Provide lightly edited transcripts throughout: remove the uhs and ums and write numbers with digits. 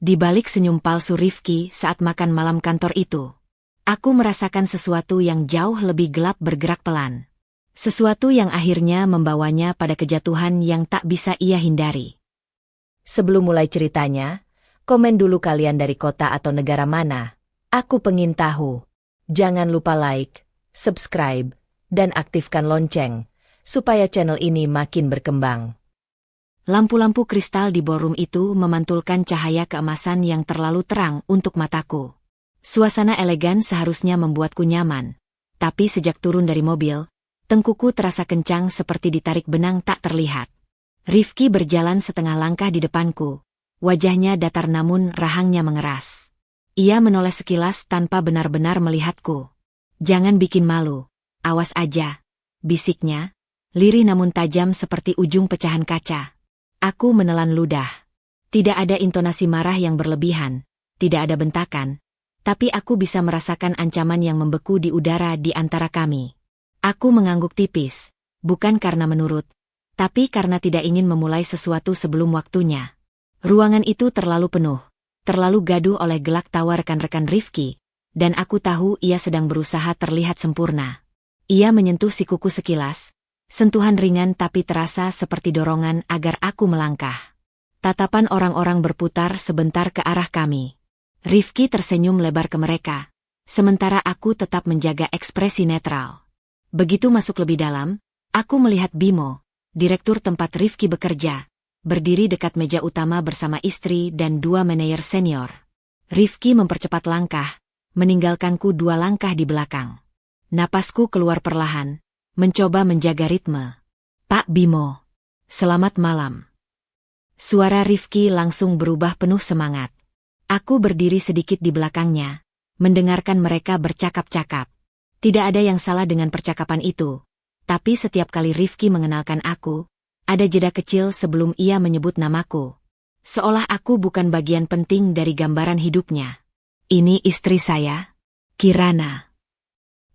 Di balik senyum palsu Rifki saat makan malam kantor itu, aku merasakan sesuatu yang jauh lebih gelap bergerak pelan. Sesuatu yang akhirnya membawanya pada kejatuhan yang tak bisa ia hindari. Sebelum mulai ceritanya, komen dulu kalian dari kota atau negara mana. Aku pengen tahu. Jangan lupa like, subscribe, dan aktifkan lonceng, supaya channel ini makin berkembang. Lampu-lampu kristal di ballroom itu memantulkan cahaya keemasan yang terlalu terang untuk mataku. Suasana elegan seharusnya membuatku nyaman, tapi sejak turun dari mobil, tengkuku terasa kencang seperti ditarik benang tak terlihat. Rifki berjalan setengah langkah di depanku, wajahnya datar namun rahangnya mengeras. Ia menoleh sekilas tanpa benar-benar melihatku. "Jangan bikin malu, awas aja," bisiknya, lirih namun tajam seperti ujung pecahan kaca. Aku menelan ludah. Tidak ada intonasi marah yang berlebihan, tidak ada bentakan, tapi aku bisa merasakan ancaman yang membeku di udara di antara kami. Aku mengangguk tipis, bukan karena menurut, tapi karena tidak ingin memulai sesuatu sebelum waktunya. Ruangan itu terlalu penuh, terlalu gaduh oleh gelak tawa rekan-rekan Rifki, dan aku tahu ia sedang berusaha terlihat sempurna. Ia menyentuh sikuku sekilas, sentuhan ringan tapi terasa seperti dorongan agar aku melangkah. Tatapan orang-orang berputar sebentar ke arah kami. Rifki tersenyum lebar ke mereka, sementara aku tetap menjaga ekspresi netral. Begitu masuk lebih dalam, aku melihat Bimo, direktur tempat Rifki bekerja, berdiri dekat meja utama bersama istri dan dua manajer senior. Rifki mempercepat langkah, meninggalkanku 2 langkah di belakang. Napasku keluar perlahan, mencoba menjaga ritme. "Pak Bimo, selamat malam." Suara Rifki langsung berubah penuh semangat. Aku berdiri sedikit di belakangnya, mendengarkan mereka bercakap-cakap. Tidak ada yang salah dengan percakapan itu, tapi setiap kali Rifki mengenalkan aku, ada jeda kecil sebelum ia menyebut namaku. Seolah aku bukan bagian penting dari gambaran hidupnya. "Ini istri saya, Kirana."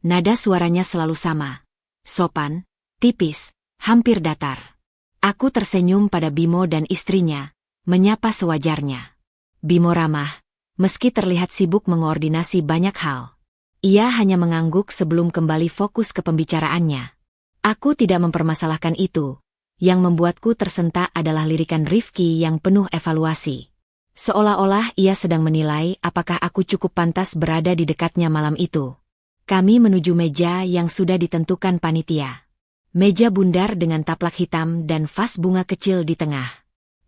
Nada suaranya selalu sama. Sopan, tipis, hampir datar. Aku tersenyum pada Bimo dan istrinya, menyapa sewajarnya. Bimo ramah, meski terlihat sibuk mengoordinasi banyak hal. Ia hanya mengangguk sebelum kembali fokus ke pembicaraannya. Aku tidak mempermasalahkan itu. Yang membuatku tersentak adalah lirikan Rifki yang penuh evaluasi. Seolah-olah ia sedang menilai apakah aku cukup pantas berada di dekatnya malam itu. Kami menuju meja yang sudah ditentukan panitia. Meja bundar dengan taplak hitam dan vas bunga kecil di tengah.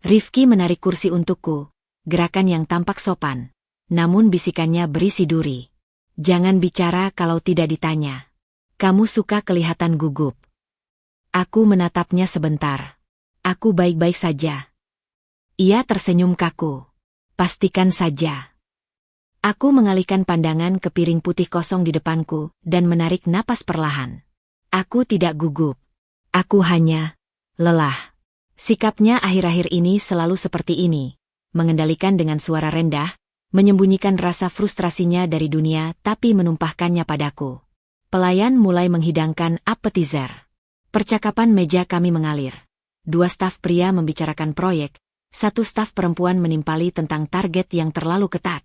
Rifki menarik kursi untukku, gerakan yang tampak sopan, namun bisikannya berisi duri. "Jangan bicara kalau tidak ditanya. Kamu suka kelihatan gugup." Aku menatapnya sebentar. "Aku baik-baik saja." Ia tersenyum kaku. "Pastikan saja." Aku mengalihkan pandangan ke piring putih kosong di depanku dan menarik napas perlahan. Aku tidak gugup. Aku hanya lelah. Sikapnya akhir-akhir ini selalu seperti ini, mengendalikan dengan suara rendah, menyembunyikan rasa frustrasinya dari dunia tapi menumpahkannya padaku. Pelayan mulai menghidangkan appetizer. Percakapan meja kami mengalir. 2 staf pria membicarakan proyek, 1 staf perempuan menimpali tentang target yang terlalu ketat.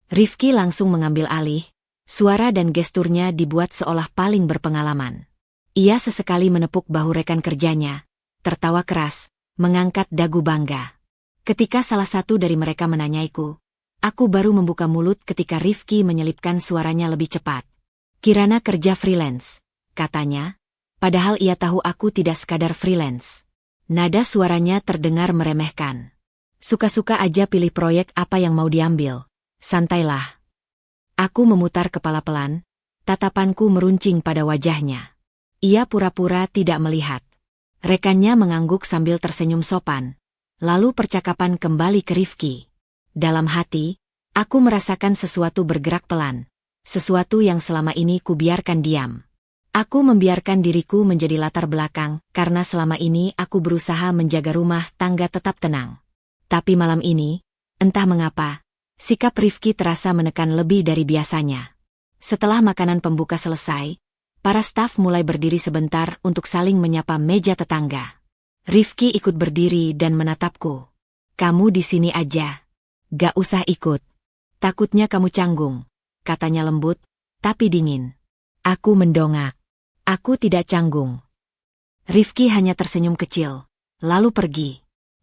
Rifki langsung mengambil alih, suara dan gesturnya dibuat seolah paling berpengalaman. Ia sesekali menepuk bahu rekan kerjanya, tertawa keras, mengangkat dagu bangga. Ketika salah satu dari mereka menanyaiku, aku baru membuka mulut ketika Rifki menyelipkan suaranya lebih cepat. "Kirana kerja freelance," katanya, padahal ia tahu aku tidak sekadar freelance. Nada suaranya terdengar meremehkan. "Suka-suka aja pilih proyek apa yang mau diambil. Santailah." Aku memutar kepala pelan, tatapanku meruncing pada wajahnya. Ia pura-pura tidak melihat. Rekannya mengangguk sambil tersenyum sopan. Lalu percakapan kembali ke Rifki. Dalam hati, aku merasakan sesuatu bergerak pelan. Sesuatu yang selama ini kubiarkan diam. Aku membiarkan diriku menjadi latar belakang karena selama ini aku berusaha menjaga rumah tangga tetap tenang. Tapi malam ini, entah mengapa, sikap Rifki terasa menekan lebih dari biasanya. Setelah makanan pembuka selesai, para staf mulai berdiri sebentar untuk saling menyapa meja tetangga. Rifki ikut berdiri dan menatapku. "Kamu di sini aja. Gak usah ikut. Takutnya kamu canggung, katanya lembut, tapi dingin. Aku mendongak. Aku tidak canggung. Rifki hanya tersenyum kecil, lalu pergi.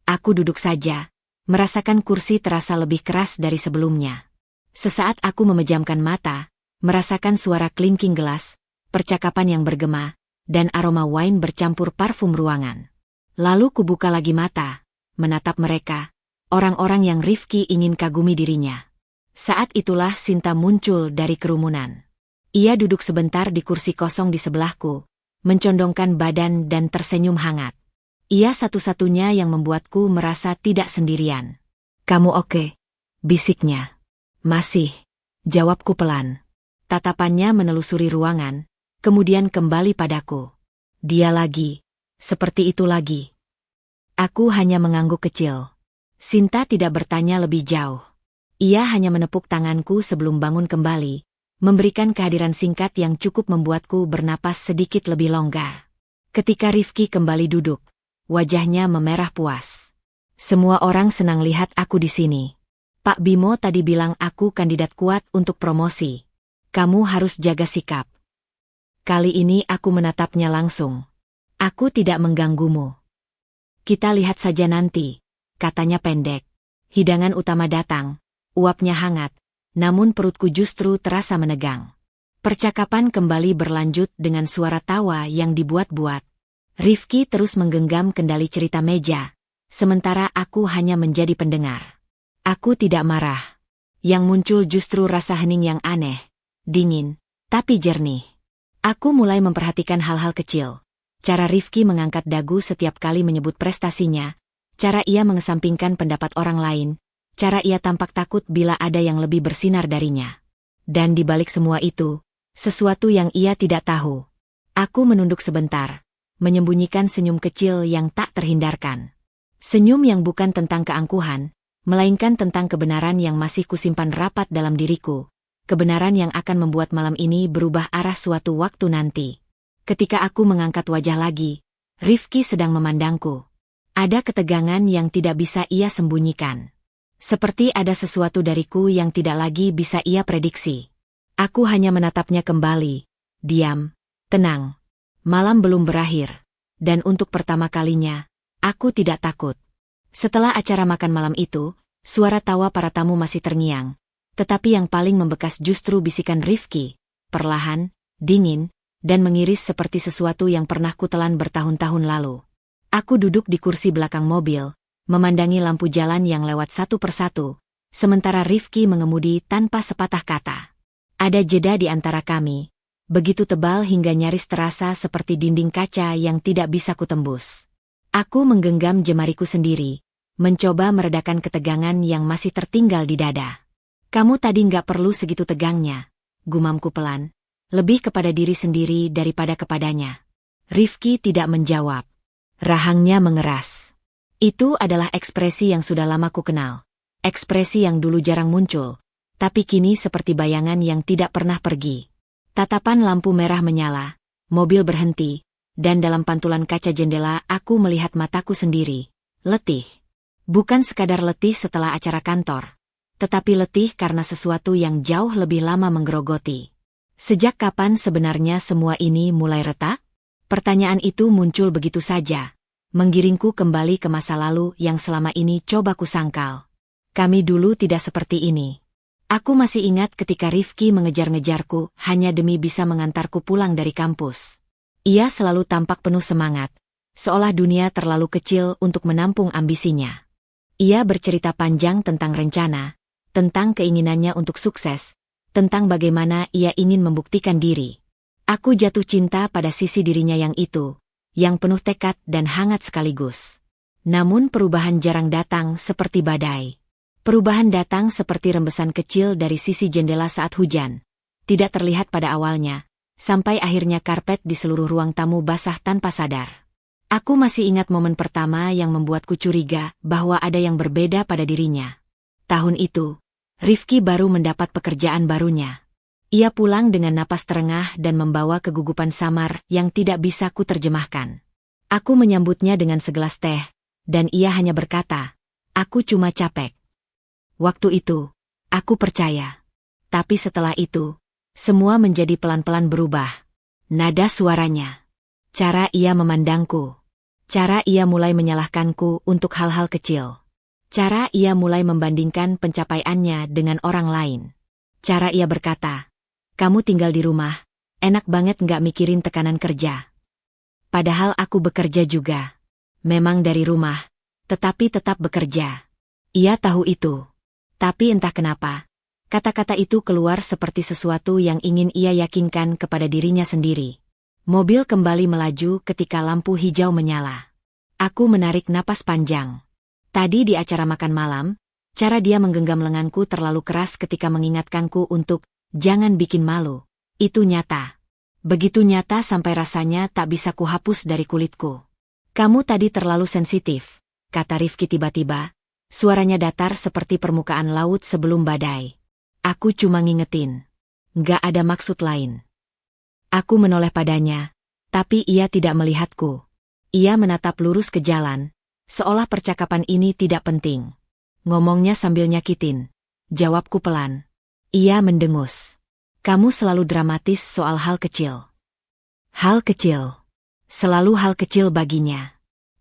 Aku duduk saja, merasakan kursi terasa lebih keras dari sebelumnya. Sesaat aku memejamkan mata, merasakan suara klingking gelas, percakapan yang bergema, dan aroma wine bercampur parfum ruangan. Lalu kubuka lagi mata, menatap mereka, orang-orang yang Rifki ingin kagumi dirinya. Saat itulah Sinta muncul dari kerumunan. Ia duduk sebentar di kursi kosong di sebelahku, mencondongkan badan dan tersenyum hangat. Ia satu-satunya yang membuatku merasa tidak sendirian. Kamu oke? Bisiknya. Masih. Jawabku pelan. Tatapannya menelusuri ruangan, kemudian kembali padaku. Dia lagi. Seperti itu lagi. Aku hanya mengangguk kecil. Sinta tidak bertanya lebih jauh. Ia hanya menepuk tanganku sebelum bangun kembali, memberikan kehadiran singkat yang cukup membuatku bernapas sedikit lebih longgar. Ketika Rifki kembali duduk, wajahnya memerah puas. Semua orang senang lihat aku di sini. Pak Bimo tadi bilang aku kandidat kuat untuk promosi. Kamu harus jaga sikap. Kali ini aku menatapnya langsung. Aku tidak mengganggumu. Kita lihat saja nanti, katanya pendek. Hidangan utama datang. Uapnya hangat, namun perutku justru terasa menegang. Percakapan kembali berlanjut dengan suara tawa yang dibuat-buat. Rifki terus menggenggam kendali cerita meja, sementara aku hanya menjadi pendengar. Aku tidak marah. Yang muncul justru rasa hening yang aneh, dingin, tapi jernih. Aku mulai memperhatikan hal-hal kecil. Cara Rifki mengangkat dagu setiap kali menyebut prestasinya, cara ia mengesampingkan pendapat orang lain, cara ia tampak takut bila ada yang lebih bersinar darinya. Dan di balik semua itu, sesuatu yang ia tidak tahu. Aku menunduk sebentar, menyembunyikan senyum kecil yang tak terhindarkan. Senyum yang bukan tentang keangkuhan, melainkan tentang kebenaran yang masih kusimpan rapat dalam diriku. Kebenaran yang akan membuat malam ini berubah arah suatu waktu nanti. Ketika aku mengangkat wajah lagi, Rifki sedang memandangku. Ada ketegangan yang tidak bisa ia sembunyikan. Seperti ada sesuatu dariku yang tidak lagi bisa ia prediksi. Aku hanya menatapnya kembali, diam, tenang. Malam belum berakhir, dan untuk pertama kalinya, aku tidak takut. Setelah acara makan malam itu, suara tawa para tamu masih terngiang, tetapi yang paling membekas justru bisikan Rifki, perlahan, dingin, dan mengiris seperti sesuatu yang pernah kutelan bertahun-tahun lalu. Aku duduk di kursi belakang mobil, memandangi lampu jalan yang lewat satu persatu, sementara Rifki mengemudi tanpa sepatah kata. Ada jeda di antara kami, begitu tebal hingga nyaris terasa seperti dinding kaca yang tidak bisa kutembus. Aku menggenggam jemariku sendiri, mencoba meredakan ketegangan yang masih tertinggal di dada. Kamu tadi nggak perlu segitu tegangnya, gumamku pelan, lebih kepada diri sendiri daripada kepadanya. Rifki tidak menjawab. Rahangnya mengeras. Itu adalah ekspresi yang sudah lama ku kenal. Ekspresi yang dulu jarang muncul, tapi kini seperti bayangan yang tidak pernah pergi. Tatapan lampu merah menyala, mobil berhenti, dan dalam pantulan kaca jendela aku melihat mataku sendiri. Letih. Bukan sekadar letih setelah acara kantor, tetapi letih karena sesuatu yang jauh lebih lama menggerogoti. Sejak kapan sebenarnya semua ini mulai retak? Pertanyaan itu muncul begitu saja, menggiringku kembali ke masa lalu yang selama ini coba kusangkal. Kami dulu tidak seperti ini. Aku masih ingat ketika Rifki mengejar-ngejarku hanya demi bisa mengantarku pulang dari kampus. Ia selalu tampak penuh semangat, seolah dunia terlalu kecil untuk menampung ambisinya. Ia bercerita panjang tentang rencana, tentang keinginannya untuk sukses, tentang bagaimana ia ingin membuktikan diri. Aku jatuh cinta pada sisi dirinya yang itu, yang penuh tekad dan hangat sekaligus. Namun perubahan jarang datang seperti badai. Perubahan datang seperti rembesan kecil dari sisi jendela saat hujan. Tidak terlihat pada awalnya, sampai akhirnya karpet di seluruh ruang tamu basah tanpa sadar. Aku masih ingat momen pertama yang membuatku curiga bahwa ada yang berbeda pada dirinya. Tahun itu, Rifki baru mendapat pekerjaan barunya. Ia pulang dengan napas terengah dan membawa kegugupan samar yang tidak bisa kuterjemahkan. Aku menyambutnya dengan segelas teh, dan ia hanya berkata, "Aku cuma capek." Waktu itu, aku percaya. Tapi setelah itu, semua menjadi pelan-pelan berubah. Nada suaranya. Cara ia memandangku. Cara ia mulai menyalahkanku untuk hal-hal kecil. Cara ia mulai membandingkan pencapaiannya dengan orang lain. Cara ia berkata, "Kamu tinggal di rumah, enak banget nggak mikirin tekanan kerja." Padahal aku bekerja juga. Memang dari rumah, tetapi tetap bekerja. Ia tahu itu. Tapi entah kenapa, kata-kata itu keluar seperti sesuatu yang ingin ia yakinkan kepada dirinya sendiri. Mobil kembali melaju ketika lampu hijau menyala. Aku menarik napas panjang. Tadi di acara makan malam, cara dia menggenggam lenganku terlalu keras ketika mengingatkanku untuk jangan bikin malu. Itu nyata. Begitu nyata sampai rasanya tak bisa kuhapus dari kulitku. "Kamu tadi terlalu sensitif," kata Rifki tiba-tiba. Suaranya datar seperti permukaan laut sebelum badai. Aku cuma ngingetin. Nggak ada maksud lain. Aku menoleh padanya, tapi ia tidak melihatku. Ia menatap lurus ke jalan, seolah percakapan ini tidak penting. Ngomongnya sambil nyakitin. Jawabku pelan. Ia mendengus. "Kamu selalu dramatis soal hal kecil." Hal kecil. Selalu hal kecil baginya.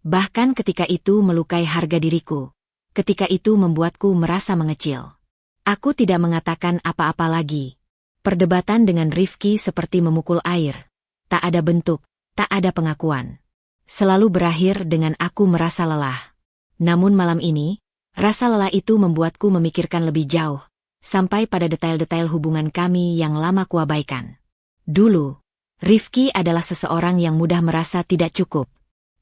Bahkan ketika itu melukai harga diriku. Ketika itu membuatku merasa mengecil. Aku tidak mengatakan apa-apa lagi. Perdebatan dengan Rifki seperti memukul air. Tak ada bentuk, tak ada pengakuan. Selalu berakhir dengan aku merasa lelah. Namun malam ini, rasa lelah itu membuatku memikirkan lebih jauh, sampai pada detail-detail hubungan kami yang lama kuabaikan. Dulu, Rifki adalah seseorang yang mudah merasa tidak cukup.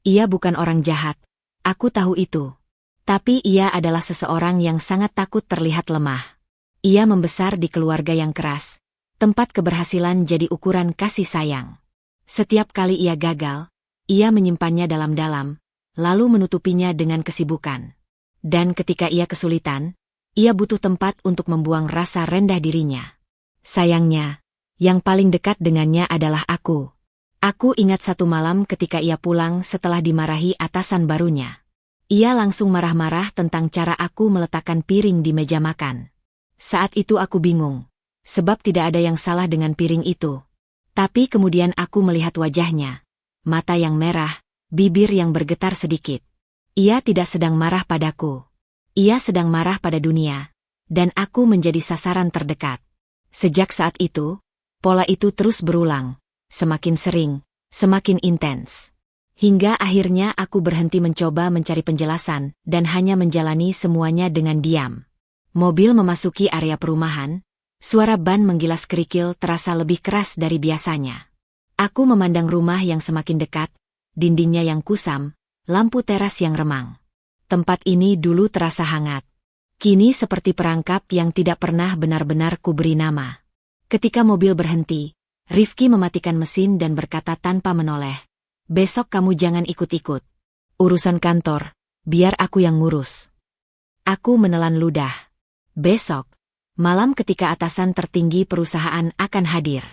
Ia bukan orang jahat, aku tahu itu. Tapi ia adalah seseorang yang sangat takut terlihat lemah. Ia membesar di keluarga yang keras. Tempat keberhasilan jadi ukuran kasih sayang. Setiap kali ia gagal, ia menyimpannya dalam-dalam, lalu menutupinya dengan kesibukan. Dan ketika ia kesulitan, ia butuh tempat untuk membuang rasa rendah dirinya. Sayangnya, yang paling dekat dengannya adalah aku. Aku ingat satu malam ketika ia pulang setelah dimarahi atasan barunya. Ia langsung marah-marah tentang cara aku meletakkan piring di meja makan. Saat itu aku bingung. Sebab tidak ada yang salah dengan piring itu. Tapi kemudian aku melihat wajahnya. Mata yang merah, bibir yang bergetar sedikit. Ia tidak sedang marah padaku. Ia sedang marah pada dunia. Dan aku menjadi sasaran terdekat. Sejak saat itu, pola itu terus berulang. Semakin sering, semakin intens. Hingga akhirnya aku berhenti mencoba mencari penjelasan dan hanya menjalani semuanya dengan diam. Mobil memasuki area perumahan. Suara ban menggilas kerikil terasa lebih keras dari biasanya. Aku memandang rumah yang semakin dekat, dindingnya yang kusam, lampu teras yang remang. Tempat ini dulu terasa hangat. Kini seperti perangkap yang tidak pernah benar-benar kuberi nama. Ketika mobil berhenti, Rifki mematikan mesin dan berkata tanpa menoleh, "Besok kamu jangan ikut-ikut. Urusan kantor, biar aku yang ngurus." Aku menelan ludah. Besok. Malam ketika atasan tertinggi perusahaan akan hadir.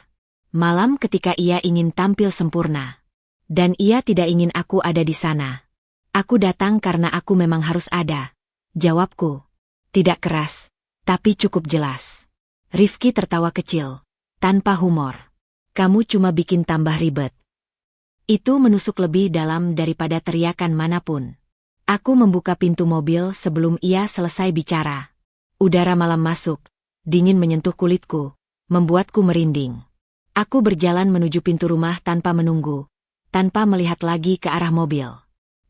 Malam ketika ia ingin tampil sempurna. Dan ia tidak ingin aku ada di sana. Aku datang karena aku memang harus ada. Jawabku. Tidak keras, tapi cukup jelas. Rifki tertawa kecil, tanpa humor. "Kamu cuma bikin tambah ribet." Itu menusuk lebih dalam daripada teriakan manapun. Aku membuka pintu mobil sebelum ia selesai bicara. Udara malam masuk. Dingin menyentuh kulitku, membuatku merinding. Aku berjalan menuju pintu rumah tanpa menunggu, tanpa melihat lagi ke arah mobil.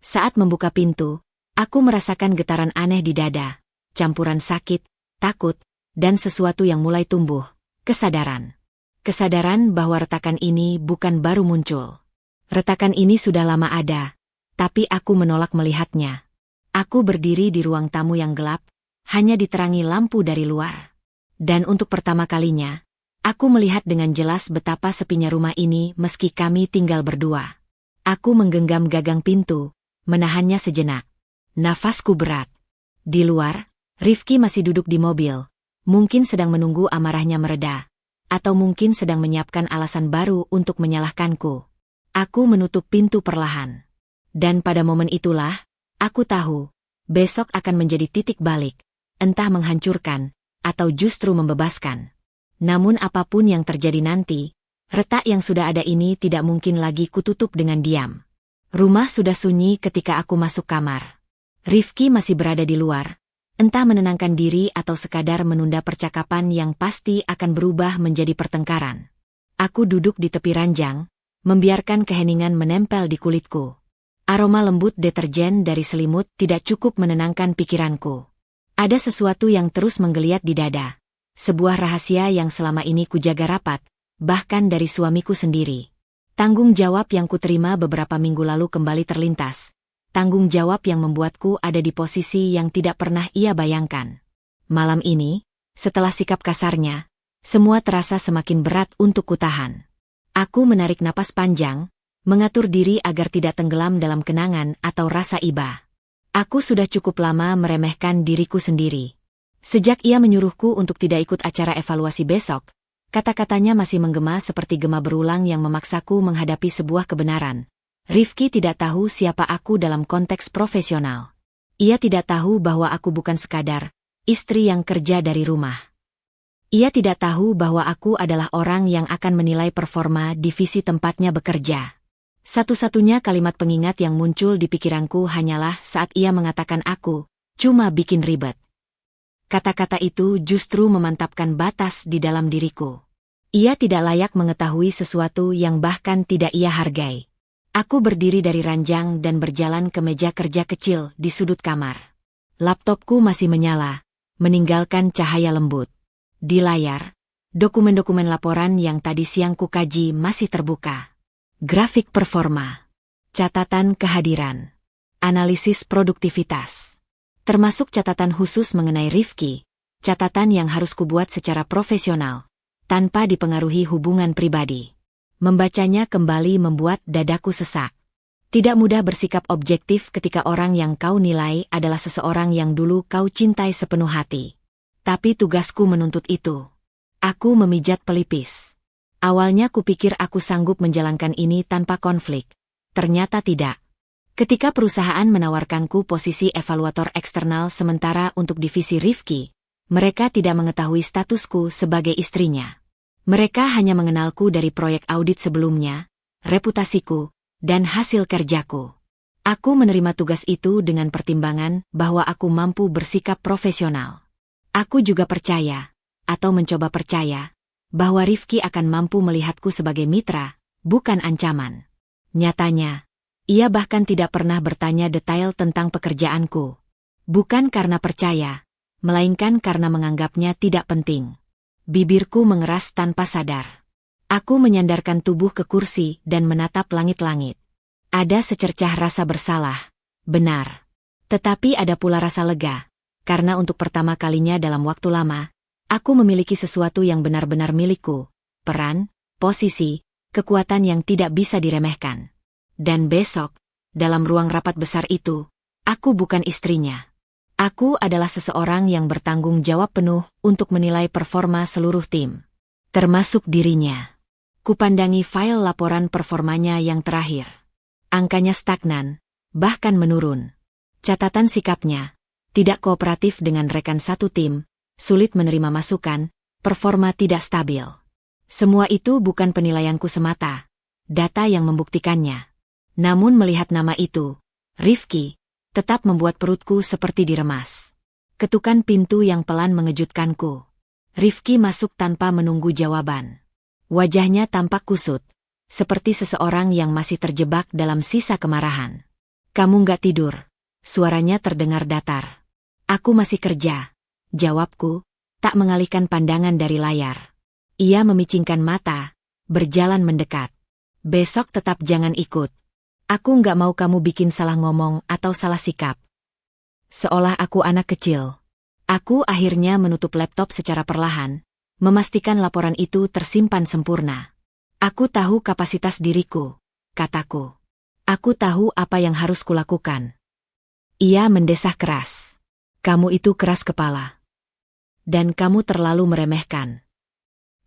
Saat membuka pintu, aku merasakan getaran aneh di dada, campuran sakit, takut, dan sesuatu yang mulai tumbuh, kesadaran. Kesadaran bahwa retakan ini bukan baru muncul. Retakan ini sudah lama ada, tapi aku menolak melihatnya. Aku berdiri di ruang tamu yang gelap, hanya diterangi lampu dari luar. Dan untuk pertama kalinya, aku melihat dengan jelas betapa sepinya rumah ini meski kami tinggal berdua. Aku menggenggam gagang pintu, menahannya sejenak. Nafasku berat. Di luar, Rifki masih duduk di mobil, mungkin sedang menunggu amarahnya mereda, atau mungkin sedang menyiapkan alasan baru untuk menyalahkanku. Aku menutup pintu perlahan. Dan pada momen itulah, aku tahu, besok akan menjadi titik balik. entah menghancurkan, atau justru membebaskan. Namun apapun yang terjadi nanti, retak yang sudah ada ini tidak mungkin lagi kututup dengan diam. Rumah sudah sunyi ketika aku masuk kamar. Rifki masih berada di luar, entah menenangkan diri atau sekadar menunda percakapan yang pasti akan berubah menjadi pertengkaran. Aku duduk di tepi ranjang, membiarkan keheningan menempel di kulitku. Aroma lembut deterjen dari selimut tidak cukup menenangkan pikiranku. Ada sesuatu yang terus menggeliat di dada. Sebuah rahasia yang selama ini kujaga rapat, bahkan dari suamiku sendiri. Tanggung jawab yang kuterima beberapa minggu lalu kembali terlintas. Tanggung jawab yang membuatku ada di posisi yang tidak pernah ia bayangkan. Malam ini, setelah sikap kasarnya, semua terasa semakin berat untuk kutahan. Aku menarik napas panjang, mengatur diri agar tidak tenggelam dalam kenangan atau rasa iba. Aku sudah cukup lama meremehkan diriku sendiri. Sejak ia menyuruhku untuk tidak ikut acara evaluasi besok, kata-katanya masih menggema seperti gema berulang yang memaksaku menghadapi sebuah kebenaran. Rifki tidak tahu siapa aku dalam konteks profesional. Ia tidak tahu bahwa aku bukan sekadar istri yang kerja dari rumah. Ia tidak tahu bahwa aku adalah orang yang akan menilai performa divisi tempatnya bekerja. Satu-satunya kalimat pengingat yang muncul di pikiranku hanyalah saat ia mengatakan aku cuma bikin ribet. Kata-kata itu justru memantapkan batas di dalam diriku. Ia tidak layak mengetahui sesuatu yang bahkan tidak ia hargai. Aku berdiri dari ranjang dan berjalan ke meja kerja kecil di sudut kamar. Laptopku masih menyala, meninggalkan cahaya lembut. Di layar, dokumen-dokumen laporan yang tadi siang ku kaji masih terbuka. Grafik performa, catatan kehadiran, analisis produktivitas. Termasuk catatan khusus mengenai Rifki, catatan yang harus kubuat secara profesional, tanpa dipengaruhi hubungan pribadi. Membacanya kembali membuat dadaku sesak. Tidak mudah bersikap objektif ketika orang yang kau nilai adalah seseorang yang dulu kau cintai sepenuh hati. Tapi tugasku menuntut itu. Aku memijat pelipis. Awalnya kupikir aku sanggup menjalankan ini tanpa konflik. Ternyata tidak. Ketika perusahaan menawarkanku posisi evaluator eksternal sementara untuk divisi Rifki, mereka tidak mengetahui statusku sebagai istrinya. Mereka hanya mengenalku dari proyek audit sebelumnya, reputasiku, dan hasil kerjaku. Aku menerima tugas itu dengan pertimbangan bahwa aku mampu bersikap profesional. Aku juga percaya, atau mencoba percaya, bahwa Rifki akan mampu melihatku sebagai mitra, bukan ancaman. Nyatanya, ia bahkan tidak pernah bertanya detail tentang pekerjaanku. Bukan karena percaya, melainkan karena menganggapnya tidak penting. Bibirku mengeras tanpa sadar. Aku menyandarkan tubuh ke kursi dan menatap langit-langit. Ada secercah rasa bersalah, benar. Tetapi ada pula rasa lega, karena untuk pertama kalinya dalam waktu lama, aku memiliki sesuatu yang benar-benar milikku, peran, posisi, kekuatan yang tidak bisa diremehkan. Dan besok, dalam ruang rapat besar itu, aku bukan istrinya. Aku adalah seseorang yang bertanggung jawab penuh untuk menilai performa seluruh tim, termasuk dirinya. Kupandangi file laporan performanya yang terakhir. Angkanya stagnan, bahkan menurun. Catatan sikapnya, tidak kooperatif dengan rekan satu tim, sulit menerima masukan, performa tidak stabil. Semua itu bukan penilaianku semata, data yang membuktikannya. Namun melihat nama itu, Rifki, tetap membuat perutku seperti diremas. Ketukan pintu yang pelan mengejutkanku. Rifki masuk tanpa menunggu jawaban. Wajahnya tampak kusut, seperti seseorang yang masih terjebak dalam sisa kemarahan. Kamu nggak tidur? Suaranya terdengar datar. Aku masih kerja. Jawabku, tak mengalihkan pandangan dari layar. Ia memicingkan mata, berjalan mendekat. Besok tetap jangan ikut. Aku nggak mau kamu bikin salah ngomong atau salah sikap. Seolah aku anak kecil. Aku akhirnya menutup laptop secara perlahan, memastikan laporan itu tersimpan sempurna. Aku tahu kapasitas diriku, kataku. Aku tahu apa yang harus kulakukan. Ia mendesah keras. Kamu itu keras kepala. Dan kamu terlalu meremehkan.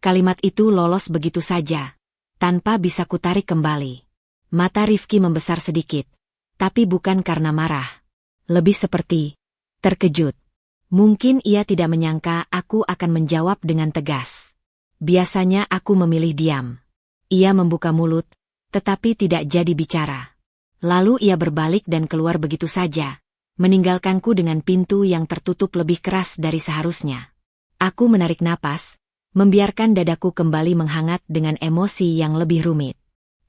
Kalimat itu lolos begitu saja, tanpa bisa kutarik kembali. Mata Rifki membesar sedikit, tapi bukan karena marah. Lebih seperti terkejut. Mungkin ia tidak menyangka aku akan menjawab dengan tegas. Biasanya aku memilih diam. Ia membuka mulut, tetapi tidak jadi bicara. Lalu ia berbalik dan keluar begitu saja, meninggalkanku dengan pintu yang tertutup lebih keras dari seharusnya. Aku menarik napas, membiarkan dadaku kembali menghangat dengan emosi yang lebih rumit.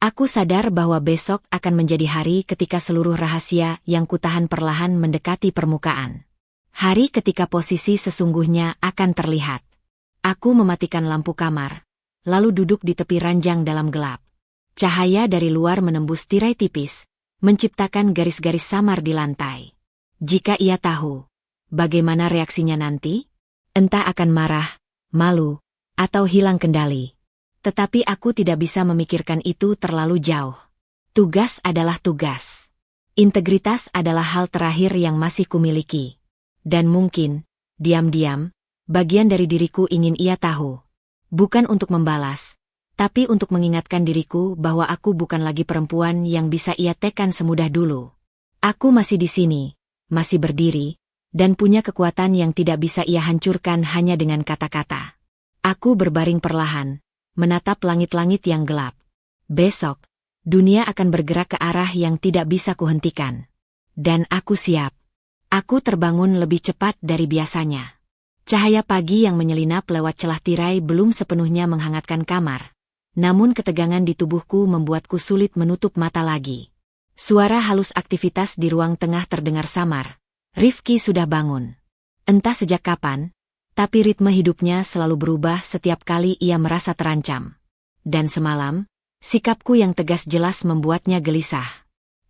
Aku sadar bahwa besok akan menjadi hari ketika seluruh rahasia yang kutahan perlahan mendekati permukaan. Hari ketika posisi sesungguhnya akan terlihat. Aku mematikan lampu kamar, lalu duduk di tepi ranjang dalam gelap. Cahaya dari luar menembus tirai tipis, menciptakan garis-garis samar di lantai. Jika ia tahu, bagaimana reaksinya nanti? Entah akan marah, malu, atau hilang kendali. Tetapi aku tidak bisa memikirkan itu terlalu jauh. Tugas adalah tugas. Integritas adalah hal terakhir yang masih kumiliki. Dan mungkin, diam-diam, bagian dari diriku ingin ia tahu. Bukan untuk membalas, tapi untuk mengingatkan diriku bahwa aku bukan lagi perempuan yang bisa ia tekan semudah dulu. Aku masih di sini, masih berdiri, dan punya kekuatan yang tidak bisa ia hancurkan hanya dengan kata-kata. Aku berbaring perlahan, menatap langit-langit yang gelap. Besok, dunia akan bergerak ke arah yang tidak bisa kuhentikan. Dan aku siap. Aku terbangun lebih cepat dari biasanya. Cahaya pagi yang menyelinap lewat celah tirai belum sepenuhnya menghangatkan kamar. Namun ketegangan di tubuhku membuatku sulit menutup mata lagi. Suara halus aktivitas di ruang tengah terdengar samar. Rifki sudah bangun. Entah sejak kapan, tapi ritme hidupnya selalu berubah setiap kali ia merasa terancam. Dan semalam, sikapku yang tegas jelas membuatnya gelisah.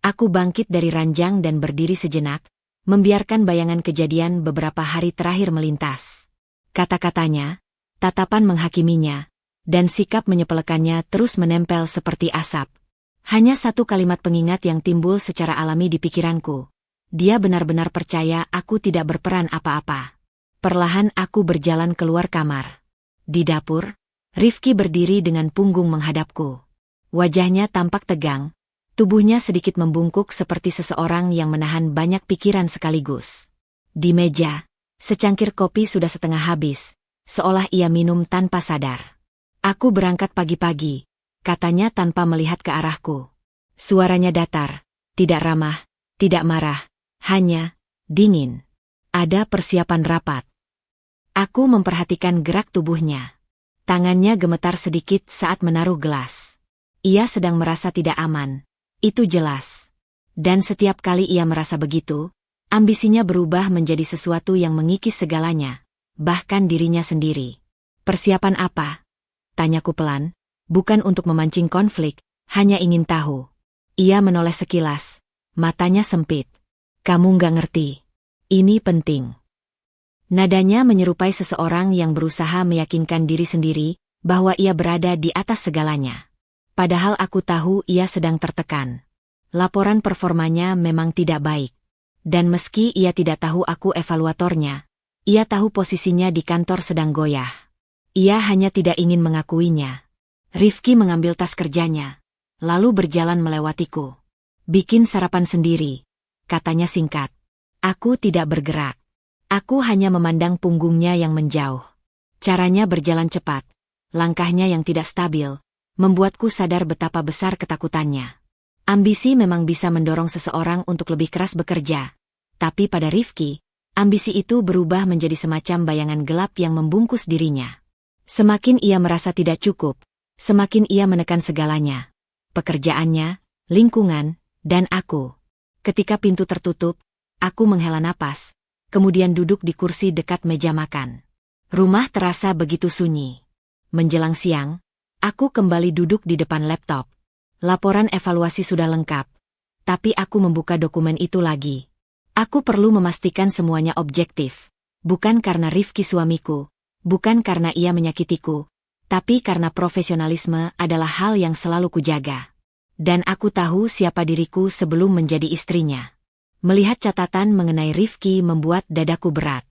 Aku bangkit dari ranjang dan berdiri sejenak, membiarkan bayangan kejadian beberapa hari terakhir melintas. Kata-katanya, tatapan menghakiminya, dan sikap menyepelekannya terus menempel seperti asap. Hanya satu kalimat pengingat yang timbul secara alami di pikiranku. Dia benar-benar percaya aku tidak berperan apa-apa. Perlahan aku berjalan keluar kamar. Di dapur, Rifki berdiri dengan punggung menghadapku. Wajahnya tampak tegang, tubuhnya sedikit membungkuk seperti seseorang yang menahan banyak pikiran sekaligus. Di meja, secangkir kopi sudah setengah habis, seolah ia minum tanpa sadar. Aku berangkat pagi-pagi, katanya tanpa melihat ke arahku. Suaranya datar, tidak ramah, tidak marah, hanya dingin. Ada persiapan rapat. Aku memperhatikan gerak tubuhnya. Tangannya gemetar sedikit saat menaruh gelas. Ia sedang merasa tidak aman, itu jelas. Dan setiap kali ia merasa begitu, ambisinya berubah menjadi sesuatu yang mengikis segalanya, bahkan dirinya sendiri. Persiapan apa? Tanyaku pelan, bukan untuk memancing konflik, hanya ingin tahu. Ia menoleh sekilas, matanya sempit. Kamu nggak ngerti. Ini penting. Nadanya menyerupai seseorang yang berusaha meyakinkan diri sendiri bahwa ia berada di atas segalanya. Padahal aku tahu ia sedang tertekan. Laporan performanya memang tidak baik. Dan meski ia tidak tahu aku evaluatornya, ia tahu posisinya di kantor sedang goyah. Ia hanya tidak ingin mengakuinya. Rifki mengambil tas kerjanya, lalu berjalan melewatiku. Bikin sarapan sendiri, katanya singkat. Aku tidak bergerak. Aku hanya memandang punggungnya yang menjauh. Caranya berjalan cepat, langkahnya yang tidak stabil, membuatku sadar betapa besar ketakutannya. Ambisi memang bisa mendorong seseorang untuk lebih keras bekerja. Tapi pada Rifki, ambisi itu berubah menjadi semacam bayangan gelap yang membungkus dirinya. Semakin ia merasa tidak cukup, semakin ia menekan segalanya. Pekerjaannya, lingkungan, dan aku. Ketika pintu tertutup, aku menghela napas, kemudian duduk di kursi dekat meja makan. Rumah terasa begitu sunyi. Menjelang siang, aku kembali duduk di depan laptop. Laporan evaluasi sudah lengkap, tapi aku membuka dokumen itu lagi. Aku perlu memastikan semuanya objektif, bukan karena Rifki suamiku, bukan karena ia menyakitiku, tapi karena profesionalisme adalah hal yang selalu kujaga. Dan aku tahu siapa diriku sebelum menjadi istrinya. Melihat catatan mengenai Rifki membuat dadaku berat.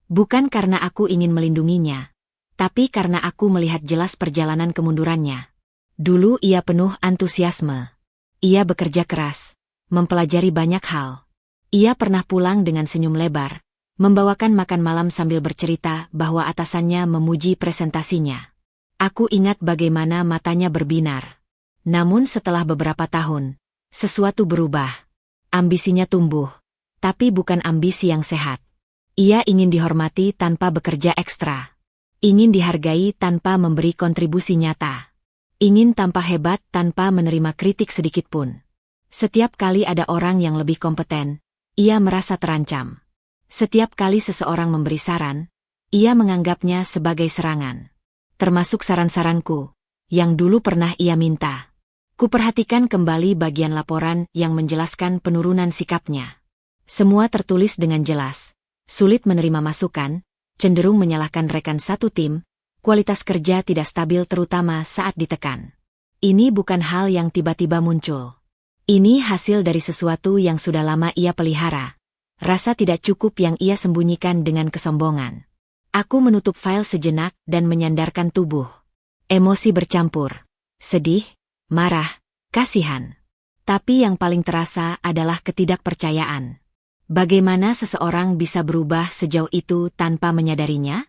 Bukan karena aku ingin melindunginya, tapi karena aku melihat jelas perjalanan kemundurannya. Dulu ia penuh antusiasme. Ia bekerja keras, mempelajari banyak hal. Ia pernah pulang dengan senyum lebar, membawakan makan malam sambil bercerita bahwa atasannya memuji presentasinya. Aku ingat bagaimana matanya berbinar. Namun setelah beberapa tahun, sesuatu berubah. Ambisinya tumbuh, tapi bukan ambisi yang sehat. Ia ingin dihormati tanpa bekerja ekstra. Ingin dihargai tanpa memberi kontribusi nyata. Ingin tampak hebat tanpa menerima kritik sedikitpun. Setiap kali ada orang yang lebih kompeten, ia merasa terancam. Setiap kali seseorang memberi saran, ia menganggapnya sebagai serangan. Termasuk saran-saranku, yang dulu pernah ia minta. Kuperhatikan kembali bagian laporan yang menjelaskan penurunan sikapnya. Semua tertulis dengan jelas. Sulit menerima masukan, cenderung menyalahkan rekan satu tim, kualitas kerja tidak stabil terutama saat ditekan. Ini bukan hal yang tiba-tiba muncul. Ini hasil dari sesuatu yang sudah lama ia pelihara. Rasa tidak cukup yang ia sembunyikan dengan kesombongan. Aku menutup file sejenak dan menyandarkan tubuh. Emosi bercampur. Sedih, marah, kasihan. Tapi yang paling terasa adalah ketidakpercayaan. Bagaimana seseorang bisa berubah sejauh itu tanpa menyadarinya?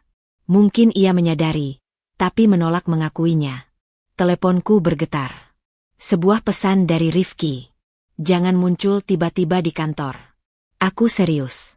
Mungkin ia menyadari, tapi menolak mengakuinya. Teleponku bergetar. Sebuah pesan dari Rifki. Jangan muncul tiba-tiba di kantor. Aku serius.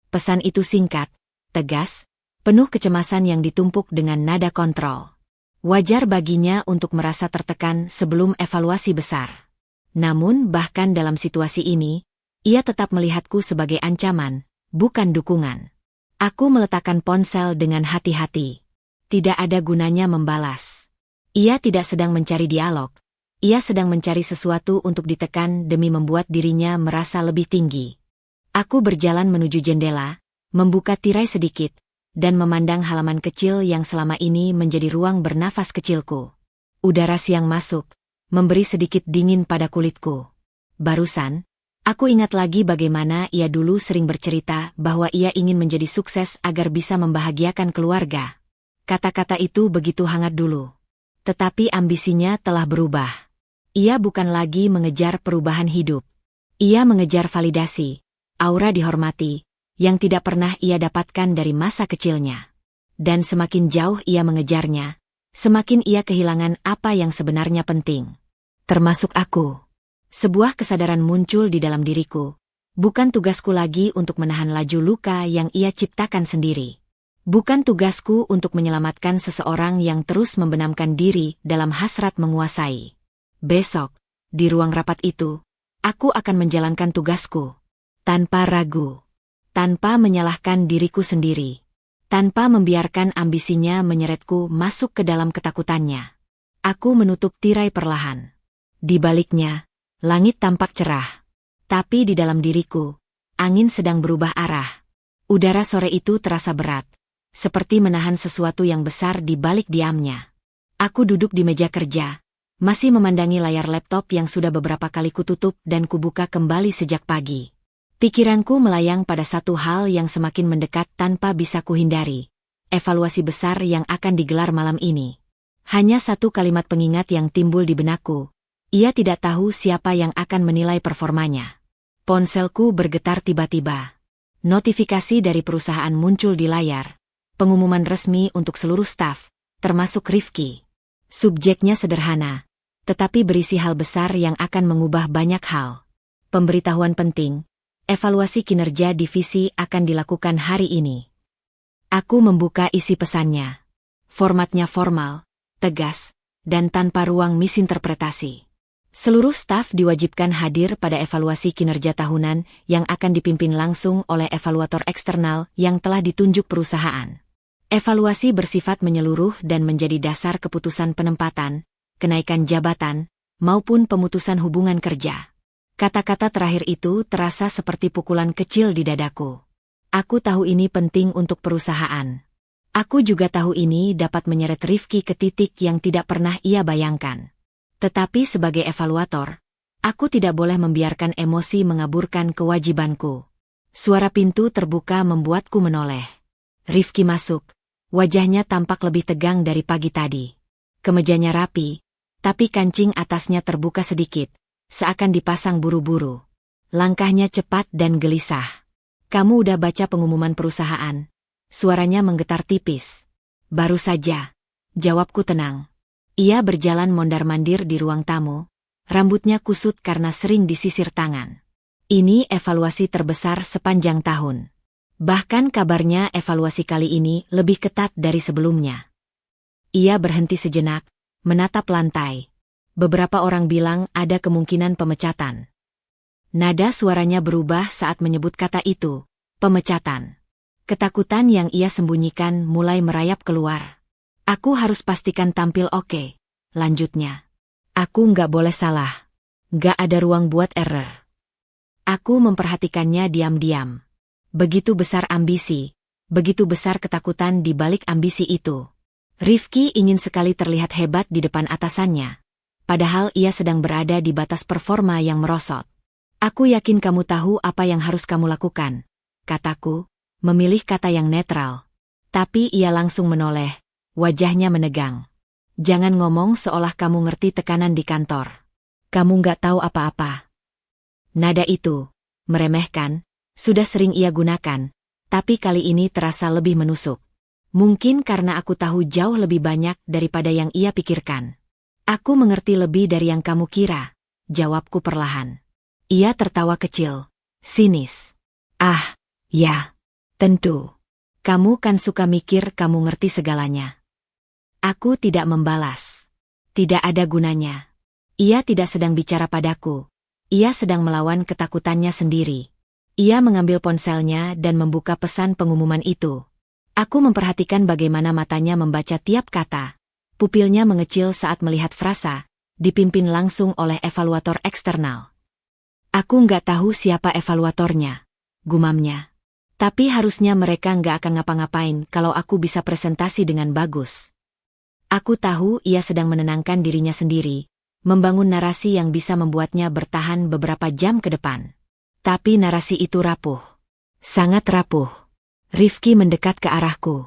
Pesan itu singkat, tegas, penuh kecemasan yang ditumpuk dengan nada kontrol. Wajar baginya untuk merasa tertekan sebelum evaluasi besar. Namun bahkan dalam situasi ini, ia tetap melihatku sebagai ancaman, bukan dukungan. Aku meletakkan ponsel dengan hati-hati. Tidak ada gunanya membalas. Ia tidak sedang mencari dialog. Ia sedang mencari sesuatu untuk ditekan demi membuat dirinya merasa lebih tinggi. Aku berjalan menuju jendela, membuka tirai sedikit, dan memandang halaman kecil yang selama ini menjadi ruang bernafas kecilku. Udara siang masuk, memberi sedikit dingin pada kulitku. Barusan, aku ingat lagi bagaimana ia dulu sering bercerita bahwa ia ingin menjadi sukses agar bisa membahagiakan keluarga. Kata-kata itu begitu hangat dulu. Tetapi ambisinya telah berubah. Ia bukan lagi mengejar perubahan hidup. Ia mengejar validasi, aura dihormati, yang tidak pernah ia dapatkan dari masa kecilnya. Dan semakin jauh ia mengejarnya, semakin ia kehilangan apa yang sebenarnya penting. Termasuk aku. Sebuah kesadaran muncul di dalam diriku. Bukan tugasku lagi untuk menahan laju luka yang ia ciptakan sendiri. Bukan tugasku untuk menyelamatkan seseorang yang terus membenamkan diri dalam hasrat menguasai. Besok, di ruang rapat itu, aku akan menjalankan tugasku. Tanpa ragu. Tanpa menyalahkan diriku sendiri. Tanpa membiarkan ambisinya menyeretku masuk ke dalam ketakutannya. Aku menutup tirai perlahan. Di baliknya, langit tampak cerah. Tapi di dalam diriku, angin sedang berubah arah. Udara sore itu terasa berat, seperti menahan sesuatu yang besar di balik diamnya. Aku duduk di meja kerja, masih memandangi layar laptop yang sudah beberapa kali kututup dan kubuka kembali sejak pagi. Pikiranku melayang pada satu hal yang semakin mendekat tanpa bisa kuhindari. Evaluasi besar yang akan digelar malam ini. Hanya satu kalimat pengingat yang timbul di benakku. Ia tidak tahu siapa yang akan menilai performanya. Ponselku bergetar tiba-tiba. Notifikasi dari perusahaan muncul di layar. Pengumuman resmi untuk seluruh staf, termasuk Rifki. Subjeknya sederhana, tetapi berisi hal besar yang akan mengubah banyak hal. Pemberitahuan penting, evaluasi kinerja divisi akan dilakukan hari ini. Aku membuka isi pesannya. Formatnya formal, tegas, dan tanpa ruang misinterpretasi. Seluruh staf diwajibkan hadir pada evaluasi kinerja tahunan yang akan dipimpin langsung oleh evaluator eksternal yang telah ditunjuk perusahaan. Evaluasi bersifat menyeluruh dan menjadi dasar keputusan penempatan, kenaikan jabatan, maupun pemutusan hubungan kerja. Kata-kata terakhir itu terasa seperti pukulan kecil di dadaku. Aku tahu ini penting untuk perusahaan. Aku juga tahu ini dapat menyeret Rifki ke titik yang tidak pernah ia bayangkan. Tetapi sebagai evaluator, aku tidak boleh membiarkan emosi mengaburkan kewajibanku. Suara pintu terbuka membuatku menoleh. Rifki masuk, wajahnya tampak lebih tegang dari pagi tadi. Kemejanya rapi, tapi kancing atasnya terbuka sedikit, seakan dipasang buru-buru. Langkahnya cepat dan gelisah. Kamu udah baca pengumuman perusahaan? Suaranya menggetar tipis. Baru saja. Jawabku tenang. Ia berjalan mondar-mandir di ruang tamu. Rambutnya kusut karena sering disisir tangan. Ini evaluasi terbesar sepanjang tahun. Bahkan kabarnya evaluasi kali ini lebih ketat dari sebelumnya. Ia berhenti sejenak, menatap lantai. Beberapa orang bilang ada kemungkinan pemecatan. Nada suaranya berubah saat menyebut kata itu, pemecatan. Ketakutan yang ia sembunyikan mulai merayap keluar. Aku harus pastikan tampil oke, lanjutnya. Aku nggak boleh salah. Nggak ada ruang buat error. Aku memperhatikannya diam-diam. Begitu besar ambisi, begitu besar ketakutan di balik ambisi itu. Rifki ingin sekali terlihat hebat di depan atasannya. Padahal ia sedang berada di batas performa yang merosot. Aku yakin kamu tahu apa yang harus kamu lakukan, kataku, memilih kata yang netral. Tapi ia langsung menoleh, wajahnya menegang. Jangan ngomong seolah kamu ngerti tekanan di kantor. Kamu nggak tahu apa-apa. Nada itu, meremehkan, sudah sering ia gunakan, tapi kali ini terasa lebih menusuk. Mungkin karena aku tahu jauh lebih banyak daripada yang ia pikirkan. Aku mengerti lebih dari yang kamu kira, jawabku perlahan. Ia tertawa kecil, sinis. Ah, ya, tentu. Kamu kan suka mikir kamu ngerti segalanya. Aku tidak membalas. Tidak ada gunanya. Ia tidak sedang bicara padaku. Ia sedang melawan ketakutannya sendiri. Ia mengambil ponselnya dan membuka pesan pengumuman itu. Aku memperhatikan bagaimana matanya membaca tiap kata. Pupilnya mengecil saat melihat frasa, dipimpin langsung oleh evaluator eksternal. Aku nggak tahu siapa evaluatornya, gumamnya. Tapi harusnya mereka nggak akan ngapa-ngapain kalau aku bisa presentasi dengan bagus. Aku tahu ia sedang menenangkan dirinya sendiri, membangun narasi yang bisa membuatnya bertahan beberapa jam ke depan. Tapi narasi itu rapuh. Sangat rapuh. Rifki mendekat ke arahku.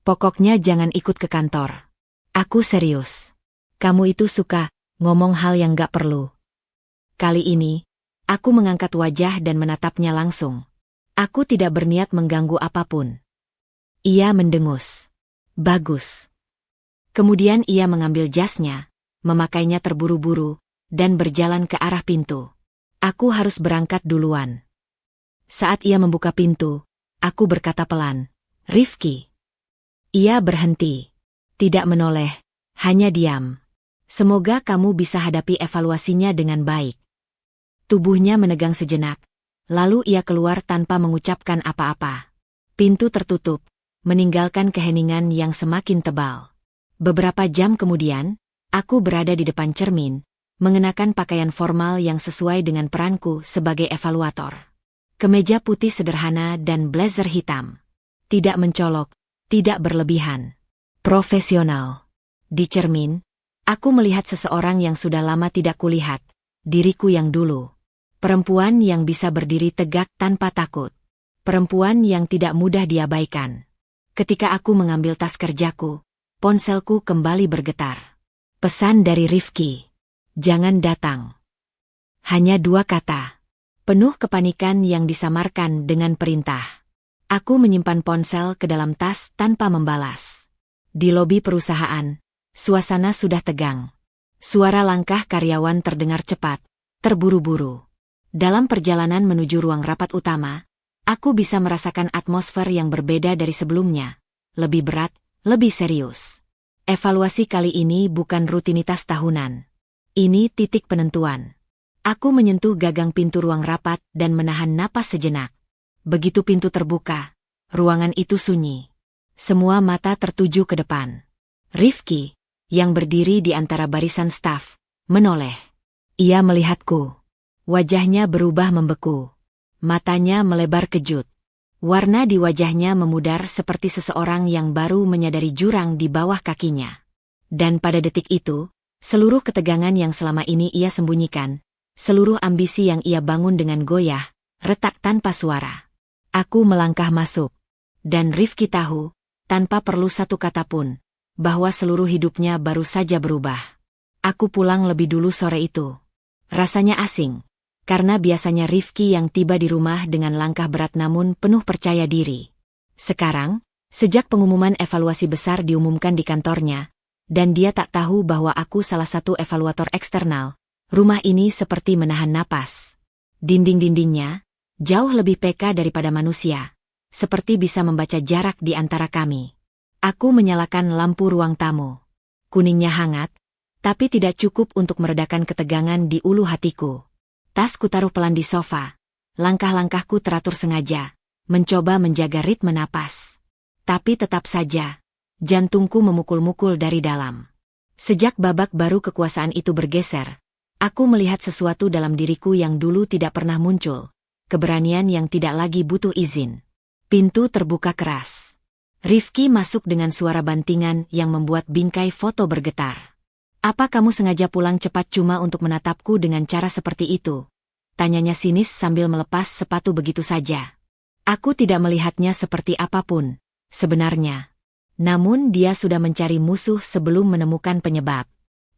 Pokoknya jangan ikut ke kantor. Aku serius. Kamu itu suka ngomong hal yang gak perlu. Kali ini, aku mengangkat wajah dan menatapnya langsung. Aku tidak berniat mengganggu apapun. Ia mendengus. Bagus. Kemudian ia mengambil jasnya, memakainya terburu-buru, dan berjalan ke arah pintu. Aku harus berangkat duluan. Saat ia membuka pintu, aku berkata pelan, Rifki. Ia berhenti. Tidak menoleh, hanya diam. Semoga kamu bisa hadapi evaluasinya dengan baik. Tubuhnya menegang sejenak, lalu ia keluar tanpa mengucapkan apa-apa. Pintu tertutup, meninggalkan keheningan yang semakin tebal. Beberapa jam kemudian, aku berada di depan cermin, mengenakan pakaian formal yang sesuai dengan peranku sebagai evaluator. Kemeja putih sederhana dan blazer hitam. Tidak mencolok, tidak berlebihan. Profesional. Di cermin, aku melihat seseorang yang sudah lama tidak kulihat, diriku yang dulu. Perempuan yang bisa berdiri tegak tanpa takut. Perempuan yang tidak mudah diabaikan. Ketika aku mengambil tas kerjaku, ponselku kembali bergetar. Pesan dari Rifki. Jangan datang. Hanya 2 kata. Penuh kepanikan yang disamarkan dengan perintah. Aku menyimpan ponsel ke dalam tas tanpa membalas. Di lobi perusahaan, suasana sudah tegang. Suara langkah karyawan terdengar cepat, terburu-buru. Dalam perjalanan menuju ruang rapat utama, aku bisa merasakan atmosfer yang berbeda dari sebelumnya. Lebih berat, lebih serius. Evaluasi kali ini bukan rutinitas tahunan. Ini titik penentuan. Aku menyentuh gagang pintu ruang rapat dan menahan napas sejenak. Begitu pintu terbuka, ruangan itu sunyi. Semua mata tertuju ke depan. Rifki, yang berdiri di antara barisan staf, menoleh. Ia melihatku. Wajahnya berubah membeku. Matanya melebar kejut. Warna di wajahnya memudar seperti seseorang yang baru menyadari jurang di bawah kakinya. Dan pada detik itu, seluruh ketegangan yang selama ini ia sembunyikan, seluruh ambisi yang ia bangun dengan goyah, retak tanpa suara. Aku melangkah masuk. Dan Rifki tahu, tanpa perlu satu kata pun, bahwa seluruh hidupnya baru saja berubah. Aku pulang lebih dulu sore itu. Rasanya asing. Karena biasanya Rifki yang tiba di rumah dengan langkah berat namun penuh percaya diri. Sekarang, sejak pengumuman evaluasi besar diumumkan di kantornya, dan dia tak tahu bahwa aku salah satu evaluator eksternal, rumah ini seperti menahan napas. Dinding-dindingnya jauh lebih peka daripada manusia, seperti bisa membaca jarak di antara kami. Aku menyalakan lampu ruang tamu. Kuningnya hangat, tapi tidak cukup untuk meredakan ketegangan di ulu hatiku. Tas kutaruh pelan di sofa. Langkah-langkahku teratur sengaja, mencoba menjaga ritme napas. Tapi tetap saja, jantungku memukul-mukul dari dalam. Sejak babak baru kekuasaan itu bergeser, aku melihat sesuatu dalam diriku yang dulu tidak pernah muncul. Keberanian yang tidak lagi butuh izin. Pintu terbuka keras. Rifki masuk dengan suara bantingan yang membuat bingkai foto bergetar. "Apa kamu sengaja pulang cepat cuma untuk menatapku dengan cara seperti itu?" Tanyanya sinis sambil melepas sepatu begitu saja. Aku tidak melihatnya seperti apapun, sebenarnya. Namun dia sudah mencari musuh sebelum menemukan penyebab.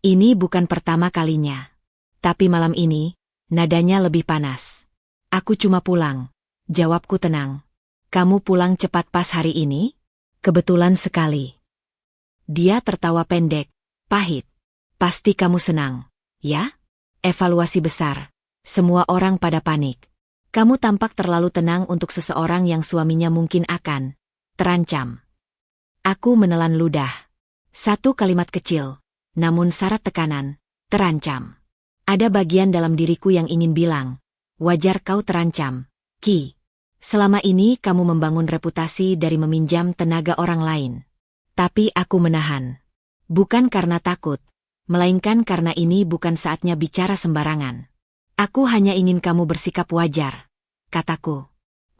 Ini bukan pertama kalinya. Tapi malam ini, nadanya lebih panas. "Aku cuma pulang," jawabku tenang. "Kamu pulang cepat pas hari ini?" "Kebetulan sekali." Dia tertawa pendek, pahit. "Pasti kamu senang, ya? Evaluasi besar. Semua orang pada panik. Kamu tampak terlalu tenang untuk seseorang yang suaminya mungkin akan terancam." Aku menelan ludah. Satu kalimat kecil, namun syarat tekanan, terancam. Ada bagian dalam diriku yang ingin bilang, wajar kau terancam, Ki. Selama ini kamu membangun reputasi dari meminjam tenaga orang lain. Tapi aku menahan. Bukan karena takut, melainkan karena ini bukan saatnya bicara sembarangan. "Aku hanya ingin kamu bersikap wajar," kataku.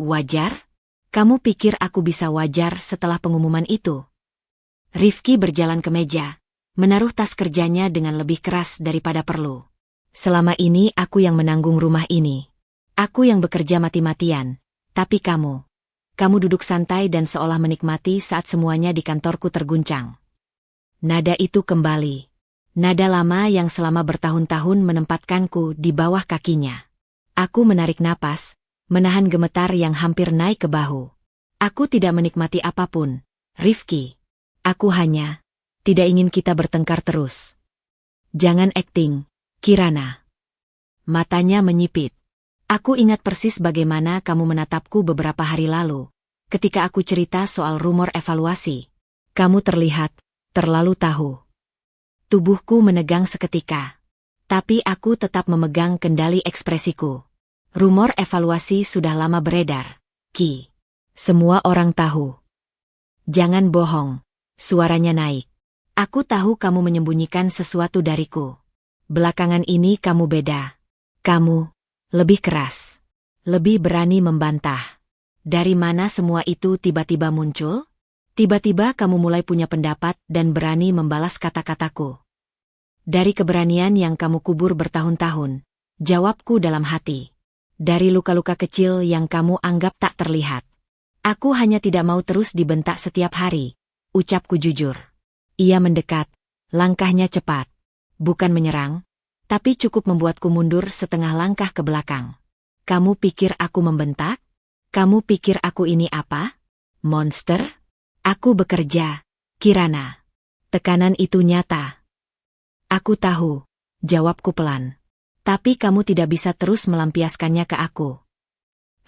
"Wajar? Kamu pikir aku bisa wajar setelah pengumuman itu?" Rifki berjalan ke meja, menaruh tas kerjanya dengan lebih keras daripada perlu. "Selama ini aku yang menanggung rumah ini. Aku yang bekerja mati-matian, tapi kamu duduk santai dan seolah menikmati saat semuanya di kantorku terguncang." Nada itu kembali. Nada lama yang selama bertahun-tahun menempatkanku di bawah kakinya. Aku menarik napas, menahan gemetar yang hampir naik ke bahu. Aku tidak menikmati apapun, Rifki. Aku hanya tidak ingin kita bertengkar terus. "Jangan akting, Kirana." Matanya menyipit. Aku ingat persis bagaimana kamu menatapku beberapa hari lalu, ketika aku cerita soal rumor evaluasi. Kamu terlihat terlalu tahu. Tubuhku menegang seketika. Tapi aku tetap memegang kendali ekspresiku. "Rumor evaluasi sudah lama beredar, Ki. Semua orang tahu." "Jangan bohong." Suaranya naik. "Aku tahu kamu menyembunyikan sesuatu dariku. Belakangan ini kamu beda. Kamu lebih keras. Lebih berani membantah. Dari mana semua itu tiba-tiba muncul? Tiba-tiba kamu mulai punya pendapat dan berani membalas kata-kataku." "Dari keberanian yang kamu kubur bertahun-tahun," jawabku dalam hati. "Dari luka-luka kecil yang kamu anggap tak terlihat. Aku hanya tidak mau terus dibentak setiap hari," ucapku jujur. Ia mendekat, langkahnya cepat. Bukan menyerang, tapi cukup membuatku mundur setengah langkah ke belakang. "Kamu pikir aku membentak? Kamu pikir aku ini apa? Monster? Aku bekerja, Kirana." Tekanan itu nyata. "Aku tahu," jawabku pelan. "Tapi kamu tidak bisa terus melampiaskannya ke aku."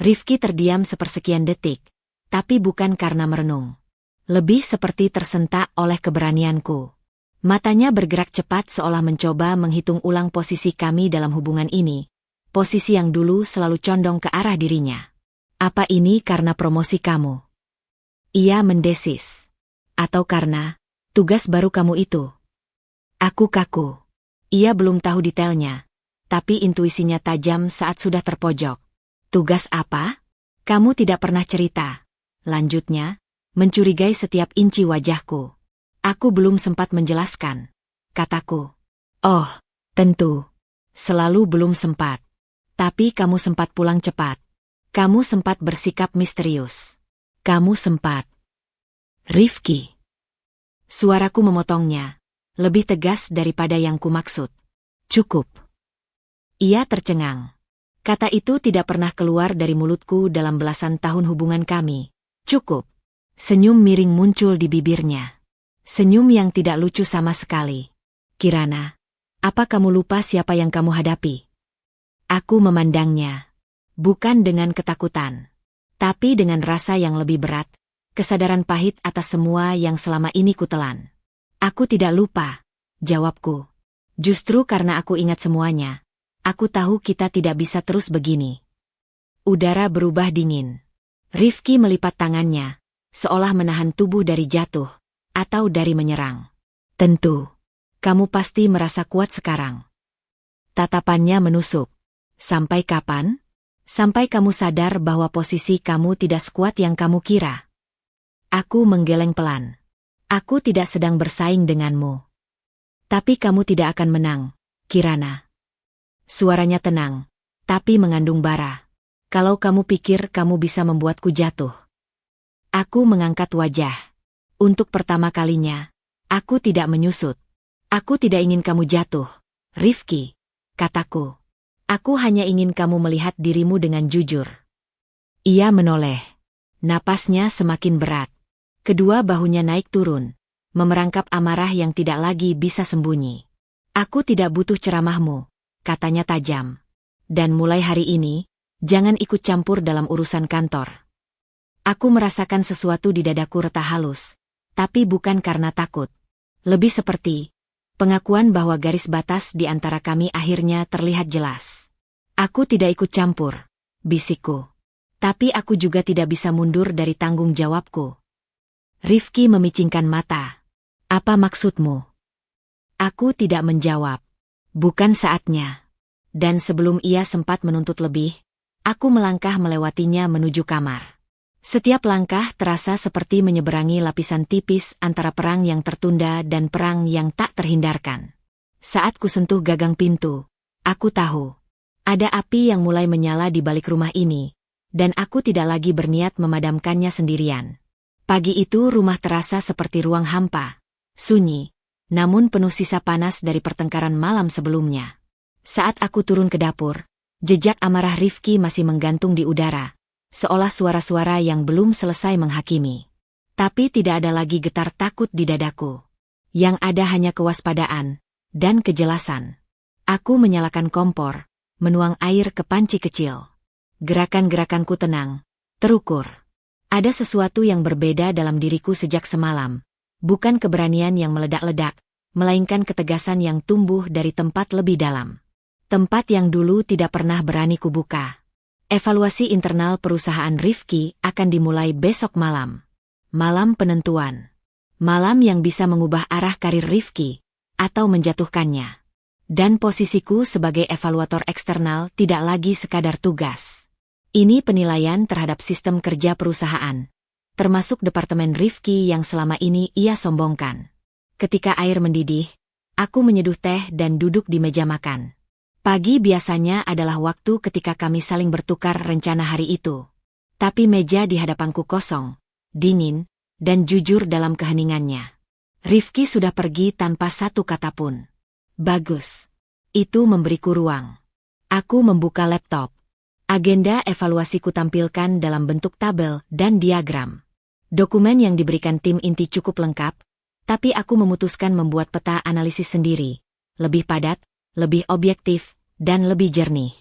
Rifki terdiam sepersekian detik, tapi bukan karena merenung. Lebih seperti tersentak oleh keberanianku. Matanya bergerak cepat seolah mencoba menghitung ulang posisi kami dalam hubungan ini, posisi yang dulu selalu condong ke arah dirinya. "Apa ini karena promosi kamu?" Ia mendesis. "Atau karena tugas baru kamu itu?" Aku kaku. Ia belum tahu detailnya, tapi intuisinya tajam saat sudah terpojok. "Tugas apa? Kamu tidak pernah cerita," lanjutnya, mencurigai setiap inci wajahku. "Aku belum sempat menjelaskan," kataku. "Oh, tentu. Selalu belum sempat. Tapi kamu sempat pulang cepat. Kamu sempat bersikap misterius. Kamu sempat." "Rifki." Suaraku memotongnya, lebih tegas daripada yang kumaksud. "Cukup." Ia tercengang. Kata itu tidak pernah keluar dari mulutku dalam belasan tahun hubungan kami. Cukup. Senyum miring muncul di bibirnya. Senyum yang tidak lucu sama sekali. Kirana, apa kamu lupa siapa yang kamu hadapi? Aku memandangnya. Bukan dengan ketakutan. Tapi dengan rasa yang lebih berat. Kesadaran pahit atas semua yang selama ini kutelan. Aku tidak lupa, jawabku. Justru karena aku ingat semuanya. Aku tahu kita tidak bisa terus begini. Udara berubah dingin. Rifki melipat tangannya, seolah menahan tubuh dari jatuh, atau dari menyerang. Tentu. Kamu pasti merasa kuat sekarang. Tatapannya menusuk. Sampai kapan? Sampai kamu sadar bahwa posisi kamu tidak sekuat yang kamu kira. Aku menggeleng pelan. Aku tidak sedang bersaing denganmu. Tapi kamu tidak akan menang, Kirana. Suaranya tenang, tapi mengandung bara. Kalau kamu pikir kamu bisa membuatku jatuh. Aku mengangkat wajah. Untuk pertama kalinya, aku tidak menyusut. Aku tidak ingin kamu jatuh, Rifki, kataku. Aku hanya ingin kamu melihat dirimu dengan jujur. Ia menoleh. Napasnya semakin berat. Kedua bahunya naik turun, memerangkap amarah yang tidak lagi bisa sembunyi. Aku tidak butuh ceramahmu, katanya tajam. Dan mulai hari ini, jangan ikut campur dalam urusan kantor. Aku merasakan sesuatu di dadaku retak halus, tapi bukan karena takut. Lebih seperti pengakuan bahwa garis batas di antara kami akhirnya terlihat jelas. Aku tidak ikut campur, bisikku. Tapi aku juga tidak bisa mundur dari tanggung jawabku. Rifki memicingkan mata. Apa maksudmu? Aku tidak menjawab. Bukan saatnya. Dan sebelum ia sempat menuntut lebih, aku melangkah melewatinya menuju kamar. Setiap langkah terasa seperti menyeberangi lapisan tipis antara perang yang tertunda dan perang yang tak terhindarkan. Saat ku sentuh gagang pintu, aku tahu. Ada api yang mulai menyala di balik rumah ini, dan aku tidak lagi berniat memadamkannya sendirian. Pagi itu rumah terasa seperti ruang hampa. Sunyi, namun penuh sisa panas dari pertengkaran malam sebelumnya. Saat aku turun ke dapur, jejak amarah Rifki masih menggantung di udara, seolah suara-suara yang belum selesai menghakimi. Tapi tidak ada lagi getar takut di dadaku. Yang ada hanya kewaspadaan dan kejelasan. Aku menyalakan kompor, menuang air ke panci kecil. Gerakan-gerakanku tenang, terukur. Ada sesuatu yang berbeda dalam diriku sejak semalam. Bukan keberanian yang meledak-ledak, melainkan ketegasan yang tumbuh dari tempat lebih dalam. Tempat yang dulu tidak pernah berani kubuka. Evaluasi internal perusahaan Rifki akan dimulai besok malam. Malam penentuan. Malam yang bisa mengubah arah karir Rifki, atau menjatuhkannya. Dan posisiku sebagai evaluator eksternal tidak lagi sekadar tugas. Ini penilaian terhadap sistem kerja perusahaan, termasuk departemen Rifki yang selama ini ia sombongkan. Ketika air mendidih, aku menyeduh teh dan duduk di meja makan. Pagi biasanya adalah waktu ketika kami saling bertukar rencana hari itu. Tapi meja di hadapanku kosong, dingin, dan jujur dalam keheningannya. Rifki sudah pergi tanpa satu kata pun. Bagus. Itu memberiku ruang. Aku membuka laptop. Agenda evaluasiku tampilkan dalam bentuk tabel dan diagram. Dokumen yang diberikan tim inti cukup lengkap, tapi aku memutuskan membuat peta analisis sendiri. Lebih padat, lebih objektif, dan lebih jernih.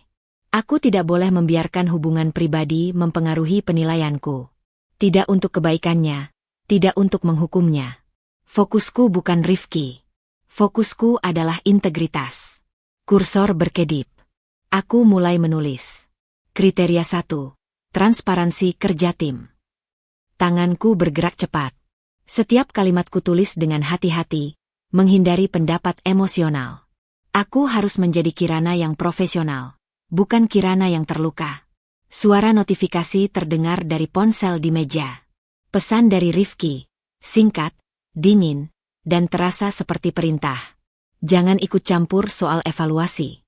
Aku tidak boleh membiarkan hubungan pribadi mempengaruhi penilaianku. Tidak untuk kebaikannya, tidak untuk menghukumnya. Fokusku bukan Rifki. Fokusku adalah integritas. Kursor berkedip. Aku mulai menulis. Kriteria 1. Transparansi kerja tim. Tanganku bergerak cepat. Setiap kalimatku tulis dengan hati-hati, menghindari pendapat emosional. Aku harus menjadi Kirana yang profesional, bukan Kirana yang terluka. Suara notifikasi terdengar dari ponsel di meja. Pesan dari Rifki, singkat, dingin, dan terasa seperti perintah. Jangan ikut campur soal evaluasi.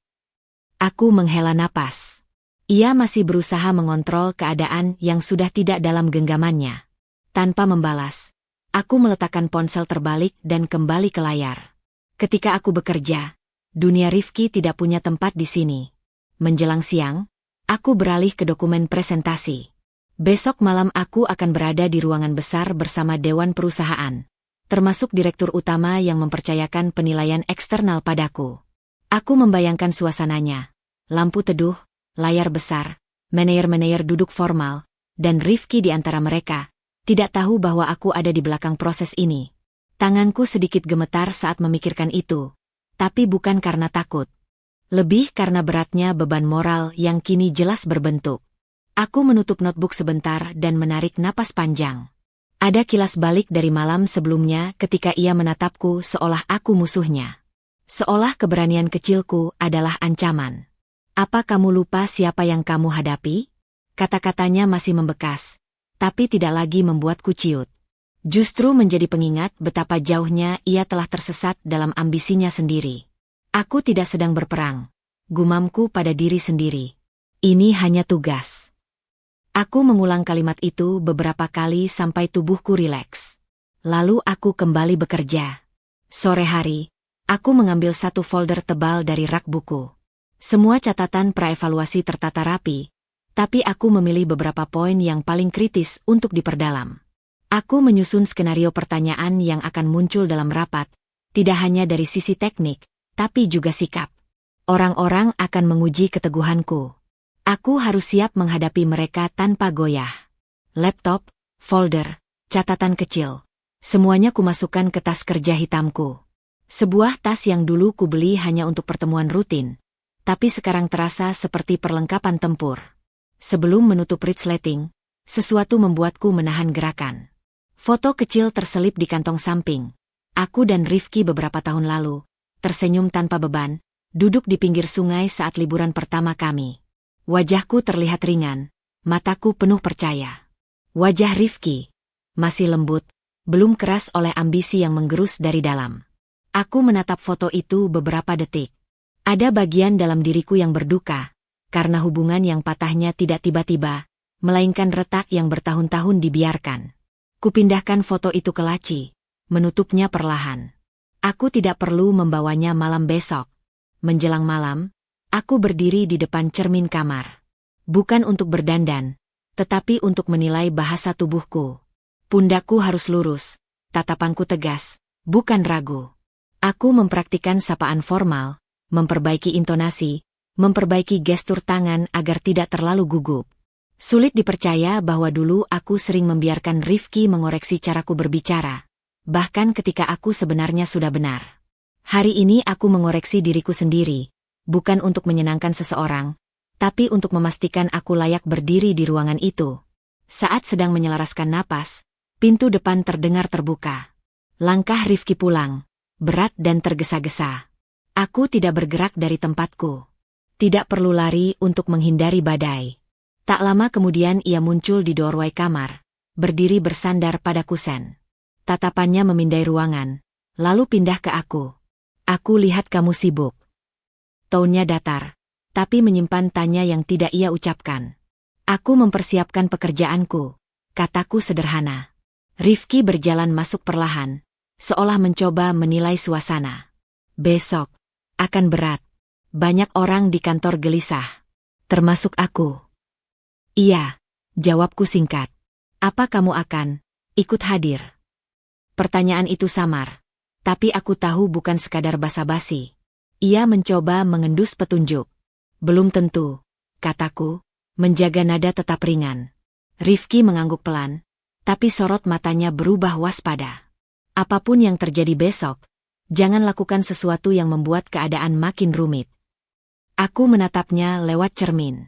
Aku menghela napas. Ia masih berusaha mengontrol keadaan yang sudah tidak dalam genggamannya. Tanpa membalas, aku meletakkan ponsel terbalik dan kembali ke layar. Ketika aku bekerja, dunia Rifki tidak punya tempat di sini. Menjelang siang, Aku beralih ke dokumen presentasi. Besok malam aku akan berada di ruangan besar bersama Dewan Perusahaan, termasuk Direktur Utama yang mempercayakan penilaian eksternal padaku. Aku membayangkan suasananya. Lampu teduh, layar besar, manajer-manajer duduk formal, dan Rifki di antara mereka, tidak tahu bahwa aku ada di belakang proses ini. Tanganku sedikit gemetar saat memikirkan itu, tapi bukan karena takut. Lebih karena beratnya beban moral yang kini jelas berbentuk. Aku menutup notebook sebentar dan menarik napas panjang. Ada kilas balik dari malam sebelumnya ketika ia menatapku seolah aku musuhnya. Seolah keberanian kecilku adalah ancaman. Apa kamu lupa siapa yang kamu hadapi? Kata-katanya masih membekas, tapi tidak lagi membuatku ciut. Justru menjadi pengingat betapa jauhnya ia telah tersesat dalam ambisinya sendiri. Aku tidak sedang berperang, gumamku pada diri sendiri. Ini hanya tugas. Aku mengulang kalimat itu beberapa kali sampai tubuhku rileks. Lalu aku kembali bekerja. Sore hari, aku mengambil satu folder tebal dari rak buku. Semua catatan praevaluasi tertata rapi, tapi aku memilih beberapa poin yang paling kritis untuk diperdalam. Aku menyusun skenario pertanyaan yang akan muncul dalam rapat, tidak hanya dari sisi teknik, tapi juga sikap. Orang-orang akan menguji keteguhanku. Aku harus siap menghadapi mereka tanpa goyah. Laptop, folder, catatan kecil. Semuanya kumasukkan ke tas kerja hitamku. Sebuah tas yang dulu kubeli hanya untuk pertemuan rutin, tapi sekarang terasa seperti perlengkapan tempur. Sebelum menutup resleting, sesuatu membuatku menahan gerakan. Foto kecil terselip di kantong samping. Aku dan Rifki beberapa tahun lalu, tersenyum tanpa beban, duduk di pinggir sungai saat liburan pertama kami. Wajahku terlihat ringan, mataku penuh percaya. Wajah Rifki masih lembut, belum keras oleh ambisi yang menggerus dari dalam. Aku menatap foto itu beberapa detik. Ada bagian dalam diriku yang berduka, karena hubungan yang patahnya tidak tiba-tiba, melainkan retak yang bertahun-tahun dibiarkan. Kupindahkan foto itu ke laci, menutupnya perlahan. Aku tidak perlu membawanya malam besok. Menjelang malam, aku berdiri di depan cermin kamar. Bukan untuk berdandan, tetapi untuk menilai bahasa tubuhku. Pundakku harus lurus, tatapanku tegas, bukan ragu. Aku mempraktikkan sapaan formal, memperbaiki intonasi, memperbaiki gestur tangan agar tidak terlalu gugup. Sulit dipercaya bahwa dulu aku sering membiarkan Rifki mengoreksi caraku berbicara, bahkan ketika aku sebenarnya sudah benar. Hari ini aku mengoreksi diriku sendiri, bukan untuk menyenangkan seseorang, tapi untuk memastikan aku layak berdiri di ruangan itu. Saat sedang menyelaraskan napas, pintu depan terdengar terbuka. Langkah Rifki pulang, berat dan tergesa-gesa. Aku tidak bergerak dari tempatku. Tidak perlu lari untuk menghindari badai. Tak lama kemudian ia muncul di doorway kamar, berdiri bersandar pada kusen. Tatapannya memindai ruangan, lalu pindah ke aku. Aku lihat kamu sibuk. Tone-nya datar, tapi menyimpan tanya yang tidak ia ucapkan. Aku mempersiapkan pekerjaanku, kataku sederhana. Rifki berjalan masuk perlahan, seolah mencoba menilai suasana. Besok akan berat. Banyak orang di kantor gelisah, termasuk aku. Iya, jawabku singkat. Apa kamu akan ikut hadir? Pertanyaan itu samar, tapi aku tahu bukan sekadar basa-basi. Ia mencoba mengendus petunjuk. Belum tentu, kataku, menjaga nada tetap ringan. Rifki mengangguk pelan, tapi sorot matanya berubah waspada. Apapun yang terjadi besok, jangan lakukan sesuatu yang membuat keadaan makin rumit. Aku menatapnya lewat cermin.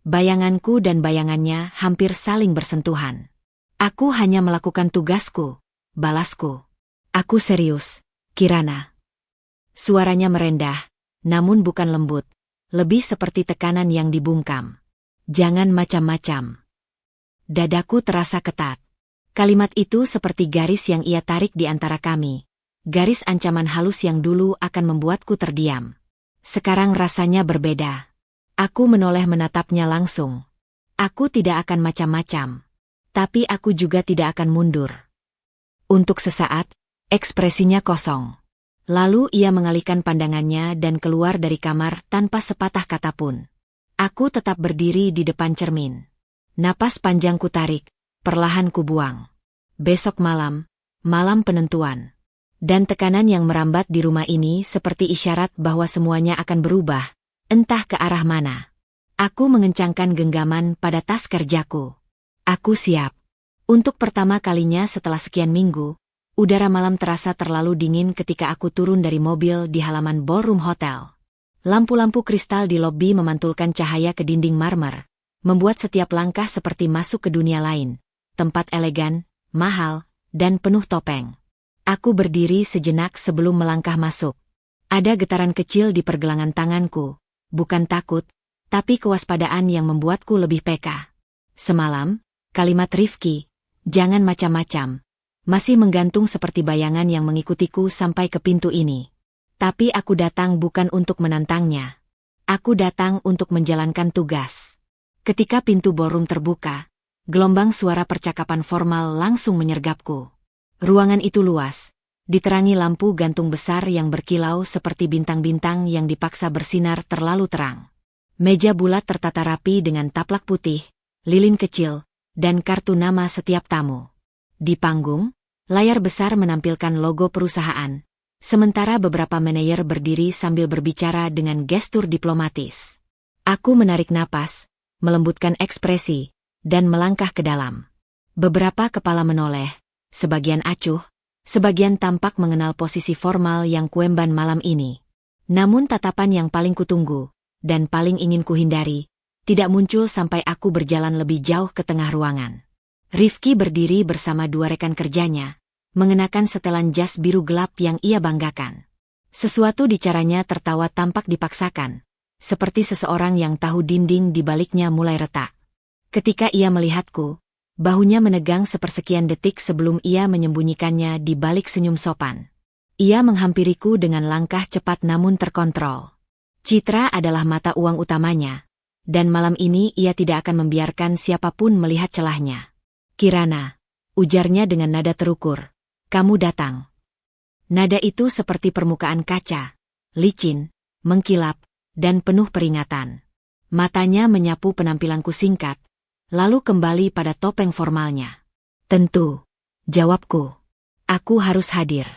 Bayanganku dan bayangannya hampir saling bersentuhan. Aku hanya melakukan tugasku, balasku. Aku serius, Kirana. Suaranya merendah, namun bukan lembut, lebih seperti tekanan yang dibungkam. Jangan macam-macam. Dadaku terasa ketat. Kalimat itu seperti garis yang ia tarik di antara kami. Garis ancaman halus yang dulu akan membuatku terdiam. Sekarang rasanya berbeda. Aku menoleh menatapnya langsung. Aku tidak akan macam-macam. Tapi aku juga tidak akan mundur. Untuk sesaat, ekspresinya kosong. Lalu ia mengalihkan pandangannya dan keluar dari kamar tanpa sepatah kata pun. Aku tetap berdiri di depan cermin. Napas panjang ku tarik, perlahan ku buang. Besok malam, malam penentuan. Dan tekanan yang merambat di rumah ini seperti isyarat bahwa semuanya akan berubah, entah ke arah mana. Aku mengencangkan genggaman pada tas kerjaku. Aku siap. Untuk pertama kalinya setelah sekian minggu, udara malam terasa terlalu dingin ketika aku turun dari mobil di halaman ballroom hotel. Lampu-lampu kristal di lobi memantulkan cahaya ke dinding marmer, membuat setiap langkah seperti masuk ke dunia lain, tempat elegan, mahal, dan penuh topeng. Aku berdiri sejenak sebelum melangkah masuk. Ada getaran kecil di pergelangan tanganku, bukan takut, tapi kewaspadaan yang membuatku lebih peka. Semalam, kalimat Rifki, "Jangan macam-macam," masih menggantung seperti bayangan yang mengikutiku sampai ke pintu ini. Tapi aku datang bukan untuk menantangnya. Aku datang untuk menjalankan tugas. Ketika pintu ballroom terbuka, gelombang suara percakapan formal langsung menyergapku. Ruangan itu luas, diterangi lampu gantung besar yang berkilau seperti bintang-bintang yang dipaksa bersinar terlalu terang. Meja bulat tertata rapi dengan taplak putih, lilin kecil, dan kartu nama setiap tamu. Di panggung, layar besar menampilkan logo perusahaan, sementara beberapa manajer berdiri sambil berbicara dengan gestur diplomatis. Aku menarik napas, melembutkan ekspresi, dan melangkah ke dalam. Beberapa kepala menoleh, sebagian acuh, sebagian tampak mengenal posisi formal yang kuemban malam ini. Namun tatapan yang paling kutunggu, dan paling ingin kuhindari, tidak muncul sampai aku berjalan lebih jauh ke tengah ruangan. Rifki berdiri bersama dua rekan kerjanya, mengenakan setelan jas biru gelap yang ia banggakan. Sesuatu di caranya tertawa tampak dipaksakan, seperti seseorang yang tahu dinding di baliknya mulai retak. Ketika ia melihatku, bahunya menegang sepersekian detik sebelum ia menyembunyikannya di balik senyum sopan. Ia menghampiriku dengan langkah cepat namun terkontrol. Citra adalah mata uang utamanya, dan malam ini ia tidak akan membiarkan siapapun melihat celahnya. "Kirana," ujarnya dengan nada terukur, "kamu datang." Nada itu seperti permukaan kaca, licin, mengkilap, dan penuh peringatan. Matanya menyapu penampilanku singkat, lalu kembali pada topeng formalnya. "Tentu," jawabku. "Aku harus hadir."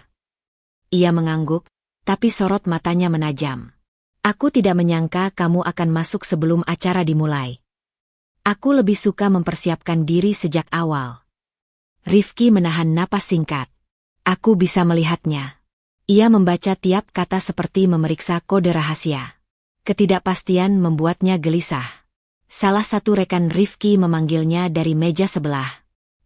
Ia mengangguk, tapi sorot matanya menajam. "Aku tidak menyangka kamu akan masuk sebelum acara dimulai. Aku lebih suka mempersiapkan diri sejak awal." Rifki menahan napas singkat. Aku bisa melihatnya. Ia membaca tiap kata seperti memeriksa kode rahasia. Ketidakpastian membuatnya gelisah. Salah satu rekan Rifki memanggilnya dari meja sebelah.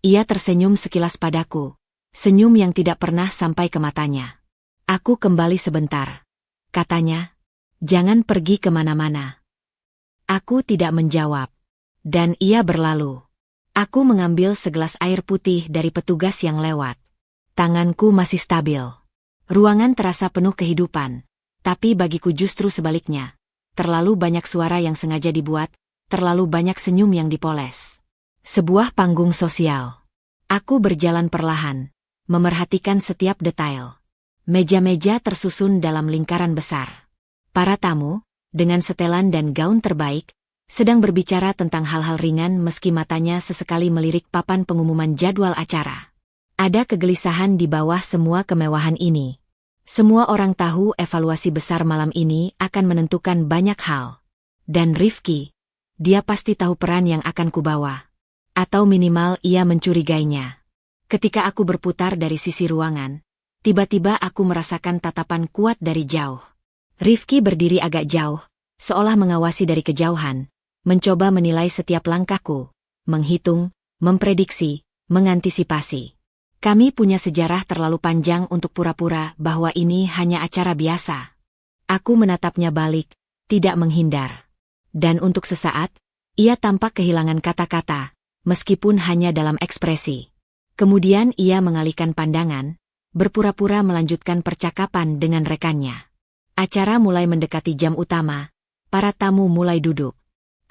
Ia tersenyum sekilas padaku, senyum yang tidak pernah sampai ke matanya. "Aku kembali sebentar," katanya. "Jangan pergi kemana-mana." Aku tidak menjawab. Dan ia berlalu. Aku mengambil segelas air putih dari petugas yang lewat. Tanganku masih stabil. Ruangan terasa penuh kehidupan, tapi bagiku justru sebaliknya. Terlalu banyak suara yang sengaja dibuat, terlalu banyak senyum yang dipoles. Sebuah panggung sosial. Aku berjalan perlahan, memerhatikan setiap detail. Meja-meja tersusun dalam lingkaran besar. Para tamu, dengan setelan dan gaun terbaik, sedang berbicara tentang hal-hal ringan meski matanya sesekali melirik papan pengumuman jadwal acara. Ada kegelisahan di bawah semua kemewahan ini. Semua orang tahu evaluasi besar malam ini akan menentukan banyak hal. Dan Rifki, dia pasti tahu peran yang akan kubawa. Atau minimal ia mencurigainya. Ketika aku berputar dari sisi ruangan, tiba-tiba aku merasakan tatapan kuat dari jauh. Rifki berdiri agak jauh, seolah mengawasi dari kejauhan, mencoba menilai setiap langkahku, menghitung, memprediksi, mengantisipasi. Kami punya sejarah terlalu panjang untuk pura-pura bahwa ini hanya acara biasa. Aku menatapnya balik, tidak menghindar. Dan untuk sesaat, ia tampak kehilangan kata-kata, meskipun hanya dalam ekspresi. Kemudian ia mengalihkan pandangan, berpura-pura melanjutkan percakapan dengan rekannya. Acara mulai mendekati jam utama, para tamu mulai duduk.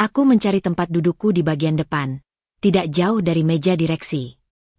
Aku mencari tempat dudukku di bagian depan, tidak jauh dari meja direksi.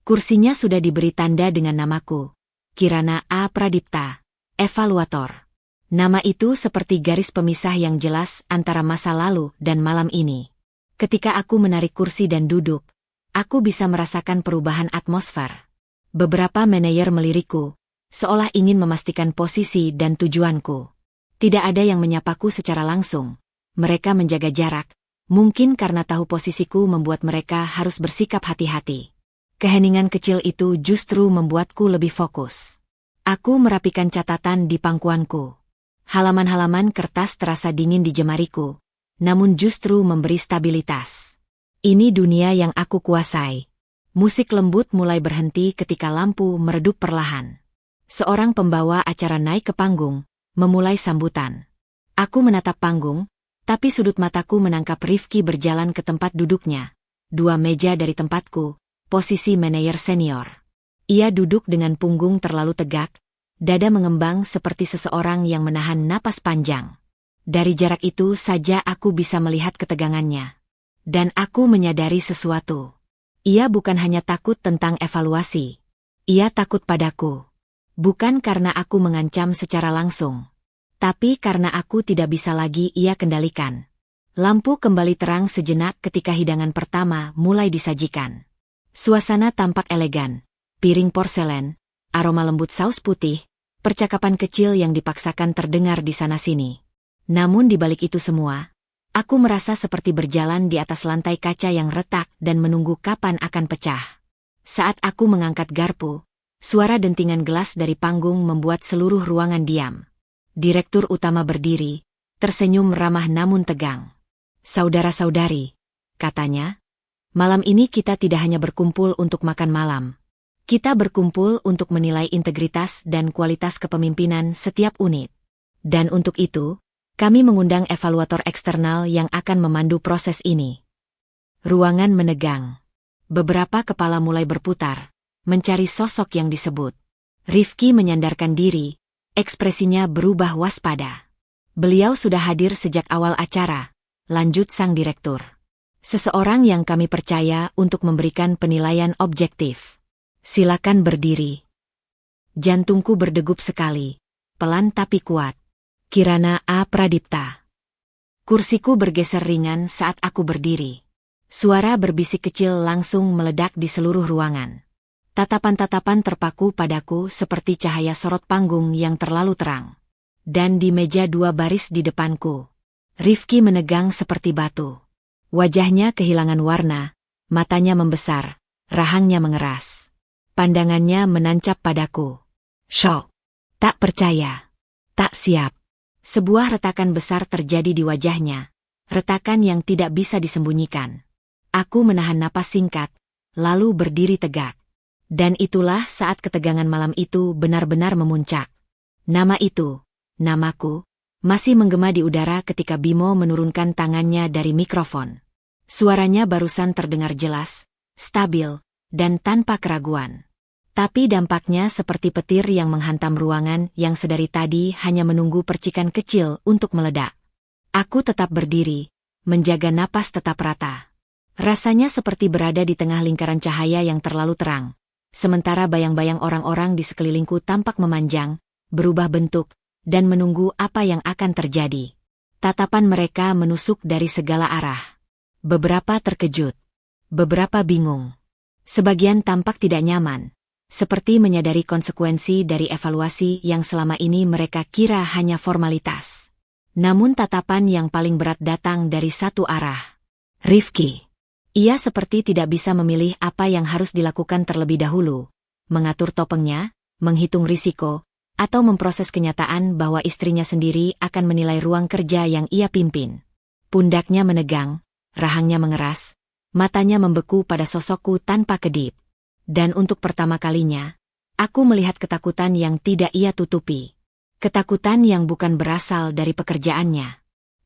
Kursinya sudah diberi tanda dengan namaku, Kirana A. Pradipta, evaluator. Nama itu seperti garis pemisah yang jelas antara masa lalu dan malam ini. Ketika aku menarik kursi dan duduk, aku bisa merasakan perubahan atmosfer. Beberapa manajer melirikku, seolah ingin memastikan posisi dan tujuanku. Tidak ada yang menyapaku secara langsung. Mereka menjaga jarak, mungkin karena tahu posisiku membuat mereka harus bersikap hati-hati. Keheningan kecil itu justru membuatku lebih fokus. Aku merapikan catatan di pangkuanku. Halaman-halaman kertas terasa dingin di jemariku, namun justru memberi stabilitas. Ini dunia yang aku kuasai. Musik lembut mulai berhenti ketika lampu meredup perlahan. Seorang pembawa acara naik ke panggung, memulai sambutan. Aku menatap panggung, tapi sudut mataku menangkap Rifki berjalan ke tempat duduknya. 2 meja dari tempatku, posisi manajer senior. Ia duduk dengan punggung terlalu tegak, dada mengembang seperti seseorang yang menahan napas panjang. Dari jarak itu saja aku bisa melihat ketegangannya. Dan aku menyadari sesuatu. Ia bukan hanya takut tentang evaluasi. Ia takut padaku. Bukan karena aku mengancam secara langsung. Tapi karena aku tidak bisa lagi ia kendalikan. Lampu kembali terang sejenak ketika hidangan pertama mulai disajikan. Suasana tampak elegan. Piring porselen, aroma lembut saus putih, percakapan kecil yang dipaksakan terdengar di sana-sini. Namun di balik itu semua, aku merasa seperti berjalan di atas lantai kaca yang retak dan menunggu kapan akan pecah. Saat aku mengangkat garpu, suara dentingan gelas dari panggung membuat seluruh ruangan diam. Direktur utama berdiri, tersenyum ramah namun tegang. "Saudara-saudari," katanya, "malam ini kita tidak hanya berkumpul untuk makan malam. Kita berkumpul untuk menilai integritas dan kualitas kepemimpinan setiap unit. Dan untuk itu, kami mengundang evaluator eksternal yang akan memandu proses ini." Ruangan menegang. Beberapa kepala mulai berputar, mencari sosok yang disebut. Rifki menyandarkan diri, ekspresinya berubah waspada. "Beliau sudah hadir sejak awal acara," lanjut sang direktur. "Seseorang yang kami percaya untuk memberikan penilaian objektif. Silakan berdiri." Jantungku berdegup sekali, pelan tapi kuat. Kirana A. Pradipta. Kursiku bergeser ringan saat aku berdiri. Suara berbisik kecil langsung meledak di seluruh ruangan. Tatapan-tatapan terpaku padaku seperti cahaya sorot panggung yang terlalu terang. Dan di meja 2 baris di depanku, Rifki menegang seperti batu. Wajahnya kehilangan warna, matanya membesar, rahangnya mengeras. Pandangannya menancap padaku. Shock. Tak percaya. Tak siap. Sebuah retakan besar terjadi di wajahnya. Retakan yang tidak bisa disembunyikan. Aku menahan napas singkat, lalu berdiri tegak. Dan itulah saat ketegangan malam itu benar-benar memuncak. Nama itu, namaku, masih menggema di udara ketika Bimo menurunkan tangannya dari mikrofon. Suaranya barusan terdengar jelas, stabil, dan tanpa keraguan. Tapi dampaknya seperti petir yang menghantam ruangan yang sedari tadi hanya menunggu percikan kecil untuk meledak. Aku tetap berdiri, menjaga napas tetap rata. Rasanya seperti berada di tengah lingkaran cahaya yang terlalu terang. Sementara bayang-bayang orang-orang di sekelilingku tampak memanjang, berubah bentuk, dan menunggu apa yang akan terjadi. Tatapan mereka menusuk dari segala arah. Beberapa terkejut. Beberapa bingung. Sebagian tampak tidak nyaman. Seperti menyadari konsekuensi dari evaluasi yang selama ini mereka kira hanya formalitas. Namun tatapan yang paling berat datang dari satu arah. Rifki. Ia seperti tidak bisa memilih apa yang harus dilakukan terlebih dahulu. Mengatur topengnya, menghitung risiko, atau memproses kenyataan bahwa istrinya sendiri akan menilai ruang kerja yang ia pimpin. Pundaknya menegang, rahangnya mengeras, matanya membeku pada sosokku tanpa kedip. Dan untuk pertama kalinya, aku melihat ketakutan yang tidak ia tutupi. Ketakutan yang bukan berasal dari pekerjaannya,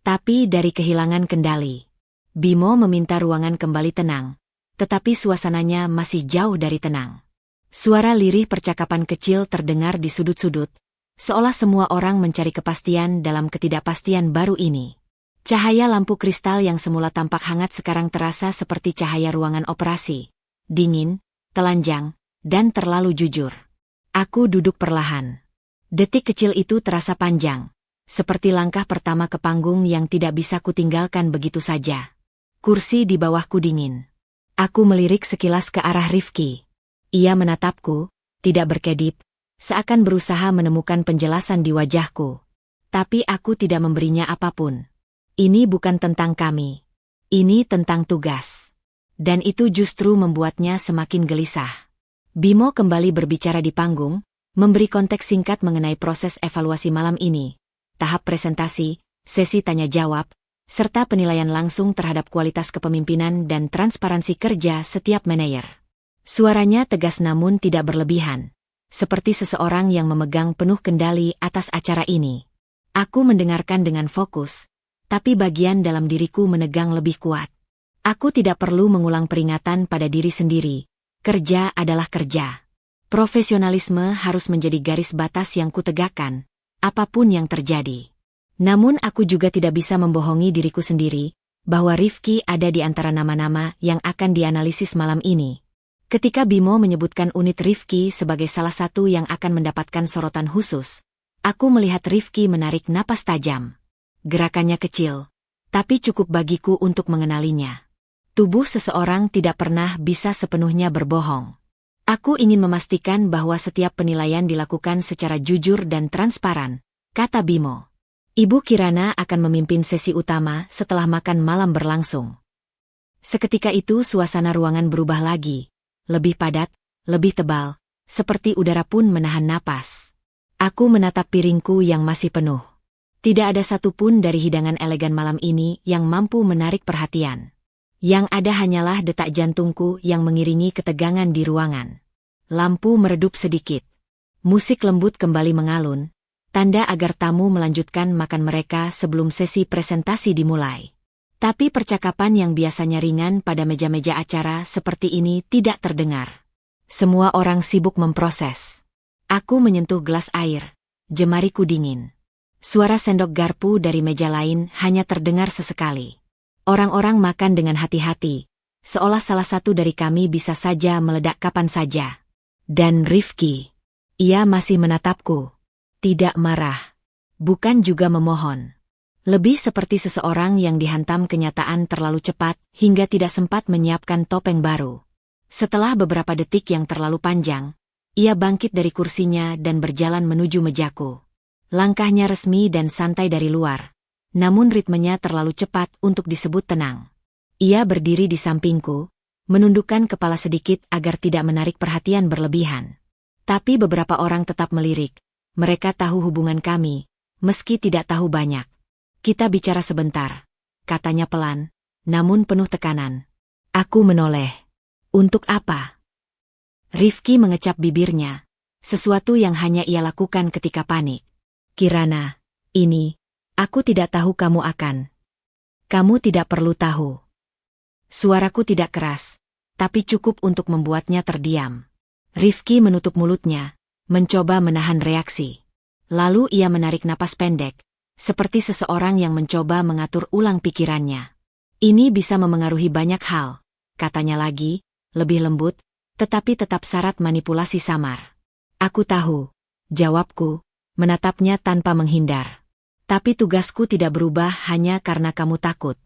tapi dari kehilangan kendali. Bimo meminta ruangan kembali tenang, tetapi suasananya masih jauh dari tenang. Suara lirih percakapan kecil terdengar di sudut-sudut, seolah semua orang mencari kepastian dalam ketidakpastian baru ini. Cahaya lampu kristal yang semula tampak hangat sekarang terasa seperti cahaya ruangan operasi. Dingin, telanjang, dan terlalu jujur. Aku duduk perlahan. Detik kecil itu terasa panjang, seperti langkah pertama ke panggung yang tidak bisa kutinggalkan begitu saja. Kursi di bawahku dingin. Aku melirik sekilas ke arah Rifki. Ia menatapku, tidak berkedip, seakan berusaha menemukan penjelasan di wajahku. Tapi aku tidak memberinya apapun. Ini bukan tentang kami. Ini tentang tugas. Dan itu justru membuatnya semakin gelisah. Bimo kembali berbicara di panggung, memberi konteks singkat mengenai proses evaluasi malam ini, tahap presentasi, sesi tanya-jawab, serta penilaian langsung terhadap kualitas kepemimpinan dan transparansi kerja setiap manajer. Suaranya tegas namun tidak berlebihan, seperti seseorang yang memegang penuh kendali atas acara ini. Aku mendengarkan dengan fokus, tapi bagian dalam diriku menegang lebih kuat. Aku tidak perlu mengulang peringatan pada diri sendiri. Kerja adalah kerja. Profesionalisme harus menjadi garis batas yang kutegakkan, apapun yang terjadi. Namun aku juga tidak bisa membohongi diriku sendiri, bahwa Rifki ada di antara nama-nama yang akan dianalisis malam ini. Ketika Bimo menyebutkan unit Rifki sebagai salah satu yang akan mendapatkan sorotan khusus, aku melihat Rifki menarik napas tajam. Gerakannya kecil, tapi cukup bagiku untuk mengenalinya. Tubuh seseorang tidak pernah bisa sepenuhnya berbohong. Aku ingin memastikan bahwa setiap penilaian dilakukan secara jujur dan transparan, kata Bimo. Ibu Kirana akan memimpin sesi utama setelah makan malam berlangsung. Seketika itu suasana ruangan berubah lagi, lebih padat, lebih tebal, seperti udara pun menahan napas. Aku menatap piringku yang masih penuh. Tidak ada satupun dari hidangan elegan malam ini yang mampu menarik perhatian. Yang ada hanyalah detak jantungku yang mengiringi ketegangan di ruangan. Lampu meredup sedikit. Musik lembut kembali mengalun, tanda agar tamu melanjutkan makan mereka sebelum sesi presentasi dimulai. Tapi percakapan yang biasanya ringan pada meja-meja acara seperti ini tidak terdengar. Semua orang sibuk memproses. Aku menyentuh gelas air, jemariku dingin. Suara sendok garpu dari meja lain hanya terdengar sesekali. Orang-orang makan dengan hati-hati, seolah salah satu dari kami bisa saja meledak kapan saja. Dan Rifki, ia masih menatapku. Tidak marah. Bukan juga memohon. Lebih seperti seseorang yang dihantam kenyataan terlalu cepat hingga tidak sempat menyiapkan topeng baru. Setelah beberapa detik yang terlalu panjang, ia bangkit dari kursinya dan berjalan menuju mejaku. Langkahnya resmi dan santai dari luar, namun ritmenya terlalu cepat untuk disebut tenang. Ia berdiri di sampingku, menundukkan kepala sedikit agar tidak menarik perhatian berlebihan. Tapi beberapa orang tetap melirik. Mereka tahu hubungan kami, meski tidak tahu banyak. Kita bicara sebentar, katanya pelan, namun penuh tekanan. Aku menoleh. Untuk apa? Rifki mengecap bibirnya, sesuatu yang hanya ia lakukan ketika panik. Kirana, ini, aku tidak tahu kamu akan. Kamu tidak perlu tahu. Suaraku tidak keras, tapi cukup untuk membuatnya terdiam. Rifki menutup mulutnya, mencoba menahan reaksi. Lalu ia menarik napas pendek, seperti seseorang yang mencoba mengatur ulang pikirannya. Ini bisa memengaruhi banyak hal, katanya lagi, lebih lembut, tetapi tetap syarat manipulasi samar. Aku tahu, jawabku, menatapnya tanpa menghindar. Tapi tugasku tidak berubah hanya karena kamu takut.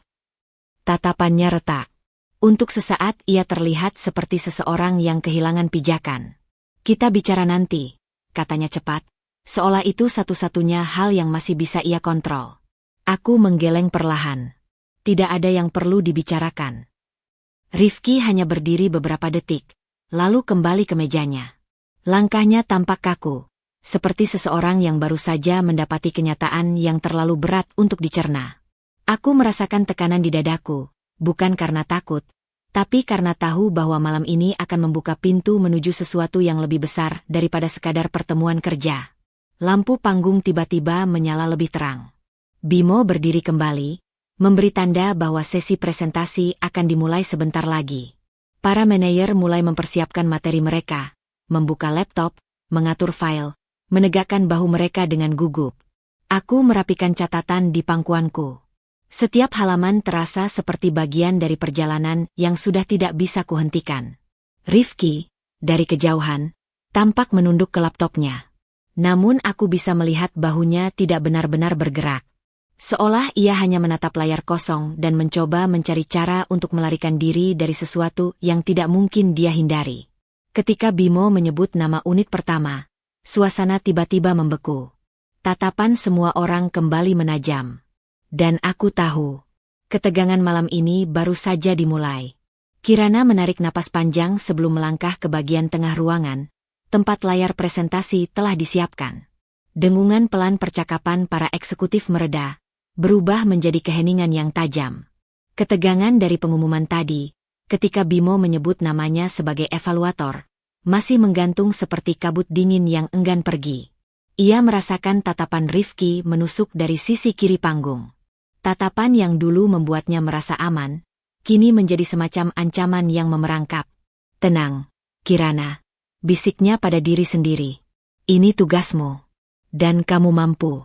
Tatapannya retak. Untuk sesaat ia terlihat seperti seseorang yang kehilangan pijakan. Kita bicara nanti, katanya cepat, seolah itu satu-satunya hal yang masih bisa ia kontrol. Aku menggeleng perlahan. Tidak ada yang perlu dibicarakan. Rifki hanya berdiri beberapa detik, lalu kembali ke mejanya. Langkahnya tampak kaku, seperti seseorang yang baru saja mendapati kenyataan yang terlalu berat untuk dicerna. Aku merasakan tekanan di dadaku, bukan karena takut, tapi karena tahu bahwa malam ini akan membuka pintu menuju sesuatu yang lebih besar daripada sekadar pertemuan kerja. Lampu panggung tiba-tiba menyala lebih terang. Bimo berdiri kembali, memberi tanda bahwa sesi presentasi akan dimulai sebentar lagi. Para manajer mulai mempersiapkan materi mereka, membuka laptop, mengatur file, menegakkan bahu mereka dengan gugup. Aku merapikan catatan di pangkuanku. Setiap halaman terasa seperti bagian dari perjalanan yang sudah tidak bisa kuhentikan. Rifki, dari kejauhan, tampak menunduk ke laptopnya. Namun aku bisa melihat bahunya tidak benar-benar bergerak. Seolah ia hanya menatap layar kosong dan mencoba mencari cara untuk melarikan diri dari sesuatu yang tidak mungkin dia hindari. Ketika Bimo menyebut nama unit pertama, suasana tiba-tiba membeku. Tatapan semua orang kembali menajam. Dan aku tahu, ketegangan malam ini baru saja dimulai. Kirana menarik napas panjang sebelum melangkah ke bagian tengah ruangan, tempat layar presentasi telah disiapkan. Dengungan pelan percakapan para eksekutif mereda, berubah menjadi keheningan yang tajam. Ketegangan dari pengumuman tadi, ketika Bimo menyebut namanya sebagai evaluator, masih menggantung seperti kabut dingin yang enggan pergi. Ia merasakan tatapan Rifki menusuk dari sisi kiri panggung. Tatapan yang dulu membuatnya merasa aman, kini menjadi semacam ancaman yang memerangkap. "Tenang, Kirana," bisiknya pada diri sendiri. "Ini tugasmu. Dan kamu mampu."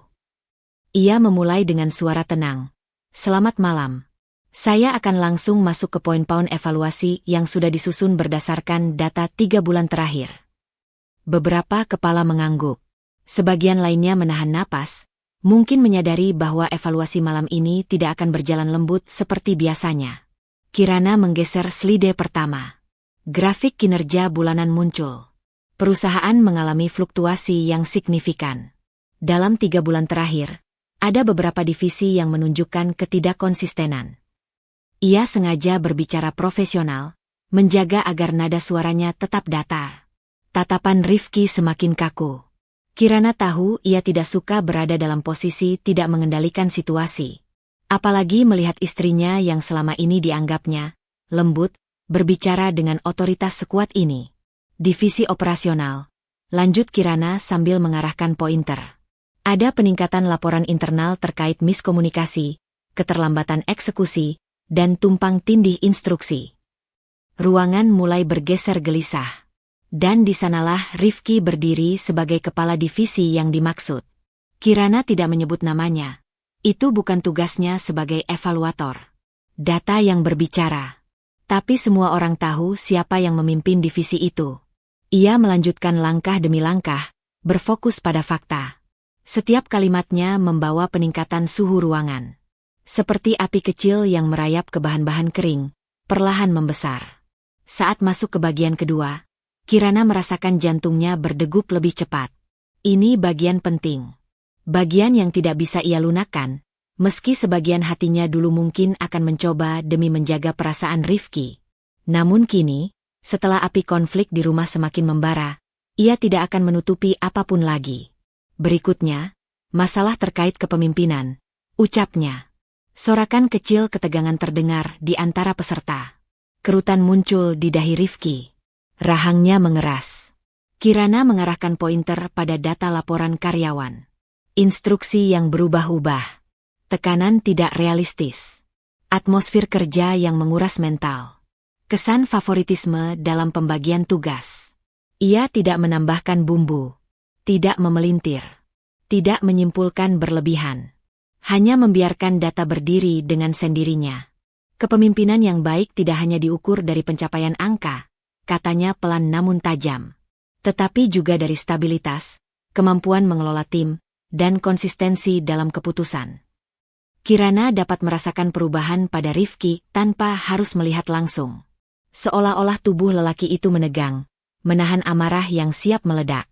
Ia memulai dengan suara tenang. "Selamat malam. Saya akan langsung masuk ke poin-poin evaluasi yang sudah disusun berdasarkan data 3 bulan terakhir." Beberapa kepala mengangguk. Sebagian lainnya menahan napas, mungkin menyadari bahwa evaluasi malam ini tidak akan berjalan lembut seperti biasanya. Kirana menggeser slide pertama. Grafik kinerja bulanan muncul. Perusahaan mengalami fluktuasi yang signifikan. Dalam 3 bulan terakhir, ada beberapa divisi yang menunjukkan ketidakkonsistenan. Ia sengaja berbicara profesional, menjaga agar nada suaranya tetap datar. Tatapan Rifki semakin kaku. Kirana tahu ia tidak suka berada dalam posisi tidak mengendalikan situasi. Apalagi melihat istrinya yang selama ini dianggapnya lembut, berbicara dengan otoritas sekuat ini. "Divisi operasional," lanjut Kirana sambil mengarahkan pointer. "Ada peningkatan laporan internal terkait miskomunikasi, keterlambatan eksekusi, dan tumpang tindih instruksi." Ruangan mulai bergeser gelisah. Dan di sanalah Rifki berdiri sebagai kepala divisi yang dimaksud. Kirana tidak menyebut namanya. Itu bukan tugasnya sebagai evaluator. Data yang berbicara. Tapi semua orang tahu siapa yang memimpin divisi itu. Ia melanjutkan langkah demi langkah, berfokus pada fakta. Setiap kalimatnya membawa peningkatan suhu ruangan. Seperti api kecil yang merayap ke bahan-bahan kering, perlahan membesar. Saat masuk ke bagian kedua, Kirana merasakan jantungnya berdegup lebih cepat. Ini bagian penting. Bagian yang tidak bisa ia lunakan, meski sebagian hatinya dulu mungkin akan mencoba demi menjaga perasaan Rifki. Namun kini, setelah api konflik di rumah semakin membara, ia tidak akan menutupi apapun lagi. Berikutnya, masalah terkait kepemimpinan, ucapnya. Sorakan kecil ketegangan terdengar di antara peserta. Kerutan muncul di dahi Rifki. Rahangnya mengeras. Kirana mengarahkan pointer pada data laporan karyawan. Instruksi yang berubah-ubah. Tekanan tidak realistis. Atmosfer kerja yang menguras mental. Kesan favoritisme dalam pembagian tugas. Ia tidak menambahkan bumbu. Tidak memelintir. Tidak menyimpulkan berlebihan. Hanya membiarkan data berdiri dengan sendirinya. Kepemimpinan yang baik tidak hanya diukur dari pencapaian angka, katanya pelan namun tajam. Tetapi juga dari stabilitas, kemampuan mengelola tim, dan konsistensi dalam keputusan. Kirana dapat merasakan perubahan pada Rifki tanpa harus melihat langsung. Seolah-olah tubuh lelaki itu menegang, menahan amarah yang siap meledak.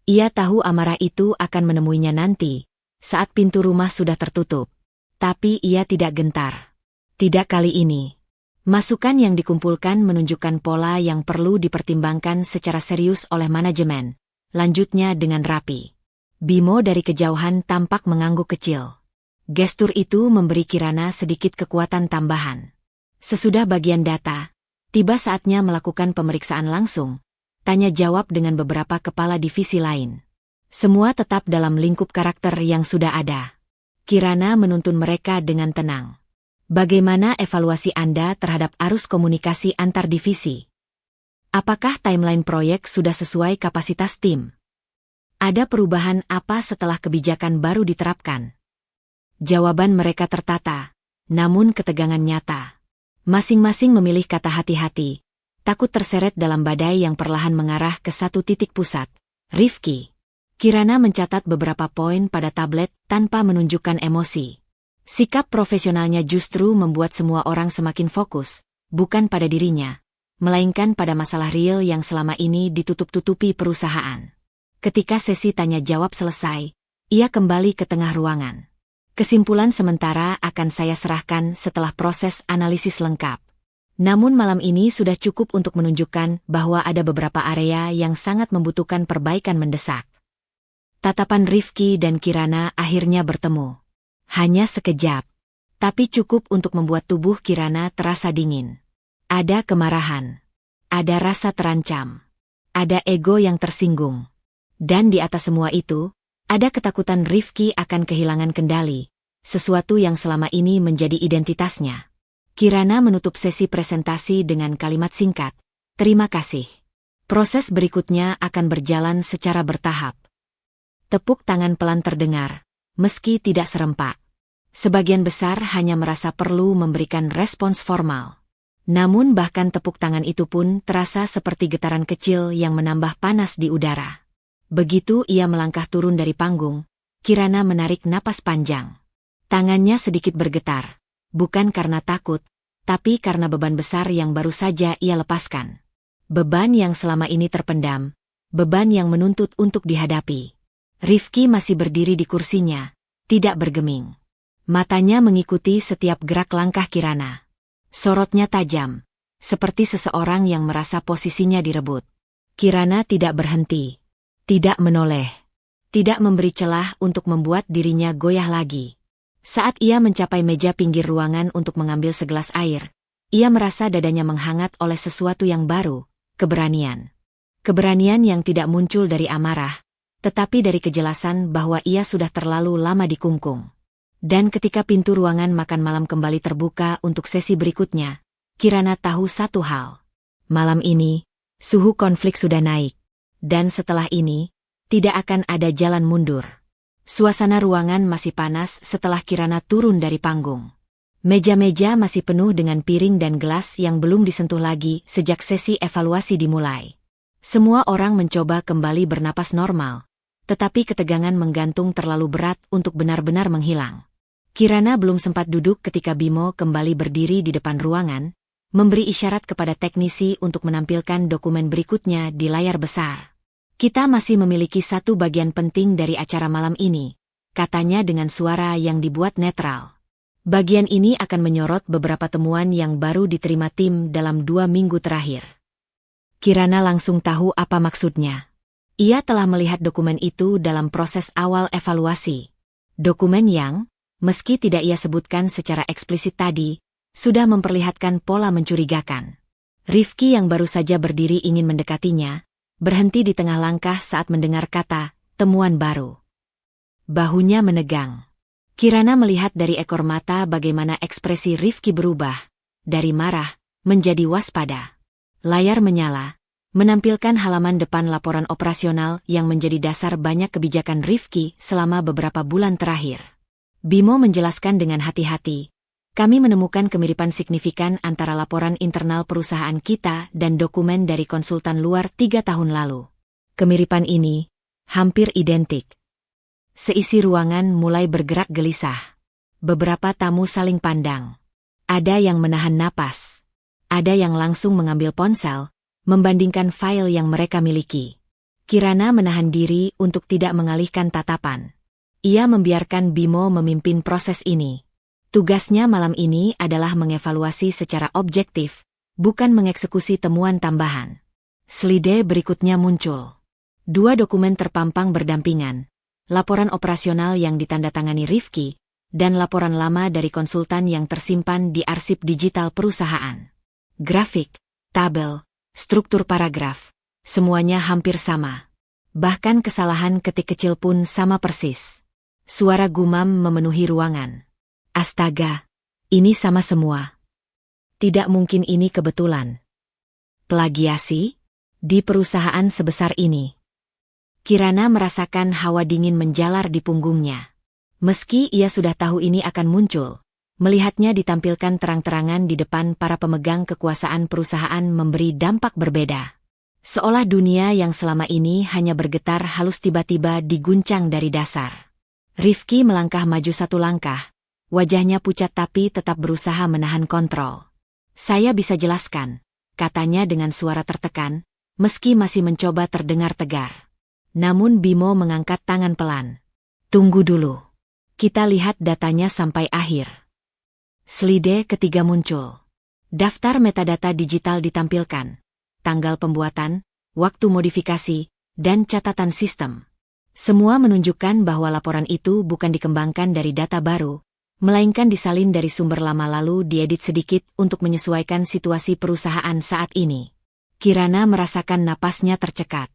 Ia tahu amarah itu akan menemuinya nanti, saat pintu rumah sudah tertutup. Tapi ia tidak gentar. Tidak kali ini. Masukan yang dikumpulkan menunjukkan pola yang perlu dipertimbangkan secara serius oleh manajemen. Lanjutnya dengan rapi. Bimo dari kejauhan tampak mengangguk kecil. Gestur itu memberi Kirana sedikit kekuatan tambahan. Sesudah bagian data, tiba saatnya melakukan pemeriksaan langsung, tanya jawab dengan beberapa kepala divisi lain. Semua tetap dalam lingkup karakter yang sudah ada. Kirana menuntun mereka dengan tenang. Bagaimana evaluasi Anda terhadap arus komunikasi antar divisi? Apakah timeline proyek sudah sesuai kapasitas tim? Ada perubahan apa setelah kebijakan baru diterapkan? Jawaban mereka tertata, namun ketegangan nyata. Masing-masing memilih kata hati-hati, takut terseret dalam badai yang perlahan mengarah ke satu titik pusat. Rifki. Kirana mencatat beberapa poin pada tablet tanpa menunjukkan emosi. Sikap profesionalnya justru membuat semua orang semakin fokus, bukan pada dirinya, melainkan pada masalah real yang selama ini ditutup-tutupi perusahaan. Ketika sesi tanya-jawab selesai, ia kembali ke tengah ruangan. Kesimpulan sementara akan saya serahkan setelah proses analisis lengkap. Namun malam ini sudah cukup untuk menunjukkan bahwa ada beberapa area yang sangat membutuhkan perbaikan mendesak. Tatapan Rifki dan Kirana akhirnya bertemu. Hanya sekejap, tapi cukup untuk membuat tubuh Kirana terasa dingin. Ada kemarahan, ada rasa terancam, ada ego yang tersinggung. Dan di atas semua itu, ada ketakutan Rifki akan kehilangan kendali, sesuatu yang selama ini menjadi identitasnya. Kirana menutup sesi presentasi dengan kalimat singkat, "Terima kasih." Proses berikutnya akan berjalan secara bertahap. Tepuk tangan pelan terdengar, meski tidak serempak. Sebagian besar hanya merasa perlu memberikan respons formal. Namun bahkan tepuk tangan itu pun terasa seperti getaran kecil yang menambah panas di udara. Begitu ia melangkah turun dari panggung, Kirana menarik napas panjang. Tangannya sedikit bergetar, bukan karena takut, tapi karena beban besar yang baru saja ia lepaskan. Beban yang selama ini terpendam, beban yang menuntut untuk dihadapi. Rifki masih berdiri di kursinya, tidak bergeming. Matanya mengikuti setiap gerak langkah Kirana. Sorotnya tajam, seperti seseorang yang merasa posisinya direbut. Kirana tidak berhenti. Tidak menoleh, tidak memberi celah untuk membuat dirinya goyah lagi. Saat ia mencapai meja pinggir ruangan untuk mengambil segelas air, ia merasa dadanya menghangat oleh sesuatu yang baru, keberanian. Keberanian yang tidak muncul dari amarah, tetapi dari kejelasan bahwa ia sudah terlalu lama dikungkung. Dan ketika pintu ruangan makan malam kembali terbuka untuk sesi berikutnya, Kirana tahu satu hal. Malam ini, suhu konflik sudah naik. Dan setelah ini, tidak akan ada jalan mundur. Suasana ruangan masih panas setelah Kirana turun dari panggung. Meja-meja masih penuh dengan piring dan gelas yang belum disentuh lagi sejak sesi evaluasi dimulai. Semua orang mencoba kembali bernapas normal, tetapi ketegangan menggantung terlalu berat untuk benar-benar menghilang. Kirana belum sempat duduk ketika Bimo kembali berdiri di depan ruangan, memberi isyarat kepada teknisi untuk menampilkan dokumen berikutnya di layar besar. "Kita masih memiliki satu bagian penting dari acara malam ini," katanya dengan suara yang dibuat netral. Bagian ini akan menyorot beberapa temuan yang baru diterima tim dalam 2 minggu terakhir. Kirana langsung tahu apa maksudnya. Ia telah melihat dokumen itu dalam proses awal evaluasi. Dokumen yang, meski tidak ia sebutkan secara eksplisit tadi, sudah memperlihatkan pola mencurigakan. Rifki yang baru saja berdiri ingin mendekatinya, berhenti di tengah langkah saat mendengar kata, "temuan baru." Bahunya menegang. Kirana melihat dari ekor mata bagaimana ekspresi Rifki berubah, dari marah, menjadi waspada. Layar menyala, menampilkan halaman depan laporan operasional yang menjadi dasar banyak kebijakan Rifki selama beberapa bulan terakhir. Bimo menjelaskan dengan hati-hati, "Kami menemukan kemiripan signifikan antara laporan internal perusahaan kita dan dokumen dari konsultan luar 3 tahun lalu. Kemiripan ini hampir identik." Seisi ruangan mulai bergerak gelisah. Beberapa tamu saling pandang. Ada yang menahan napas. Ada yang langsung mengambil ponsel, membandingkan file yang mereka miliki. Kirana menahan diri untuk tidak mengalihkan tatapan. Ia membiarkan Bimo memimpin proses ini. Tugasnya malam ini adalah mengevaluasi secara objektif, bukan mengeksekusi temuan tambahan. Slide berikutnya muncul. 2 dokumen terpampang berdampingan. Laporan operasional yang ditandatangani Rifki, dan laporan lama dari konsultan yang tersimpan di arsip digital perusahaan. Grafik, tabel, struktur paragraf, semuanya hampir sama. Bahkan kesalahan ketik kecil pun sama persis. Suara gumam memenuhi ruangan. "Astaga, ini sama semua. Tidak mungkin ini kebetulan. Plagiasi? Di perusahaan sebesar ini." Kirana merasakan hawa dingin menjalar di punggungnya. Meski ia sudah tahu ini akan muncul, melihatnya ditampilkan terang-terangan di depan para pemegang kekuasaan perusahaan memberi dampak berbeda. Seolah dunia yang selama ini hanya bergetar halus tiba-tiba diguncang dari dasar. Rifki melangkah maju satu langkah. Wajahnya pucat tapi tetap berusaha menahan kontrol. "Saya bisa jelaskan," katanya dengan suara tertekan, meski masih mencoba terdengar tegar. Namun Bimo mengangkat tangan pelan. "Tunggu dulu. Kita lihat datanya sampai akhir." Slide ketiga muncul. Daftar metadata digital ditampilkan. Tanggal pembuatan, waktu modifikasi, dan catatan sistem. Semua menunjukkan bahwa laporan itu bukan dikembangkan dari data baru, melainkan disalin dari sumber lama lalu diedit sedikit untuk menyesuaikan situasi perusahaan saat ini. Kirana merasakan napasnya tercekat.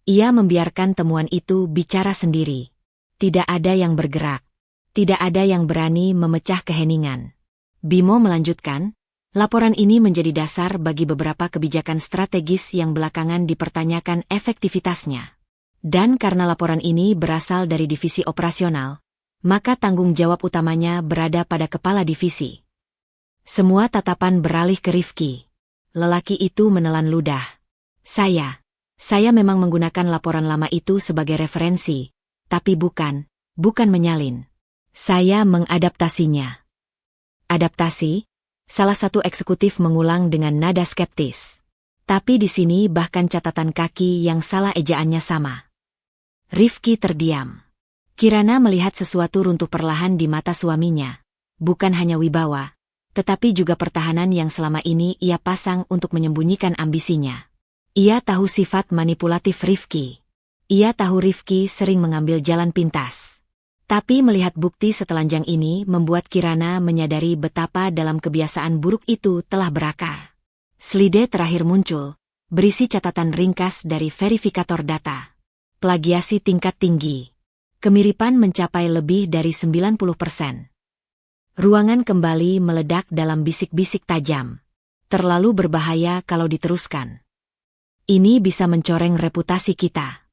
Ia membiarkan temuan itu bicara sendiri. Tidak ada yang bergerak. Tidak ada yang berani memecah keheningan. Bimo melanjutkan, laporan ini menjadi dasar bagi beberapa kebijakan strategis yang belakangan dipertanyakan efektivitasnya. Dan karena laporan ini berasal dari divisi operasional, maka tanggung jawab utamanya berada pada kepala divisi. Semua tatapan beralih ke Rifki. Lelaki itu menelan ludah. Saya memang menggunakan laporan lama itu sebagai referensi, tapi bukan menyalin. Saya mengadaptasinya. Adaptasi? Salah satu eksekutif mengulang dengan nada skeptis. Tapi di sini bahkan catatan kaki yang salah ejaannya sama. Rifki terdiam. Kirana melihat sesuatu runtuh perlahan di mata suaminya. Bukan hanya wibawa, tetapi juga pertahanan yang selama ini ia pasang untuk menyembunyikan ambisinya. Ia tahu sifat manipulatif Rifki. Ia tahu Rifki sering mengambil jalan pintas. Tapi melihat bukti setelanjang ini membuat Kirana menyadari betapa dalam kebiasaan buruk itu telah berakar. Slide terakhir muncul, berisi catatan ringkas dari verifikator data. Plagiasi tingkat tinggi. Kemiripan mencapai lebih dari 90%. Ruangan kembali meledak dalam bisik-bisik tajam. Terlalu berbahaya kalau diteruskan. Ini bisa mencoreng reputasi kita.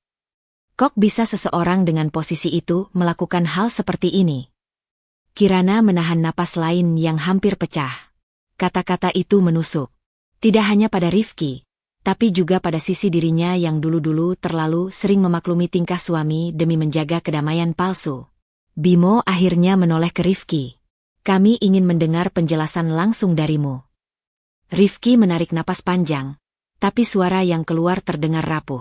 Kok bisa seseorang dengan posisi itu melakukan hal seperti ini? Kirana menahan napas lain yang hampir pecah. Kata-kata itu menusuk. Tidak hanya pada Rifki, tapi juga pada sisi dirinya yang dulu-dulu terlalu sering memaklumi tingkah suami demi menjaga kedamaian palsu. Bimo akhirnya menoleh ke Rifki. "Kami ingin mendengar penjelasan langsung darimu." Rifki menarik napas panjang, tapi suara yang keluar terdengar rapuh.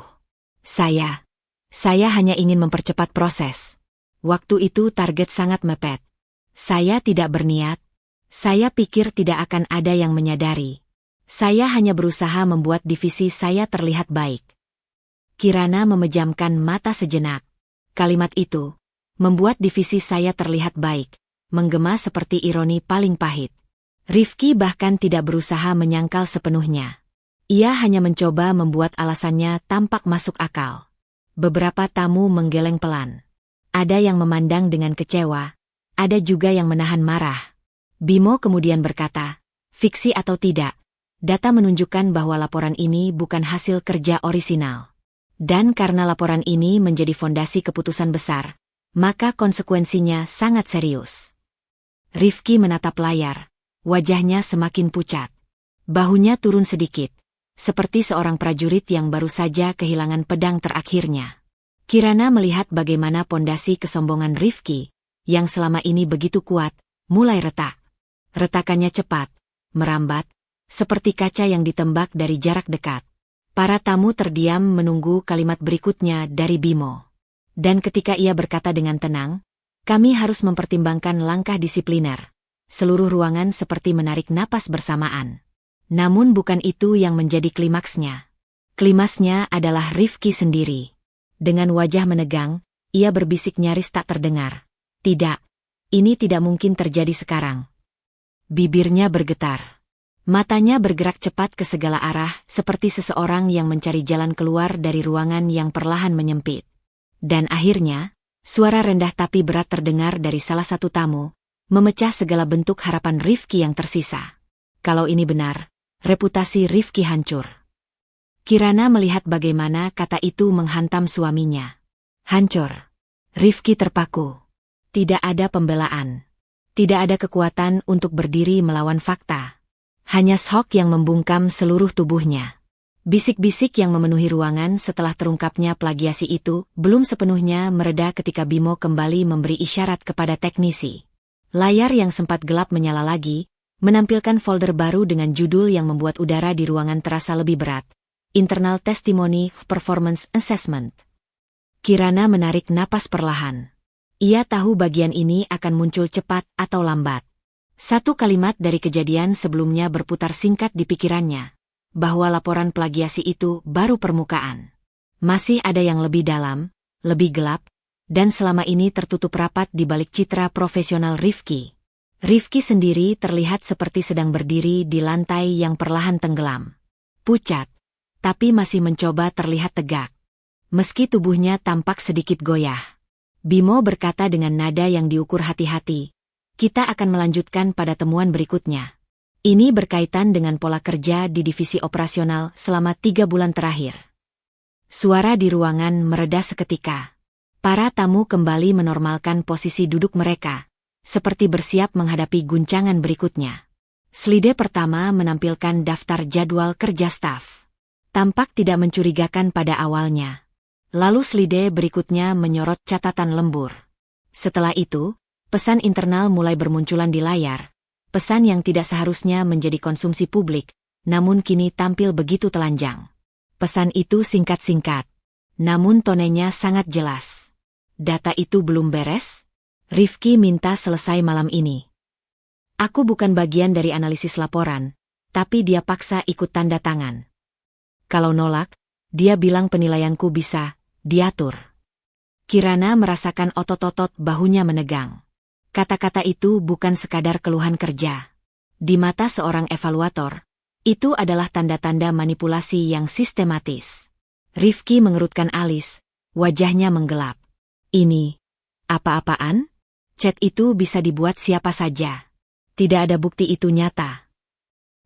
Saya hanya ingin mempercepat proses. Waktu itu target sangat mepet. Saya tidak berniat. Saya pikir tidak akan ada yang menyadari. Saya hanya berusaha membuat divisi saya terlihat baik. Kirana memejamkan mata sejenak. Kalimat itu, membuat divisi saya terlihat baik, menggema seperti ironi paling pahit. Rifki bahkan tidak berusaha menyangkal sepenuhnya. Ia hanya mencoba membuat alasannya tampak masuk akal. Beberapa tamu menggeleng pelan. Ada yang memandang dengan kecewa, ada juga yang menahan marah. Bimo kemudian berkata, "Fiksi atau tidak, data menunjukkan bahwa laporan ini bukan hasil kerja orisinal. Dan karena laporan ini menjadi fondasi keputusan besar, maka konsekuensinya sangat serius." Rifki menatap layar, wajahnya semakin pucat. Bahunya turun sedikit, seperti seorang prajurit yang baru saja kehilangan pedang terakhirnya. Kirana melihat bagaimana pondasi kesombongan Rifki, yang selama ini begitu kuat, mulai retak. Retakannya cepat, merambat, seperti kaca yang ditembak dari jarak dekat. Para tamu terdiam menunggu kalimat berikutnya dari Bimo. Dan ketika ia berkata dengan tenang, "Kami harus mempertimbangkan langkah disipliner." Seluruh ruangan seperti menarik napas bersamaan. Namun bukan itu yang menjadi klimaksnya. Klimaksnya adalah Rifki sendiri. Dengan wajah menegang, ia berbisik nyaris tak terdengar. "Tidak, ini tidak mungkin terjadi sekarang." Bibirnya bergetar. Matanya bergerak cepat ke segala arah seperti seseorang yang mencari jalan keluar dari ruangan yang perlahan menyempit. Dan akhirnya, suara rendah tapi berat terdengar dari salah satu tamu, memecah segala bentuk harapan Rifki yang tersisa. Kalau ini benar, reputasi Rifki hancur. Kirana melihat bagaimana kata itu menghantam suaminya. Hancur. Rifki terpaku. Tidak ada pembelaan. Tidak ada kekuatan untuk berdiri melawan fakta. Hanya shock yang membungkam seluruh tubuhnya. Bisik-bisik yang memenuhi ruangan setelah terungkapnya plagiasi itu belum sepenuhnya mereda ketika Bimo kembali memberi isyarat kepada teknisi. Layar yang sempat gelap menyala lagi, menampilkan folder baru dengan judul yang membuat udara di ruangan terasa lebih berat. Internal Testimony Performance Assessment. Kirana menarik napas perlahan. Ia tahu bagian ini akan muncul cepat atau lambat. Satu kalimat dari kejadian sebelumnya berputar singkat di pikirannya, bahwa laporan plagiasi itu baru permukaan. Masih ada yang lebih dalam, lebih gelap, dan selama ini tertutup rapat di balik citra profesional Rifki. Rifki sendiri terlihat seperti sedang berdiri di lantai yang perlahan tenggelam. Pucat, tapi masih mencoba terlihat tegak. Meski tubuhnya tampak sedikit goyah. Bimo berkata dengan nada yang diukur hati-hati, "Kita akan melanjutkan pada temuan berikutnya." Ini berkaitan dengan pola kerja di divisi operasional selama 3 bulan terakhir. Suara di ruangan mereda seketika. Para tamu kembali menormalkan posisi duduk mereka, seperti bersiap menghadapi guncangan berikutnya. Slide pertama menampilkan daftar jadwal kerja staf. Tampak tidak mencurigakan pada awalnya. Lalu slide berikutnya menyorot catatan lembur. Setelah itu, pesan internal mulai bermunculan di layar. Pesan yang tidak seharusnya menjadi konsumsi publik, namun kini tampil begitu telanjang. Pesan itu singkat-singkat, namun tonenya sangat jelas. Data itu belum beres? Rifki minta selesai malam ini. Aku bukan bagian dari analisis laporan, tapi dia paksa ikut tanda tangan. Kalau nolak, dia bilang penilaianku bisa diatur. Kirana merasakan otot-otot bahunya menegang. Kata-kata itu bukan sekadar keluhan kerja. Di mata seorang evaluator, itu adalah tanda-tanda manipulasi yang sistematis. Rifki mengerutkan alis, wajahnya menggelap. Ini, apa-apaan? Chat itu bisa dibuat siapa saja. Tidak ada bukti itu nyata.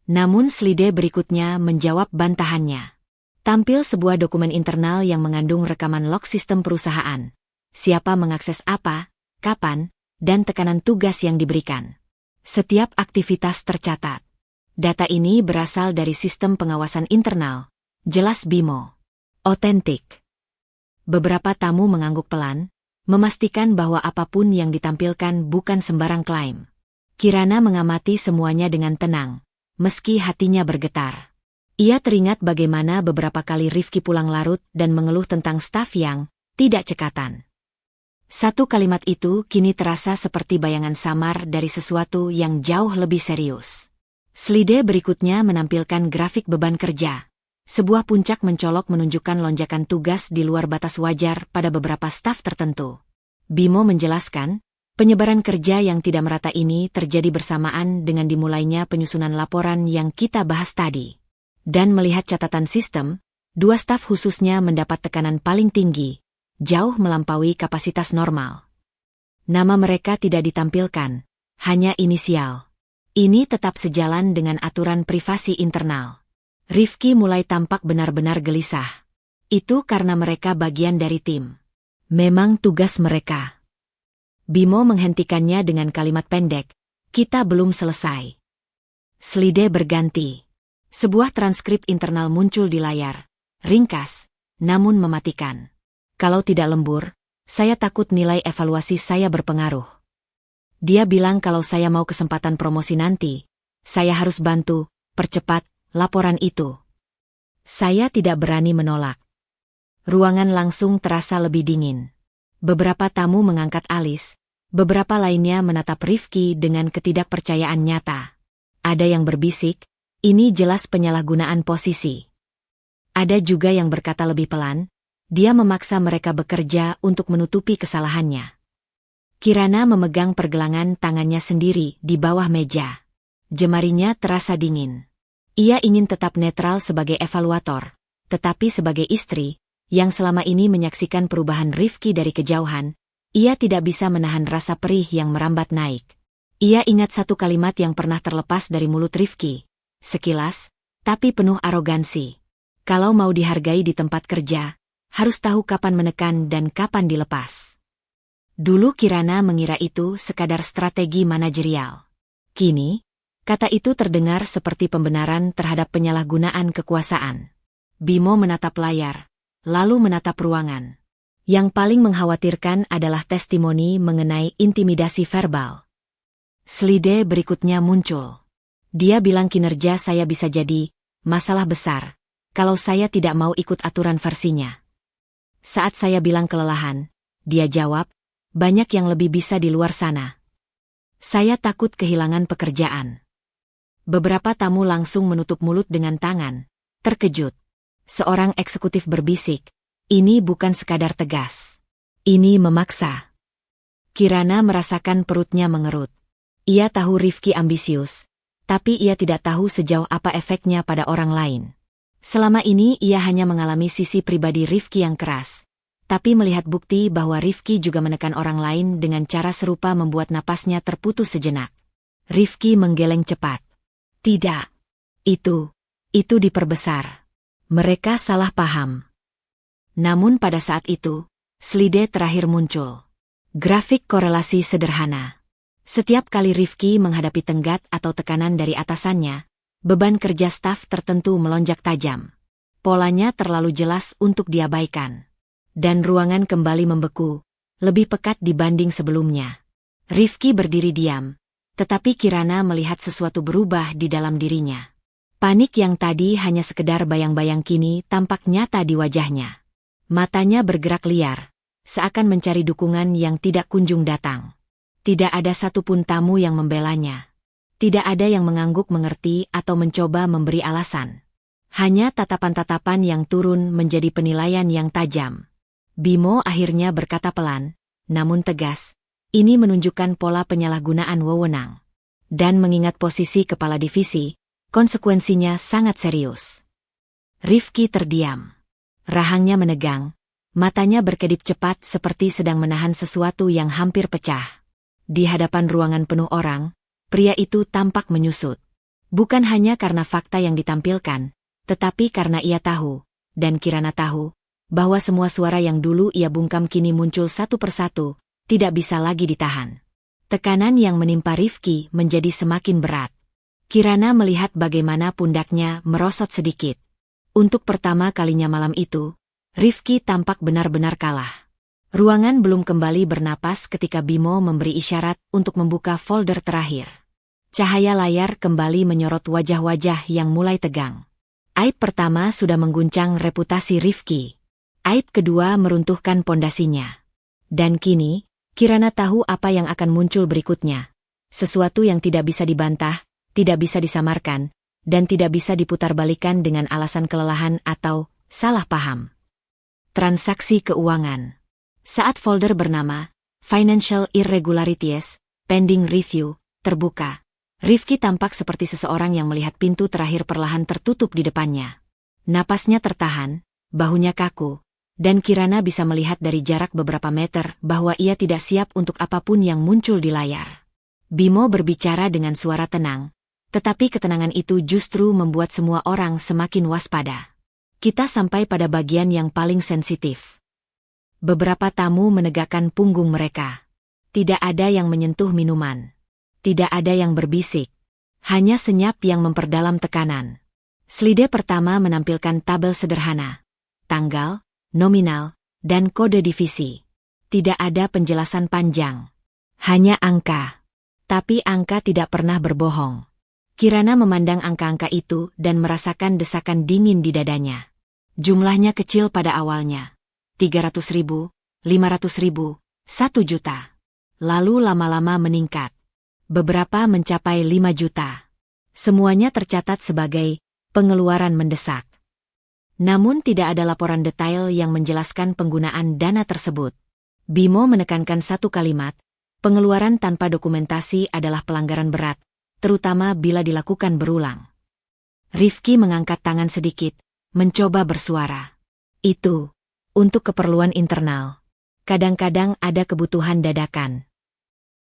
Namun slide berikutnya menjawab bantahannya. Tampil sebuah dokumen internal yang mengandung rekaman log sistem perusahaan. Siapa mengakses apa, kapan, dan tekanan tugas yang diberikan. Setiap aktivitas tercatat. Data ini berasal dari sistem pengawasan internal. Jelas Bimo. Otentik. Beberapa tamu mengangguk pelan, memastikan bahwa apapun yang ditampilkan bukan sembarang klaim. Kirana mengamati semuanya dengan tenang, meski hatinya bergetar. Ia teringat bagaimana beberapa kali Rifki pulang larut dan mengeluh tentang staf yang tidak cekatan. Satu kalimat itu kini terasa seperti bayangan samar dari sesuatu yang jauh lebih serius. Slide berikutnya menampilkan grafik beban kerja. Sebuah puncak mencolok menunjukkan lonjakan tugas di luar batas wajar pada beberapa staf tertentu. Bimo menjelaskan, penyebaran kerja yang tidak merata ini terjadi bersamaan dengan dimulainya penyusunan laporan yang kita bahas tadi. Dan melihat catatan sistem, 2 staf khususnya mendapat tekanan paling tinggi, jauh melampaui kapasitas normal. Nama mereka tidak ditampilkan, hanya inisial. Ini tetap sejalan dengan aturan privasi internal. Rifki mulai tampak benar-benar gelisah. Itu karena mereka bagian dari tim. Memang tugas mereka. Bimo menghentikannya dengan kalimat pendek, "Kita belum selesai." Slide berganti. Sebuah transkrip internal muncul di layar, ringkas, namun mematikan. Kalau tidak lembur, saya takut nilai evaluasi saya berpengaruh. Dia bilang kalau saya mau kesempatan promosi nanti, saya harus bantu, percepat, laporan itu. Saya tidak berani menolak. Ruangan langsung terasa lebih dingin. Beberapa tamu mengangkat alis, beberapa lainnya menatap Rifki dengan ketidakpercayaan nyata. Ada yang berbisik, ini jelas penyalahgunaan posisi. Ada juga yang berkata lebih pelan, dia memaksa mereka bekerja untuk menutupi kesalahannya. Kirana memegang pergelangan tangannya sendiri di bawah meja. Jemarinya terasa dingin. Ia ingin tetap netral sebagai evaluator, tetapi sebagai istri, yang selama ini menyaksikan perubahan Rifki dari kejauhan, ia tidak bisa menahan rasa perih yang merambat naik. Ia ingat satu kalimat yang pernah terlepas dari mulut Rifki, sekilas, tapi penuh arogansi. Kalau mau dihargai di tempat kerja, harus tahu kapan menekan dan kapan dilepas. Dulu Kirana mengira itu sekadar strategi manajerial. Kini, kata itu terdengar seperti pembenaran terhadap penyalahgunaan kekuasaan. Bimo menatap layar, lalu menatap ruangan. Yang paling mengkhawatirkan adalah testimoni mengenai intimidasi verbal. Slide berikutnya muncul. Dia bilang kinerja saya bisa jadi masalah besar kalau saya tidak mau ikut aturan versinya. Saat saya bilang kelelahan, dia jawab, banyak yang lebih bisa di luar sana. Saya takut kehilangan pekerjaan. Beberapa tamu langsung menutup mulut dengan tangan, terkejut. Seorang eksekutif berbisik, ini bukan sekadar tegas. Ini memaksa. Kirana merasakan perutnya mengerut. Ia tahu Rifki ambisius, tapi ia tidak tahu sejauh apa efeknya pada orang lain. Selama ini ia hanya mengalami sisi pribadi Rifki yang keras. Tapi melihat bukti bahwa Rifki juga menekan orang lain dengan cara serupa membuat napasnya terputus sejenak. Rifki menggeleng cepat. Tidak. Itu diperbesar. Mereka salah paham. Namun pada saat itu, slide terakhir muncul. Grafik korelasi sederhana. Setiap kali Rifki menghadapi tenggat atau tekanan dari atasannya, beban kerja staf tertentu melonjak tajam. Polanya terlalu jelas untuk diabaikan. Dan ruangan kembali membeku, lebih pekat dibanding sebelumnya. Rifki berdiri diam, tetapi Kirana melihat sesuatu berubah di dalam dirinya. Panik yang tadi hanya sekedar bayang-bayang kini tampak nyata di wajahnya. Matanya bergerak liar, seakan mencari dukungan yang tidak kunjung datang. Tidak ada satupun tamu yang membelanya. Tidak ada yang mengangguk mengerti atau mencoba memberi alasan. Hanya tatapan-tatapan yang turun menjadi penilaian yang tajam. Bimo akhirnya berkata pelan, namun tegas, ini menunjukkan pola penyalahgunaan wewenang. Dan mengingat posisi kepala divisi, konsekuensinya sangat serius. Rifki terdiam. Rahangnya menegang, matanya berkedip cepat seperti sedang menahan sesuatu yang hampir pecah. Di hadapan ruangan penuh orang, pria itu tampak menyusut. Bukan hanya karena fakta yang ditampilkan, tetapi karena ia tahu, dan Kirana tahu, bahwa semua suara yang dulu ia bungkam kini muncul satu persatu, tidak bisa lagi ditahan. Tekanan yang menimpa Rifki menjadi semakin berat. Kirana melihat bagaimana pundaknya merosot sedikit. Untuk pertama kalinya malam itu, Rifki tampak benar-benar kalah. Ruangan belum kembali bernapas ketika Bimo memberi isyarat untuk membuka folder terakhir. Cahaya layar kembali menyorot wajah-wajah yang mulai tegang. Aib pertama sudah mengguncang reputasi Rifki. Aib kedua meruntuhkan pondasinya. Dan kini, Kirana tahu apa yang akan muncul berikutnya. Sesuatu yang tidak bisa dibantah, tidak bisa disamarkan, dan tidak bisa diputarbalikkan dengan alasan kelelahan atau salah paham. Transaksi keuangan. Saat folder bernama Financial Irregularities, Pending Review, terbuka, Rifki tampak seperti seseorang yang melihat pintu terakhir perlahan tertutup di depannya. Napasnya tertahan, bahunya kaku, dan Kirana bisa melihat dari jarak beberapa meter bahwa ia tidak siap untuk apapun yang muncul di layar. Bimo berbicara dengan suara tenang, tetapi ketenangan itu justru membuat semua orang semakin waspada. Kita sampai pada bagian yang paling sensitif. Beberapa tamu menegakkan punggung mereka. Tidak ada yang menyentuh minuman. Tidak ada yang berbisik. Hanya senyap yang memperdalam tekanan. Slide pertama menampilkan tabel sederhana. Tanggal, nominal, dan kode divisi. Tidak ada penjelasan panjang. Hanya angka. Tapi angka tidak pernah berbohong. Kirana memandang angka-angka itu dan merasakan desakan dingin di dadanya. Jumlahnya kecil pada awalnya. 300.000, 500.000, 1 juta. Lalu lama-lama meningkat. Beberapa mencapai 5 juta. Semuanya tercatat sebagai pengeluaran mendesak. Namun tidak ada laporan detail yang menjelaskan penggunaan dana tersebut. Bimo menekankan satu kalimat, pengeluaran tanpa dokumentasi adalah pelanggaran berat, terutama bila dilakukan berulang. Rifki mengangkat tangan sedikit, mencoba bersuara. Itu, untuk keperluan internal. Kadang-kadang ada kebutuhan dadakan.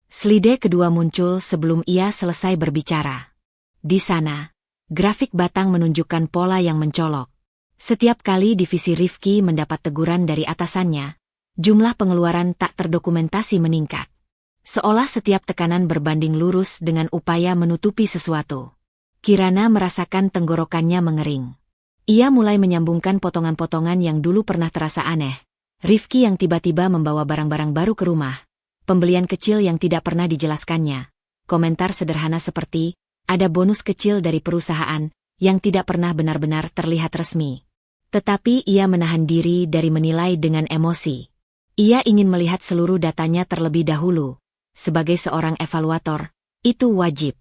Slide kedua muncul sebelum ia selesai berbicara. Di sana, grafik batang menunjukkan pola yang mencolok. Setiap kali divisi Rifki mendapat teguran dari atasannya, jumlah pengeluaran tak terdokumentasi meningkat. Seolah setiap tekanan berbanding lurus dengan upaya menutupi sesuatu. Kirana merasakan tenggorokannya mengering. Ia mulai menyambungkan potongan-potongan yang dulu pernah terasa aneh. Rifki yang tiba-tiba membawa barang-barang baru ke rumah. Pembelian kecil yang tidak pernah dijelaskannya. Komentar sederhana seperti, ada bonus kecil dari perusahaan, yang tidak pernah benar-benar terlihat resmi. Tetapi ia menahan diri dari menilai dengan emosi. Ia ingin melihat seluruh datanya terlebih dahulu. Sebagai seorang evaluator, itu wajib.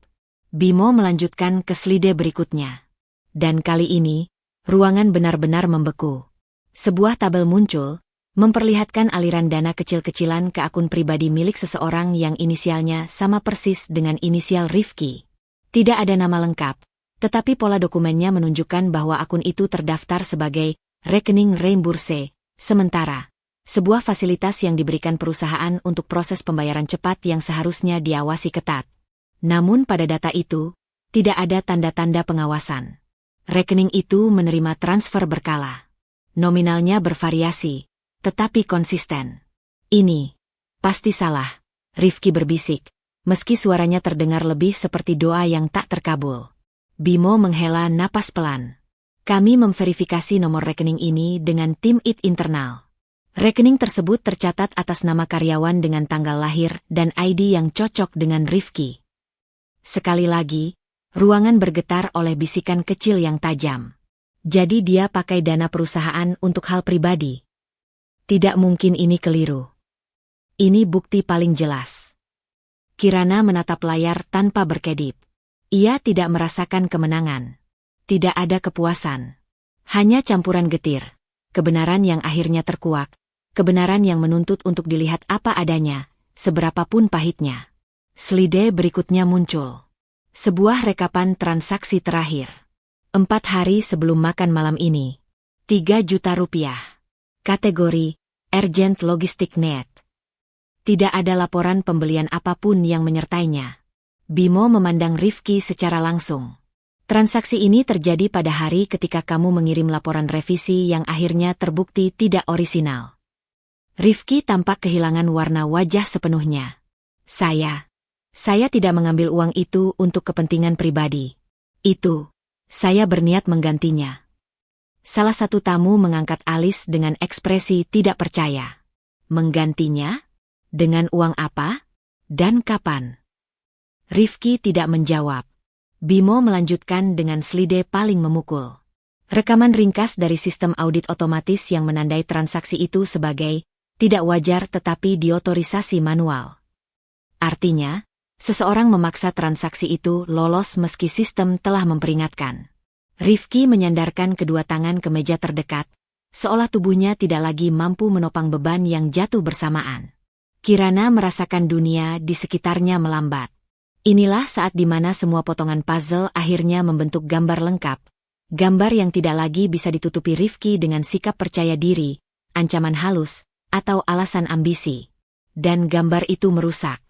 Bimo melanjutkan ke slide berikutnya. Dan kali ini, ruangan benar-benar membeku. Sebuah tabel muncul, memperlihatkan aliran dana kecil-kecilan ke akun pribadi milik seseorang yang inisialnya sama persis dengan inisial Rifki. Tidak ada nama lengkap, tetapi pola dokumennya menunjukkan bahwa akun itu terdaftar sebagai rekening reimburse, sementara sebuah fasilitas yang diberikan perusahaan untuk proses pembayaran cepat yang seharusnya diawasi ketat. Namun pada data itu, tidak ada tanda-tanda pengawasan. Rekening itu menerima transfer berkala. Nominalnya bervariasi, tetapi konsisten. Ini pasti salah, Rifki berbisik, meski suaranya terdengar lebih seperti doa yang tak terkabul. Bimo menghela napas pelan. Kami memverifikasi nomor rekening ini dengan tim IT internal. Rekening tersebut tercatat atas nama karyawan dengan tanggal lahir dan ID yang cocok dengan Rifki. Sekali lagi, ruangan bergetar oleh bisikan kecil yang tajam. Jadi dia pakai dana perusahaan untuk hal pribadi. Tidak mungkin ini keliru. Ini bukti paling jelas. Kirana menatap layar tanpa berkedip. Ia tidak merasakan kemenangan. Tidak ada kepuasan. Hanya campuran getir. Kebenaran yang akhirnya terkuak. Kebenaran yang menuntut untuk dilihat apa adanya, seberapapun pahitnya. Slide berikutnya muncul. Sebuah rekapan transaksi terakhir. 4 hari sebelum makan malam ini. 3 juta rupiah. Kategori, Urgent Logistic Net. Tidak ada laporan pembelian apapun yang menyertainya. Bimo memandang Rifki secara langsung. Transaksi ini terjadi pada hari ketika kamu mengirim laporan revisi yang akhirnya terbukti tidak orisinal. Rifki tampak kehilangan warna wajah sepenuhnya. Saya tidak mengambil uang itu untuk kepentingan pribadi. Saya berniat menggantinya. Salah satu tamu mengangkat alis dengan ekspresi tidak percaya. Menggantinya? Dengan uang apa? Dan kapan? Rifki tidak menjawab. Bimo melanjutkan dengan slide paling memukul. Rekaman ringkas dari sistem audit otomatis yang menandai transaksi itu sebagai tidak wajar tetapi diotorisasi manual. Artinya, seseorang memaksa transaksi itu lolos meski sistem telah memperingatkan. Rifki menyandarkan kedua tangan ke meja terdekat, seolah tubuhnya tidak lagi mampu menopang beban yang jatuh bersamaan. Kirana merasakan dunia di sekitarnya melambat. Inilah saat di mana semua potongan puzzle akhirnya membentuk gambar lengkap. Gambar yang tidak lagi bisa ditutupi Rifki dengan sikap percaya diri, ancaman halus, atau alasan ambisi. Dan gambar itu merusak.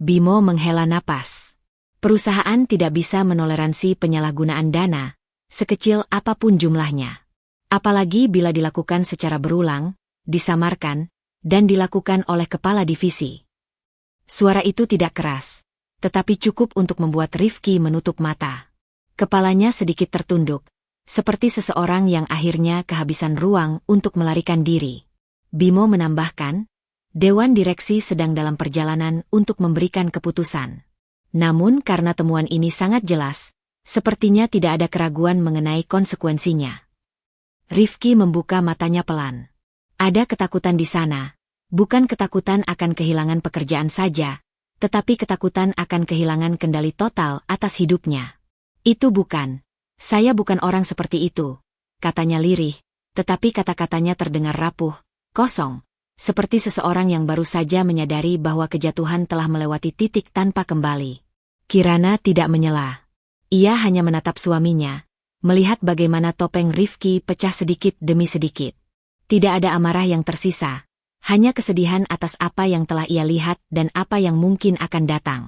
Bimo menghela napas. Perusahaan tidak bisa menoleransi penyalahgunaan dana, sekecil apapun jumlahnya. Apalagi bila dilakukan secara berulang, disamarkan, dan dilakukan oleh kepala divisi. Suara itu tidak keras, tetapi cukup untuk membuat Rifki menutup mata. Kepalanya sedikit tertunduk, seperti seseorang yang akhirnya kehabisan ruang untuk melarikan diri. Bimo menambahkan, Dewan Direksi sedang dalam perjalanan untuk memberikan keputusan. Namun karena temuan ini sangat jelas, sepertinya tidak ada keraguan mengenai konsekuensinya. Rifki membuka matanya pelan. Ada ketakutan di sana, bukan ketakutan akan kehilangan pekerjaan saja, tetapi ketakutan akan kehilangan kendali total atas hidupnya. Itu bukan. Saya bukan orang seperti itu, katanya lirih, tetapi kata-katanya terdengar rapuh, kosong, seperti seseorang yang baru saja menyadari bahwa kejatuhan telah melewati titik tanpa kembali. Kirana tidak menyela. Ia hanya menatap suaminya, melihat bagaimana topeng Rifki pecah sedikit demi sedikit. Tidak ada amarah yang tersisa, hanya kesedihan atas apa yang telah ia lihat dan apa yang mungkin akan datang.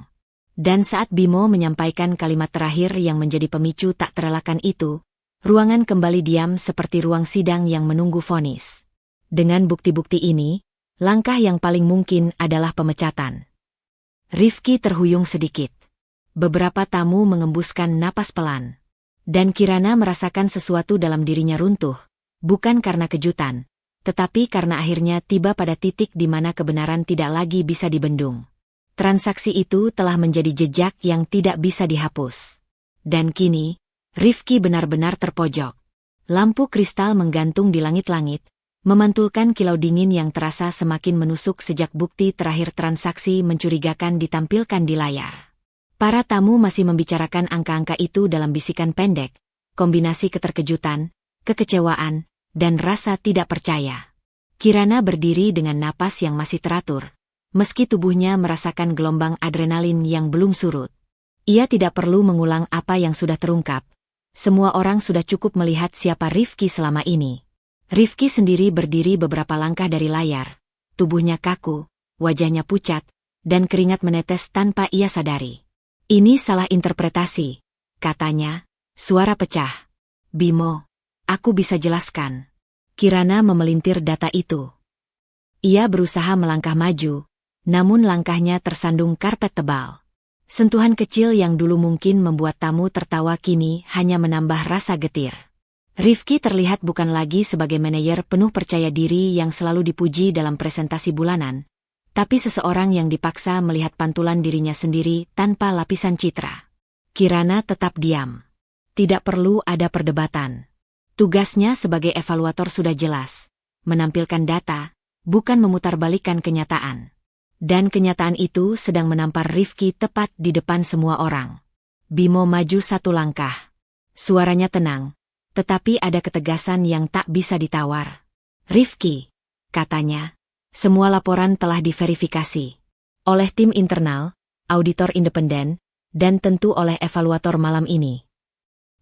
Dan saat Bimo menyampaikan kalimat terakhir yang menjadi pemicu tak terelakkan itu, ruangan kembali diam seperti ruang sidang yang menunggu vonis. Dengan bukti-bukti ini, langkah yang paling mungkin adalah pemecatan. Rifki terhuyung sedikit. Beberapa tamu mengembuskan napas pelan. Dan Kirana merasakan sesuatu dalam dirinya runtuh, bukan karena kejutan, tetapi karena akhirnya tiba pada titik di mana kebenaran tidak lagi bisa dibendung. Transaksi itu telah menjadi jejak yang tidak bisa dihapus. Dan kini, Rifki benar-benar terpojok. Lampu kristal menggantung di langit-langit, memantulkan kilau dingin yang terasa semakin menusuk sejak bukti terakhir transaksi mencurigakan ditampilkan di layar. Para tamu masih membicarakan angka-angka itu dalam bisikan pendek, kombinasi keterkejutan, kekecewaan, dan rasa tidak percaya. Kirana berdiri dengan napas yang masih teratur, meski tubuhnya merasakan gelombang adrenalin yang belum surut. Ia tidak perlu mengulang apa yang sudah terungkap. Semua orang sudah cukup melihat siapa Rifki selama ini. Rifki sendiri berdiri beberapa langkah dari layar. Tubuhnya kaku, wajahnya pucat, dan keringat menetes tanpa ia sadari. Ini salah interpretasi, katanya, suara pecah. Bimo, aku bisa jelaskan. Kirana memelintir data itu. Ia berusaha melangkah maju, namun langkahnya tersandung karpet tebal. Sentuhan kecil yang dulu mungkin membuat tamu tertawa kini hanya menambah rasa getir. Rifki terlihat bukan lagi sebagai manajer penuh percaya diri yang selalu dipuji dalam presentasi bulanan, tapi seseorang yang dipaksa melihat pantulan dirinya sendiri tanpa lapisan citra. Kirana tetap diam. Tidak perlu ada perdebatan. Tugasnya sebagai evaluator sudah jelas, menampilkan data, bukan memutarbalikkan kenyataan. Dan kenyataan itu sedang menampar Rifki tepat di depan semua orang. Bimo maju satu langkah. Suaranya tenang, tetapi ada ketegasan yang tak bisa ditawar. Rifki, katanya, semua laporan telah diverifikasi. Oleh tim internal, auditor independen, dan tentu oleh evaluator malam ini.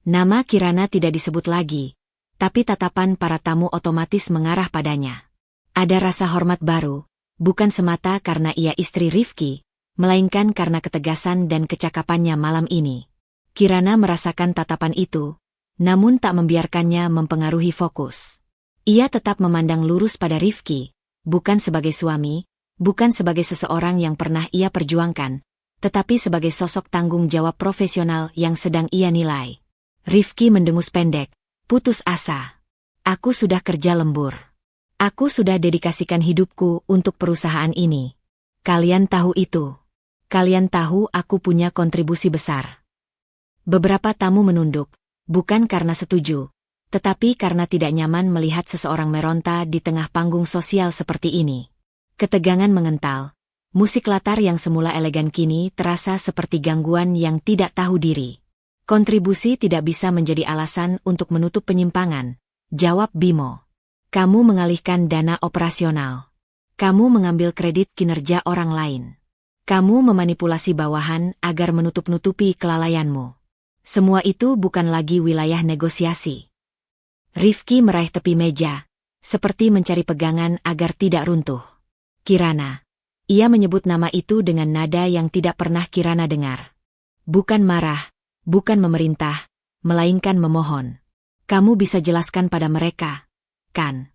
Nama Kirana tidak disebut lagi, tapi tatapan para tamu otomatis mengarah padanya. Ada rasa hormat baru, bukan semata karena ia istri Rifki, melainkan karena ketegasan dan kecakapannya malam ini. Kirana merasakan tatapan itu, namun tak membiarkannya mempengaruhi fokus. Ia tetap memandang lurus pada Rifki, bukan sebagai suami, bukan sebagai seseorang yang pernah ia perjuangkan, tetapi sebagai sosok tanggung jawab profesional yang sedang ia nilai. Rifki mendengus pendek, putus asa. Aku sudah kerja lembur. Aku sudah dedikasikan hidupku untuk perusahaan ini. Kalian tahu itu. Kalian tahu aku punya kontribusi besar. Beberapa tamu menunduk, bukan karena setuju, tetapi karena tidak nyaman melihat seseorang meronta di tengah panggung sosial seperti ini. Ketegangan mengental. Musik latar yang semula elegan kini terasa seperti gangguan yang tidak tahu diri. Kontribusi tidak bisa menjadi alasan untuk menutup penyimpangan, jawab Bimo. Kamu mengalihkan dana operasional. Kamu mengambil kredit kinerja orang lain. Kamu memanipulasi bawahan agar menutup-nutupi kelalaianmu. Semua itu bukan lagi wilayah negosiasi. Rifki meraih tepi meja, seperti mencari pegangan agar tidak runtuh. Kirana. Ia menyebut nama itu dengan nada yang tidak pernah Kirana dengar. Bukan marah, bukan memerintah, melainkan memohon. Kamu bisa jelaskan pada mereka, kan?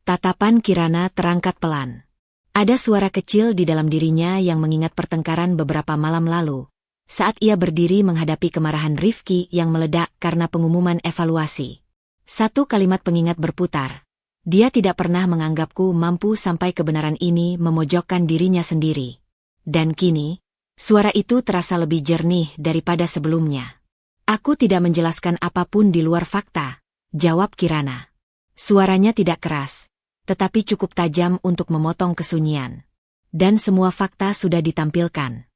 Tatapan Kirana terangkat pelan. Ada suara kecil di dalam dirinya yang mengingat pertengkaran beberapa malam lalu, saat ia berdiri menghadapi kemarahan Rifki yang meledak karena pengumuman evaluasi. Satu kalimat pengingat berputar. Dia tidak pernah menganggapku mampu sampai kebenaran ini memojokkan dirinya sendiri. Dan kini, suara itu terasa lebih jernih daripada sebelumnya. Aku tidak menjelaskan apapun di luar fakta, jawab Kirana. Suaranya tidak keras, tetapi cukup tajam untuk memotong kesunyian. Dan semua fakta sudah ditampilkan.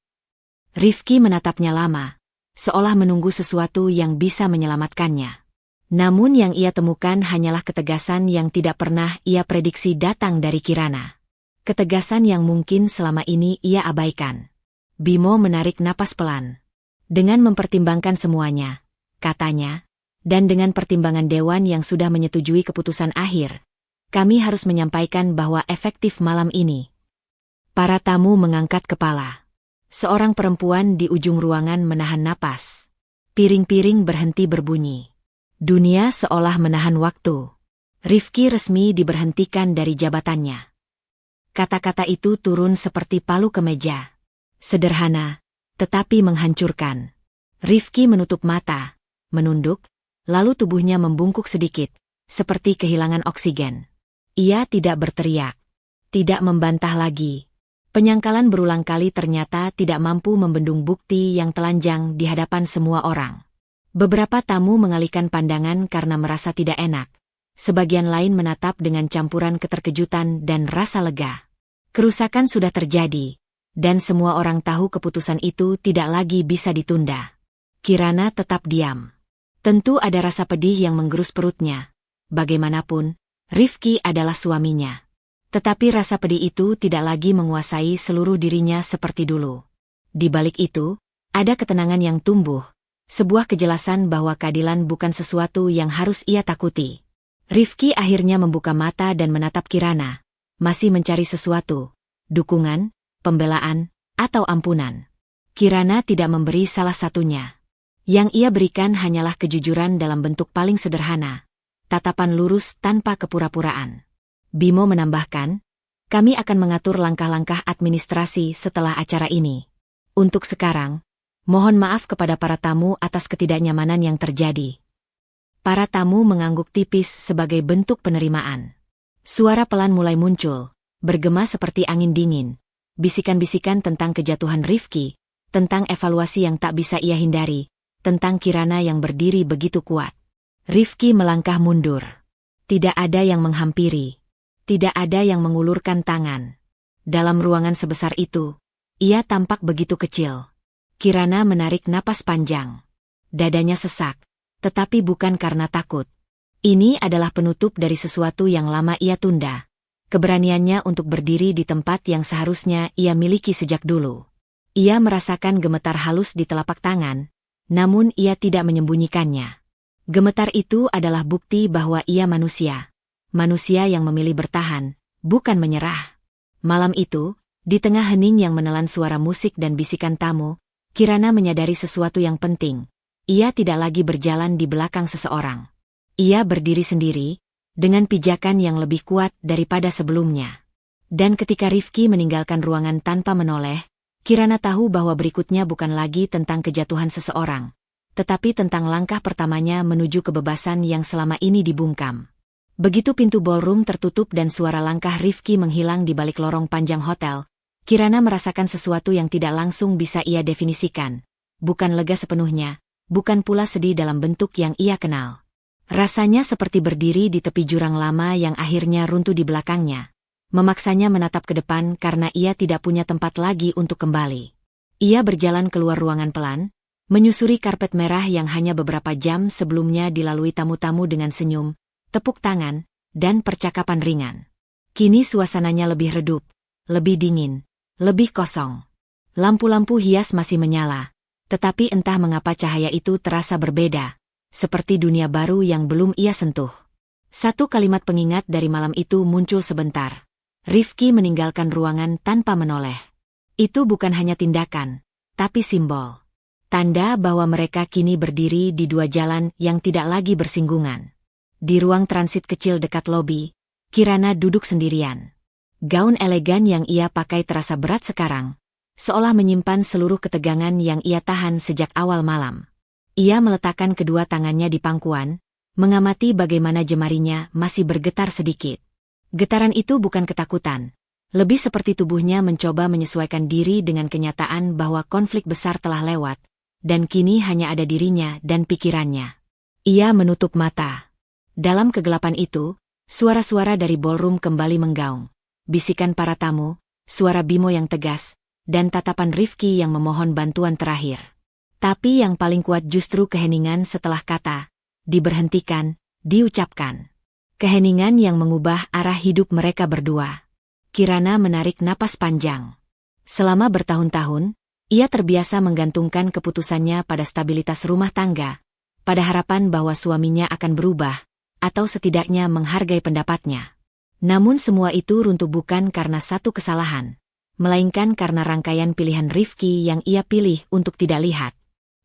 Rifki menatapnya lama, seolah menunggu sesuatu yang bisa menyelamatkannya. Namun yang ia temukan hanyalah ketegasan yang tidak pernah ia prediksi datang dari Kirana. Ketegasan yang mungkin selama ini ia abaikan. Bimo menarik napas pelan. Dengan mempertimbangkan semuanya, katanya, dan dengan pertimbangan dewan yang sudah menyetujui keputusan akhir, kami harus menyampaikan bahwa efektif malam ini. Para tamu mengangkat kepala. Seorang perempuan di ujung ruangan menahan napas. Piring-piring berhenti berbunyi. Dunia seolah menahan waktu. Rifki resmi diberhentikan dari jabatannya. Kata-kata itu turun seperti palu ke meja. Sederhana, tetapi menghancurkan. Rifki menutup mata, menunduk, lalu tubuhnya membungkuk sedikit, seperti kehilangan oksigen. Ia tidak berteriak, tidak membantah lagi. Penyangkalan berulang kali ternyata tidak mampu membendung bukti yang telanjang di hadapan semua orang. Beberapa tamu mengalihkan pandangan karena merasa tidak enak. Sebagian lain menatap dengan campuran keterkejutan dan rasa lega. Kerusakan sudah terjadi, dan semua orang tahu keputusan itu tidak lagi bisa ditunda. Kirana tetap diam. Tentu ada rasa pedih yang menggerus perutnya. Bagaimanapun, Rifki adalah suaminya. Tetapi rasa pedih itu tidak lagi menguasai seluruh dirinya seperti dulu. Di balik itu, ada ketenangan yang tumbuh, sebuah kejelasan bahwa keadilan bukan sesuatu yang harus ia takuti. Rifki akhirnya membuka mata dan menatap Kirana, masih mencari sesuatu, dukungan, pembelaan, atau ampunan. Kirana tidak memberi salah satunya. Yang ia berikan hanyalah kejujuran dalam bentuk paling sederhana, tatapan lurus tanpa kepura-puraan. Bimo menambahkan, kami akan mengatur langkah-langkah administrasi setelah acara ini. Untuk sekarang, mohon maaf kepada para tamu atas ketidaknyamanan yang terjadi. Para tamu mengangguk tipis sebagai bentuk penerimaan. Suara pelan mulai muncul, bergema seperti angin dingin. Bisikan-bisikan tentang kejatuhan Rifki, tentang evaluasi yang tak bisa ia hindari, tentang Kirana yang berdiri begitu kuat. Rifki melangkah mundur. Tidak ada yang menghampiri. Tidak ada yang mengulurkan tangan. Dalam ruangan sebesar itu, ia tampak begitu kecil. Kirana menarik napas panjang. Dadanya sesak, tetapi bukan karena takut. Ini adalah penutup dari sesuatu yang lama ia tunda. Keberaniannya untuk berdiri di tempat yang seharusnya ia miliki sejak dulu. Ia merasakan gemetar halus di telapak tangan, namun ia tidak menyembunyikannya. Gemetar itu adalah bukti bahwa ia manusia. Manusia yang memilih bertahan, bukan menyerah. Malam itu, di tengah hening yang menelan suara musik dan bisikan tamu, Kirana menyadari sesuatu yang penting. Ia tidak lagi berjalan di belakang seseorang. Ia berdiri sendiri, dengan pijakan yang lebih kuat daripada sebelumnya. Dan ketika Rifki meninggalkan ruangan tanpa menoleh, Kirana tahu bahwa berikutnya bukan lagi tentang kejatuhan seseorang, tetapi tentang langkah pertamanya menuju kebebasan yang selama ini dibungkam. Begitu pintu ballroom tertutup dan suara langkah Rifki menghilang di balik lorong panjang hotel, Kirana merasakan sesuatu yang tidak langsung bisa ia definisikan. Bukan lega sepenuhnya, bukan pula sedih dalam bentuk yang ia kenal. Rasanya seperti berdiri di tepi jurang lama yang akhirnya runtuh di belakangnya. Memaksanya menatap ke depan karena ia tidak punya tempat lagi untuk kembali. Ia berjalan keluar ruangan pelan, menyusuri karpet merah yang hanya beberapa jam sebelumnya dilalui tamu-tamu dengan senyum, tepuk tangan, dan percakapan ringan. Kini suasananya lebih redup, lebih dingin, lebih kosong. Lampu-lampu hias masih menyala, tetapi entah mengapa cahaya itu terasa berbeda, seperti dunia baru yang belum ia sentuh. Satu kalimat pengingat dari malam itu muncul sebentar. Rifki meninggalkan ruangan tanpa menoleh. Itu bukan hanya tindakan, tapi simbol. Tanda bahwa mereka kini berdiri di dua jalan yang tidak lagi bersinggungan. Di ruang transit kecil dekat lobi, Kirana duduk sendirian. Gaun elegan yang ia pakai terasa berat sekarang, seolah menyimpan seluruh ketegangan yang ia tahan sejak awal malam. Ia meletakkan kedua tangannya di pangkuan, mengamati bagaimana jemarinya masih bergetar sedikit. Getaran itu bukan ketakutan, lebih seperti tubuhnya mencoba menyesuaikan diri dengan kenyataan bahwa konflik besar telah lewat, dan kini hanya ada dirinya dan pikirannya. Ia menutup mata. Dalam kegelapan itu, suara-suara dari ballroom kembali menggaung. Bisikan para tamu, suara Bimo yang tegas, dan tatapan Rifki yang memohon bantuan terakhir. Tapi yang paling kuat justru keheningan setelah kata, diberhentikan, diucapkan. Keheningan yang mengubah arah hidup mereka berdua. Kirana menarik napas panjang. Selama bertahun-tahun, ia terbiasa menggantungkan keputusannya pada stabilitas rumah tangga, pada harapan bahwa suaminya akan berubah, atau setidaknya menghargai pendapatnya. Namun semua itu runtuh bukan karena satu kesalahan, melainkan karena rangkaian pilihan Rifki yang ia pilih untuk tidak lihat.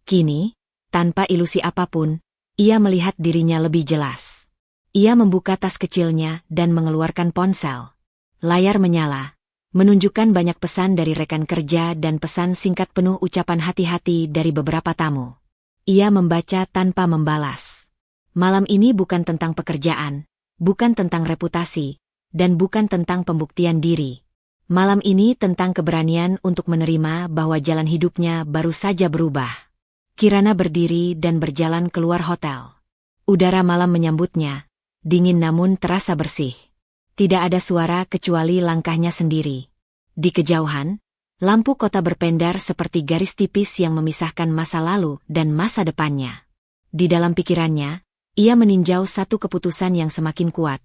Kini, tanpa ilusi apapun, ia melihat dirinya lebih jelas. Ia membuka tas kecilnya dan mengeluarkan ponsel. Layar menyala, menunjukkan banyak pesan dari rekan kerja dan pesan singkat penuh ucapan hati-hati dari beberapa tamu. Ia membaca tanpa membalas. Malam ini bukan tentang pekerjaan, bukan tentang reputasi, dan bukan tentang pembuktian diri. Malam ini tentang keberanian untuk menerima bahwa jalan hidupnya baru saja berubah. Kirana berdiri dan berjalan keluar hotel. Udara malam menyambutnya, dingin namun terasa bersih. Tidak ada suara kecuali langkahnya sendiri. Di kejauhan, lampu kota berpendar seperti garis tipis yang memisahkan masa lalu dan masa depannya. Di dalam pikirannya, ia meninjau satu keputusan yang semakin kuat.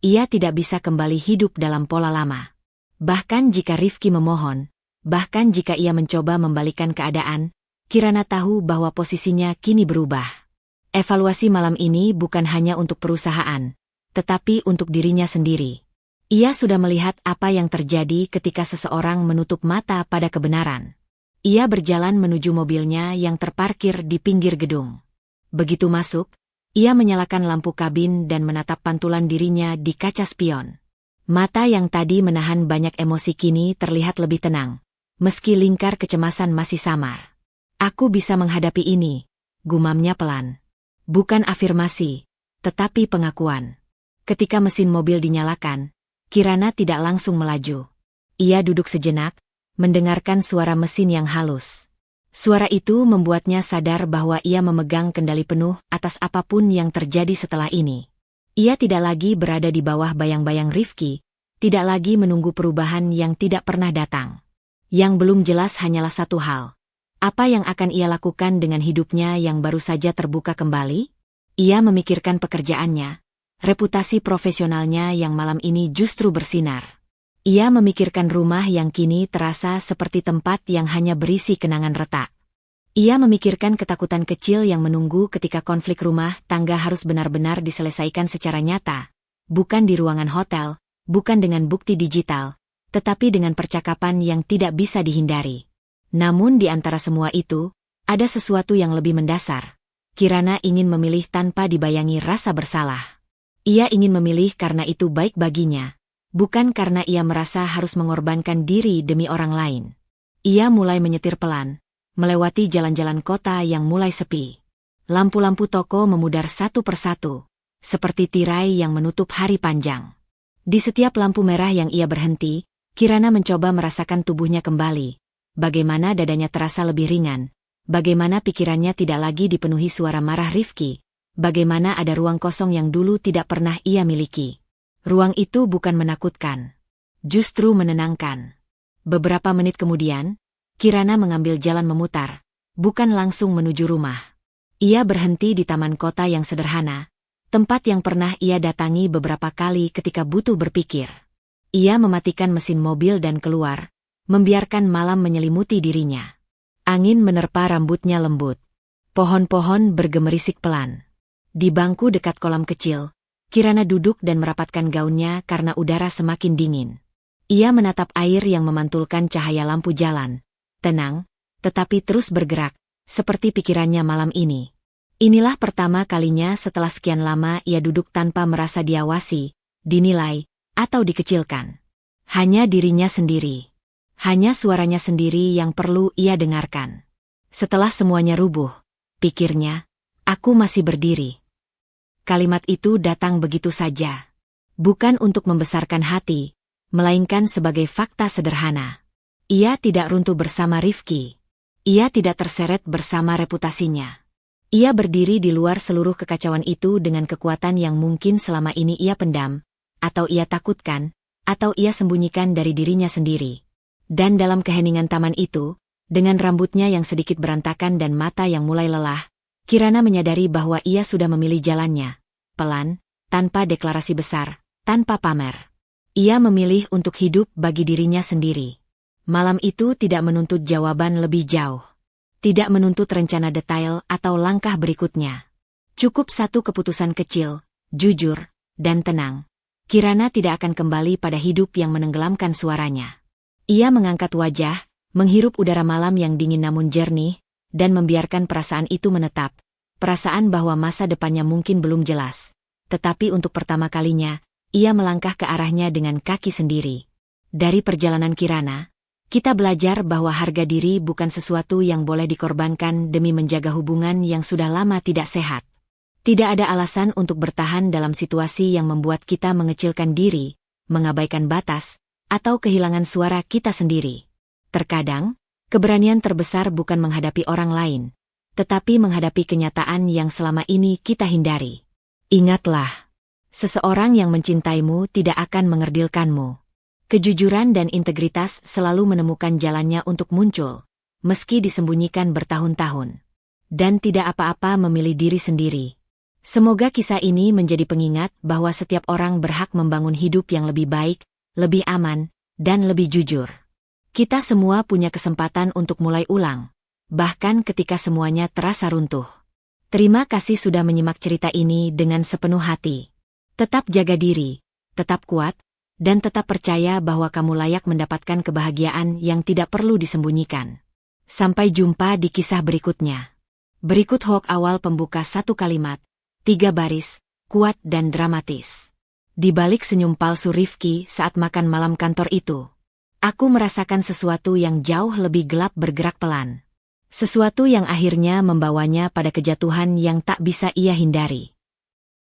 Ia tidak bisa kembali hidup dalam pola lama. Bahkan jika Rifki memohon, bahkan jika ia mencoba membalikkan keadaan, Kirana tahu bahwa posisinya kini berubah. Evaluasi malam ini bukan hanya untuk perusahaan, tetapi untuk dirinya sendiri. Ia sudah melihat apa yang terjadi ketika seseorang menutup mata pada kebenaran. Ia berjalan menuju mobilnya yang terparkir di pinggir gedung. Begitu masuk, ia menyalakan lampu kabin dan menatap pantulan dirinya di kaca spion. Mata yang tadi menahan banyak emosi kini terlihat lebih tenang, meski lingkar kecemasan masih samar. Aku bisa menghadapi ini, gumamnya pelan. Bukan afirmasi, tetapi pengakuan. Ketika mesin mobil dinyalakan, Kirana tidak langsung melaju. Ia duduk sejenak, mendengarkan suara mesin yang halus. Suara itu membuatnya sadar bahwa ia memegang kendali penuh atas apapun yang terjadi setelah ini. Ia tidak lagi berada di bawah bayang-bayang Rifki, tidak lagi menunggu perubahan yang tidak pernah datang. Yang belum jelas hanyalah satu hal. Apa yang akan ia lakukan dengan hidupnya yang baru saja terbuka kembali? Ia memikirkan pekerjaannya, reputasi profesionalnya yang malam ini justru bersinar. Ia memikirkan rumah yang kini terasa seperti tempat yang hanya berisi kenangan retak. Ia memikirkan ketakutan kecil yang menunggu ketika konflik rumah tangga harus benar-benar diselesaikan secara nyata, bukan di ruangan hotel, bukan dengan bukti digital, tetapi dengan percakapan yang tidak bisa dihindari. Namun di antara semua itu, ada sesuatu yang lebih mendasar. Kirana ingin memilih tanpa dibayangi rasa bersalah. Ia ingin memilih karena itu baik baginya, bukan karena ia merasa harus mengorbankan diri demi orang lain. Ia mulai menyetir pelan, melewati jalan-jalan kota yang mulai sepi. Lampu-lampu toko memudar satu persatu, seperti tirai yang menutup hari panjang. Di setiap lampu merah yang ia berhenti, Kirana mencoba merasakan tubuhnya kembali. Bagaimana dadanya terasa lebih ringan, bagaimana pikirannya tidak lagi dipenuhi suara marah Rifki, bagaimana ada ruang kosong yang dulu tidak pernah ia miliki. Ruang itu bukan menakutkan, justru menenangkan. Beberapa menit kemudian, Kirana mengambil jalan memutar, bukan langsung menuju rumah. Ia berhenti di taman kota yang sederhana, tempat yang pernah ia datangi beberapa kali ketika butuh berpikir. Ia mematikan mesin mobil dan keluar, membiarkan malam menyelimuti dirinya. Angin menerpa rambutnya lembut. Pohon-pohon bergemerisik pelan. Di bangku dekat kolam kecil, Kirana duduk dan merapatkan gaunnya karena udara semakin dingin. Ia menatap air yang memantulkan cahaya lampu jalan. Tenang, tetapi terus bergerak, seperti pikirannya malam ini. Inilah pertama kalinya setelah sekian lama ia duduk tanpa merasa diawasi, dinilai, atau dikecilkan. Hanya dirinya sendiri. Hanya suaranya sendiri yang perlu ia dengarkan. Setelah semuanya rubuh, pikirnya, aku masih berdiri. Kalimat itu datang begitu saja. Bukan untuk membesarkan hati, melainkan sebagai fakta sederhana. Ia tidak runtuh bersama Rifki. Ia tidak terseret bersama reputasinya. Ia berdiri di luar seluruh kekacauan itu dengan kekuatan yang mungkin selama ini ia pendam, atau ia takutkan, atau ia sembunyikan dari dirinya sendiri. Dan dalam keheningan taman itu, dengan rambutnya yang sedikit berantakan dan mata yang mulai lelah, Kirana menyadari bahwa ia sudah memilih jalannya. Pelan, tanpa deklarasi besar, tanpa pamer. Ia memilih untuk hidup bagi dirinya sendiri. Malam itu tidak menuntut jawaban lebih jauh. Tidak menuntut rencana detail atau langkah berikutnya. Cukup satu keputusan kecil, jujur, dan tenang. Kirana tidak akan kembali pada hidup yang menenggelamkan suaranya. Ia mengangkat wajah, menghirup udara malam yang dingin namun jernih, dan membiarkan perasaan itu menetap. Perasaan bahwa masa depannya mungkin belum jelas. Tetapi untuk pertama kalinya, ia melangkah ke arahnya dengan kaki sendiri. Dari perjalanan Kirana, Kita belajar bahwa harga diri bukan sesuatu yang boleh dikorbankan demi menjaga hubungan yang sudah lama tidak sehat. Tidak ada alasan untuk bertahan dalam situasi yang membuat kita mengecilkan diri, mengabaikan batas, atau kehilangan suara kita sendiri. Terkadang, keberanian terbesar bukan menghadapi orang lain, tetapi menghadapi kenyataan yang selama ini kita hindari. Ingatlah, seseorang yang mencintaimu tidak akan mengerdilkanmu. Kejujuran dan integritas selalu menemukan jalannya untuk muncul, meski disembunyikan bertahun-tahun. Dan tidak apa-apa memilih diri sendiri. Semoga kisah ini menjadi pengingat bahwa setiap orang berhak membangun hidup yang lebih baik, lebih aman, dan lebih jujur. Kita semua punya kesempatan untuk mulai ulang, bahkan ketika semuanya terasa runtuh. Terima kasih sudah menyimak cerita ini dengan sepenuh hati. Tetap jaga diri, tetap kuat, dan tetap percaya bahwa kamu layak mendapatkan kebahagiaan yang tidak perlu disembunyikan. Sampai jumpa di kisah berikutnya. Berikut hook awal pembuka 1 kalimat, 3 baris, kuat dan dramatis. Di balik senyum palsu Rifki saat makan malam kantor itu, aku merasakan sesuatu yang jauh lebih gelap bergerak pelan. Sesuatu yang akhirnya membawanya pada kejatuhan yang tak bisa ia hindari.